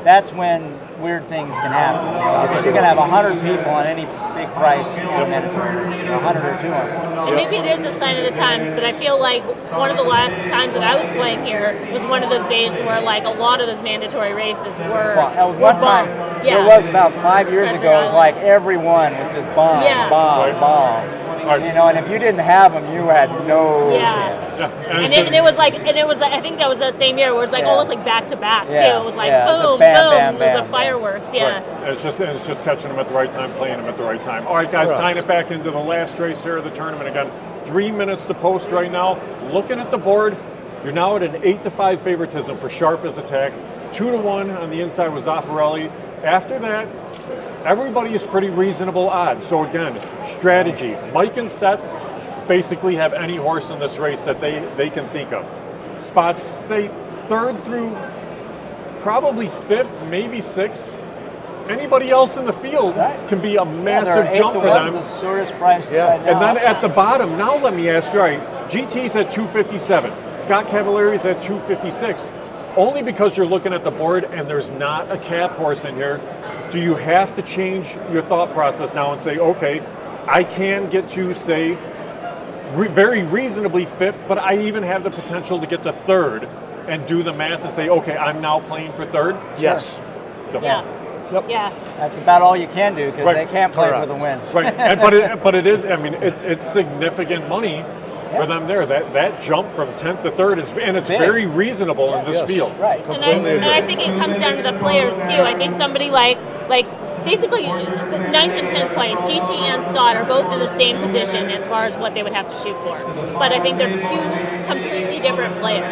that's when weird things can happen. Because you're going to have 100 people on any big price in a mandatory race, 100 or 200. And maybe it is a sign of the times, but I feel like one of the last times that I was playing here was one of those days where like a lot of those mandatory races were. Well, that was one time. Yeah. There was about 5 years Treasure ago. It was Island. like everyone was just bomb, Yeah. bomb, Right. bomb. Right. You know, and if you didn't have them, you had no Yeah. chance. Yeah. And it was like, I think that was that same year where it was like Yeah. almost like back to back too. Yeah. It was like Yeah, it was a boom, bam, boom. bam, It was bam, like fireworks. Yeah. Right. It's just catching them at the right time, playing them at the right time. All right, guys, Correct. tying it back into the last race here of the tournament again. 3 minutes to post right now. Looking at the board, you're now at an 8-5 favoritism for Sharp as attack. 2-1 on the inside with Zaffarelli. After that, everybody is pretty reasonable odds. So again, strategy. Mike and Seth basically have any horse in this race that they can think of. Spots, say, 3rd through probably 5th, maybe 6th. Anybody else in the field Right. can be a Yeah, massive they're jump 8 for to 1's them. the shortest price Yeah. right now. And then at the bottom, now let me ask you, all right, GT's at 257. Scott Cavallari's at 256. Only because you're looking at the board and there's not a cap horse in here, do you have to change your thought process now and say, okay, I can get to, say, very reasonably 5th, but I even have the potential to get to 3rd and do the math and say, okay, I'm now playing for 3rd? Yes. So- Yeah. Yep. Yeah. That's about all you can do because Right. they can't play for Correct. the win. Right, but it is. I mean, it's significant money for them there. That jump from 10th to 3rd is, and it's Big. very reasonable in this Yes. field. Right. And I think it comes down to the players too. I think somebody like basically 9th and 10th place, GT and Scott are both in the same position as far as what they would have to shoot for. But I think they're two completely different players.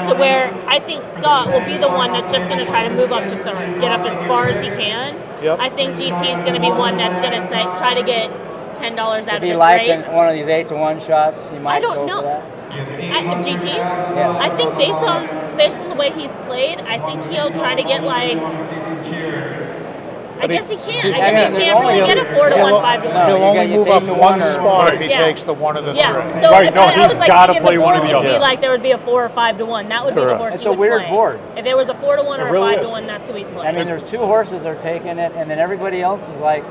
To where I think Scott will be the one that's just going to try to move up to 3rd, get up as far as he can. Yep. I think GT is going to be one that's going to try to get $10 out If of he this likes race. one of these 8-1 shots, he might I don't go know. for that. GT? Yeah. I think based on the way he's played, I think he'll try to get like. I guess he can't. I guess he can't really get a 4-1, 5-1. No, He'll you only gotta get move up 8 to 1 1 or- spot if he Yeah. takes the one of the Yeah. three. So Right, if no, I he's was like gotta thinking play one or the before, it would other. be like there would be a 4 or 5-1. That would be the Correct. horse It's he a would weird play. board. If there was a 4-1 or It a really 5-1, that's who he'd play. I mean, there's 2 horses are taking it, and then everybody else is like,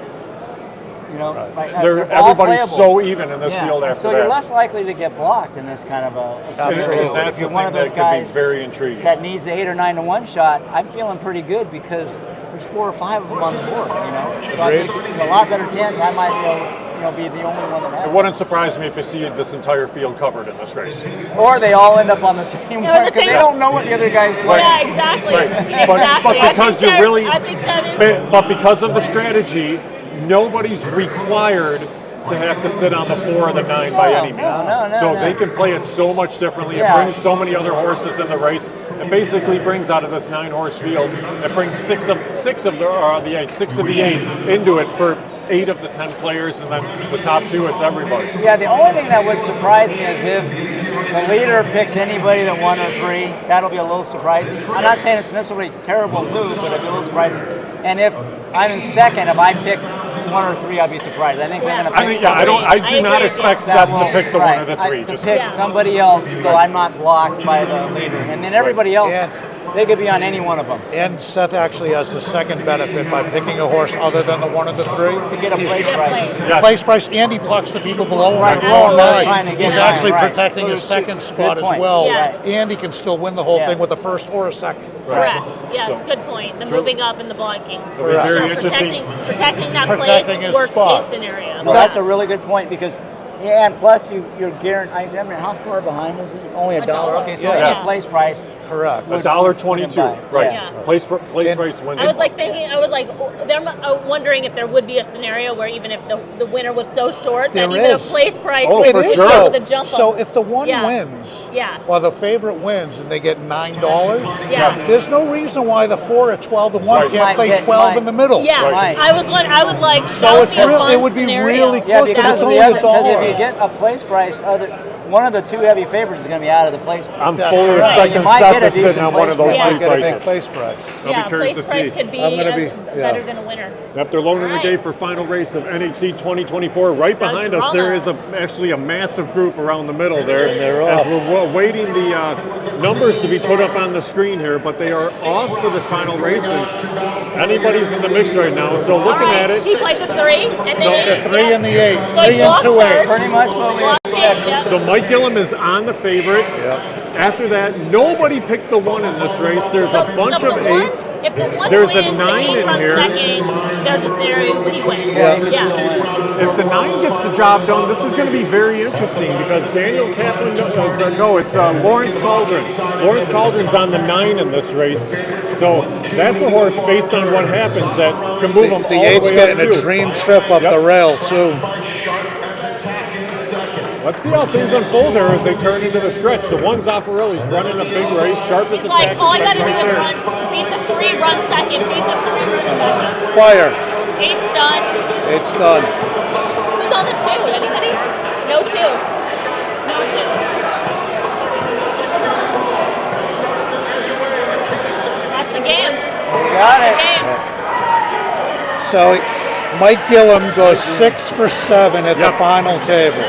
you know, like, they're all Everybody's playable. so even in this Yeah. field after so that. you're less likely to get blocked in this kind of a And situation. that's If the you're one thing of those that could be guys very intriguing. that needs the 8 or 9 to 1 shot, I'm feeling pretty good because there's 4 or 5 of them on the board. You know, so I think there's a lot better chance I might be the only one that has It wouldn't surprise me if you see this entire field covered in this race. it. Or they all end up on the same Yeah, one the because they same- don't know what the other guy's playing. Yeah, exactly. Right. Exactly. But because you're really, I think that is. but because of the strategy, nobody's required to have to sit on the 4 or the 9 by any means. No, So no. they can play it so much differently. Yeah. It brings so many other horses in the race. It basically brings out of this 9-horse field. It brings six of the 8 into it for 8 of the 10 players, and then the top 2, it's everybody. Yeah, the only thing that would surprise me is if the leader picks anybody that 1 or 3. That'll be a little surprising. I'm not saying it's necessarily a terrible move, but it'll be a little surprising. And if I'm in second, if I pick 1 or 3, I'd be surprised. I think we're going to pick I think, yeah, I I do not agree. expect that Seth will- to pick the right, 1 or the 3. to Just pick Yeah. somebody else so I'm not blocked by the leader. And then everybody else, Yeah. they could be on any one of them. And Seth actually has the second benefit by picking a horse other than the 1 of the 3. To get a He's place Get price. placed. Yes. place price, and he plucks the people below him. Right, Like below him, Laurel trying to get He's him, actually right. protecting So his there's second good spot as point. well, Yes. and he can still win the whole Yeah. thing with a first or a second. Correct. Yes, So- good point. The moving up and the blocking. It'll be very So interesting. protecting that Protecting place, his worst spot. case scenario. No, that's a really good point because, yeah, and plus you're guaranteed. I mean, how far behind is it? Only a dollar. Okay, so Yeah. the place price. Correct. $1.22, right? Yeah. Place And- race wins. I was wondering if there would be a scenario where even if the winner was so short There that even is. a place price Oh, would for be sure. able to jump So up. if the one Yeah. wins, Yeah. or the favorite wins, and they get $9, Yeah. there's no reason why the 4 at 12 to 1 Right. can't Might play get- 12 might. in the middle. Yeah, Right. I would like. So that would it's be a real- fun it would be scenario. really Yeah, close because it's of only the a other, because dollar. if you get a place price, one of the two heavy favorites is going to be out of the place. I'm That's fully right. expecting You might Seth get a to sit decent on one of those place three Get a big places. place price. I'll be Yeah, curious place to price see. could be, I'm gonna be- better than a winner. Yep, they're loading the Alright. gate for final race of NHC 2024. Right behind us, there is actually a massive group around the middle there. And they're as off. we're waiting the numbers to be put up on the screen here, but they are off for the final race. And anybody's in the mix right now. So looking All right, at it, he played the 3 and then So eight, The 3 and the 8. So 3 he and lost 2 third. 8. Pretty much what we Lost expect. eight, yeah. so Mike Gillum is on the favorite. After that, nobody picked the 1 in this race. There's a bunch So of if the one- 8s. If the 1 There's a wins, 9 the 8 in runs here. second, there's a scenario where he wins. Yeah. If the 9 gets the job done, this is going to be very interesting because Daniel Kaplan it's Lawrence Cauldron. Lawrence Cauldron's on the 9 in this race. So that's a horse based on what happens that can move him The all the 8's way getting up a too. dream trip up Yep. the rail, too. Let's see how things unfold there as they turn into the stretch. The 1's off Laurel. He's running a big race, sharp as He's a like, tack. all I gotta do right is there. run, beat the 3, run second, beat the 3, run second. Fire. 8's done. 8's done. Who's on the 2? Anybody? No 2. No 2. That's the game. Got That's the it. game. So Mike Gillum goes 6 for 7 at the Yep. final table.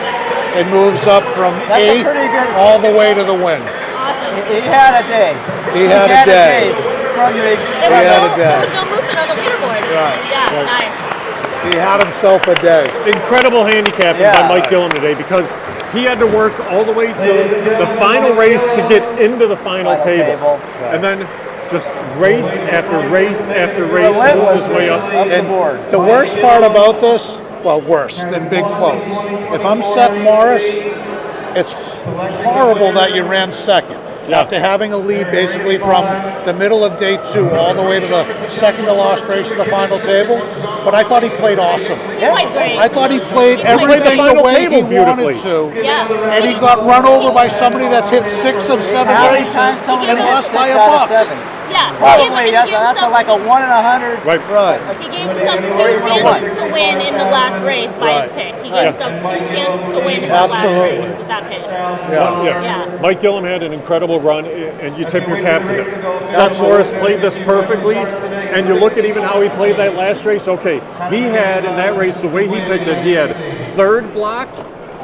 It moves up from That's a 8th pretty good- all the way to the win. Awesome. He had a day. He had a day. From the, There had a was, day. no movement on the leaderboard. Right. Yeah, Right. nice. He had himself a day. Incredible handicapping Yeah. by Mike Gillum today because he had to work all the way to the final race to get into the final table. And then just race after race after race, move his way up. Up the board. The worst part about this, well, worst in big quotes, if I'm Seth Morris, it's horrible that you ran second. Yeah. After having a lead basically from the middle of day 2 all the way to the second to last race of the final table, but I thought he played awesome. He played great. I thought he played He played the everything the final way table he wanted beautifully. to, Yeah. and he got run over by somebody that's hit 6 of 7 How many races times someone and hit lost 6 by a out of buck. 7? Yeah. Probably that's like a 1 in 100. Right. Right. He gave himself 2 chances to win in the last race by his pick. He gave himself 2 chances to win in the last Absolutely. race with that pick. Yeah. Mike Gillum had an incredible run, and you tip your cap to him. Seth Morris played this perfectly, and you look at even how he played that last race. Okay, he had in that race, the way he picked it, he had 3rd blocked,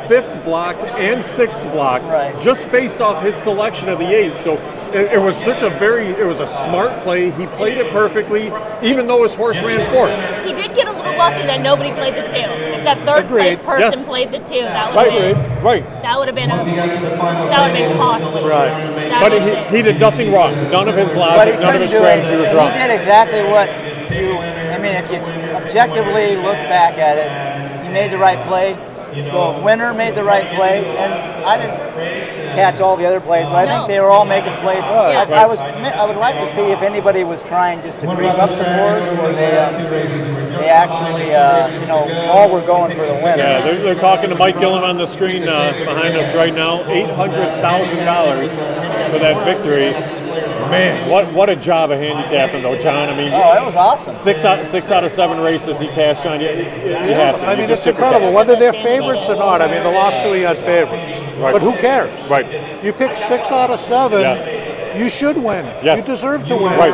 5th blocked, and 6th blocked, Right. just based off his selection of the 8. So it was it was a smart play. He played it perfectly, even though his horse ran 4th. He did get a little lucky that nobody played the 2. If that 3rd place Agreed. person Yes. played the 2, that would have been Right. that would have been costly. Right. That But was he, it. he did nothing wrong. None of his But he logic, none of couldn't his do strategy it. was He wrong. did exactly what I mean, if you objectively look back at it, he made the right play. The winner made the right play, and I didn't catch all the other plays, but I think they were all making plays. Yeah. I would like to see if anybody was trying just to creep up the board, or they actually, all were going for the winner. Yeah, they're talking to Mike Gillum on the screen behind us right now. $800,000 for that victory. Man, what a job of handicapping though, John. I mean, Oh, that was awesome. 6 out of 7 races he cashed on. You have to. I You mean, just it's tip your incredible, cap. whether they're favorites or not. I mean, the last 2 he had favorites. Right. But who cares? Right. You pick 6 out of 7, Yeah. you should win. Yes. You deserve to win. Right.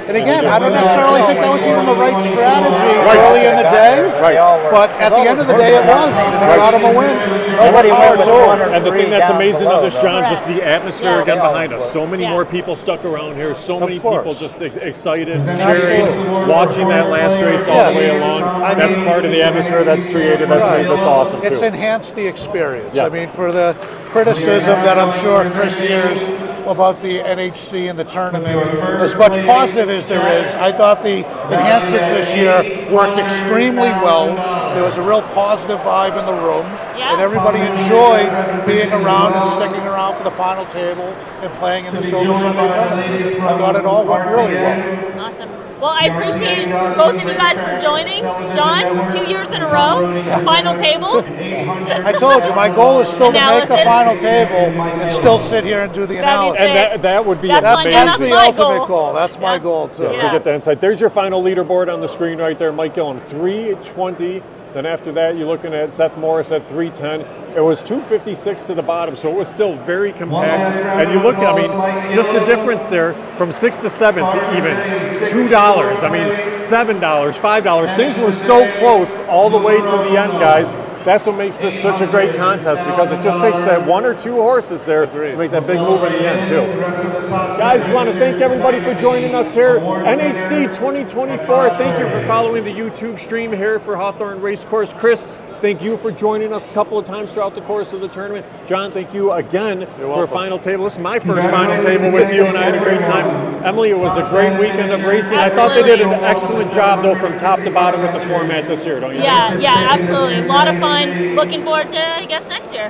And again, I don't necessarily think that was even the right strategy Right. early in the day. Right. But at the end of the day, it was. And it got him a win. Nobody More went power with to him. 1 or And the 3 thing that's down amazing below, of this, though. John, just the atmosphere Yeah. again behind us. So many Yeah. more people stuck around here. So many course. people just excited, Absolutely. cheering, watching that last race all the way along. I That's mean- part of the atmosphere that's created. That's made this awesome It's too. enhanced the experience. Yeah. I mean, for the criticism that I'm sure Chris hears about the NHC and the tournament, as much positive as there is, I thought the enhancement this year worked extremely well. There was a real positive vibe in the room, Yeah. and everybody enjoyed being around and sticking around for the final table and playing in the Silver Sunday tournament. I thought it all went really well. Awesome. Well, I appreciate both of you guys for joining. John, 2 years in a row, final table. I told you, my goal is still to make the Analysis. final table and still sit here and do the That'd be analysis. And that would be That's That's, my- amazing. that's the my ultimate goal. goal. That's my Yeah. goal too. Yeah. To get that insight. There's your final leaderboard on the screen right there. Mike Gillum, 320 Then after that, you're looking at Seth Morris at 310. It was 256 to the bottom, so it was still very compact. And you look, I mean, just the difference there from 6th to 7th, even $2. I mean, $7, $5. Things were so close all the way to the end, guys. That's what makes this such a great contest, because it just takes that 1 or 2 horses there to make that big move in the end, too. Guys, we want to thank everybody for joining us here. NHC 2024, thank you for following the YouTube stream here for Hawthorne Racecourse. Chris, thank you for joining us a couple of times throughout the course of the tournament. John, thank you again for a final table. This is my first final table with you, and I had a great time. Emily, it was a great weekend of racing. I thought they did an excellent job, though, from top to bottom with the format this year, don't you? Yeah, absolutely. A lot of fun. Looking forward to, I guess, next year.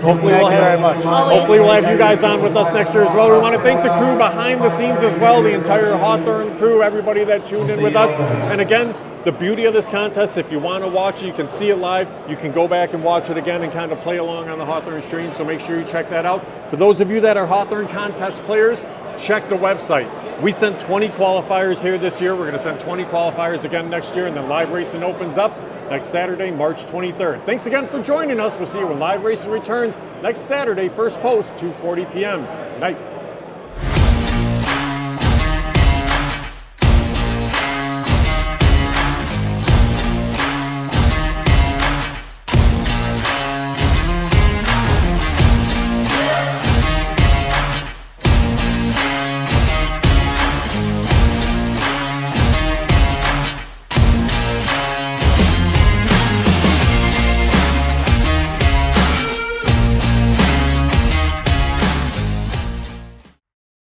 Hopefully we'll have you guys on with us next year as well. We want to thank the crew behind the scenes as well, the entire Hawthorne crew, everybody that tuned in with us. And again, the beauty of this contest, if you want to watch it, you can see it live. You can go back and watch it again and kind of play along on the Hawthorne stream, so make sure you check that out. For those of you that are Hawthorne contest players, check the website. We sent 20 qualifiers here this year. We're going to send 20 qualifiers again next year, and then live racing opens up next Saturday, March 23rd. Thanks again for joining us. We'll see you when live racing returns next Saturday, first post, 2:40 p.m. Good night.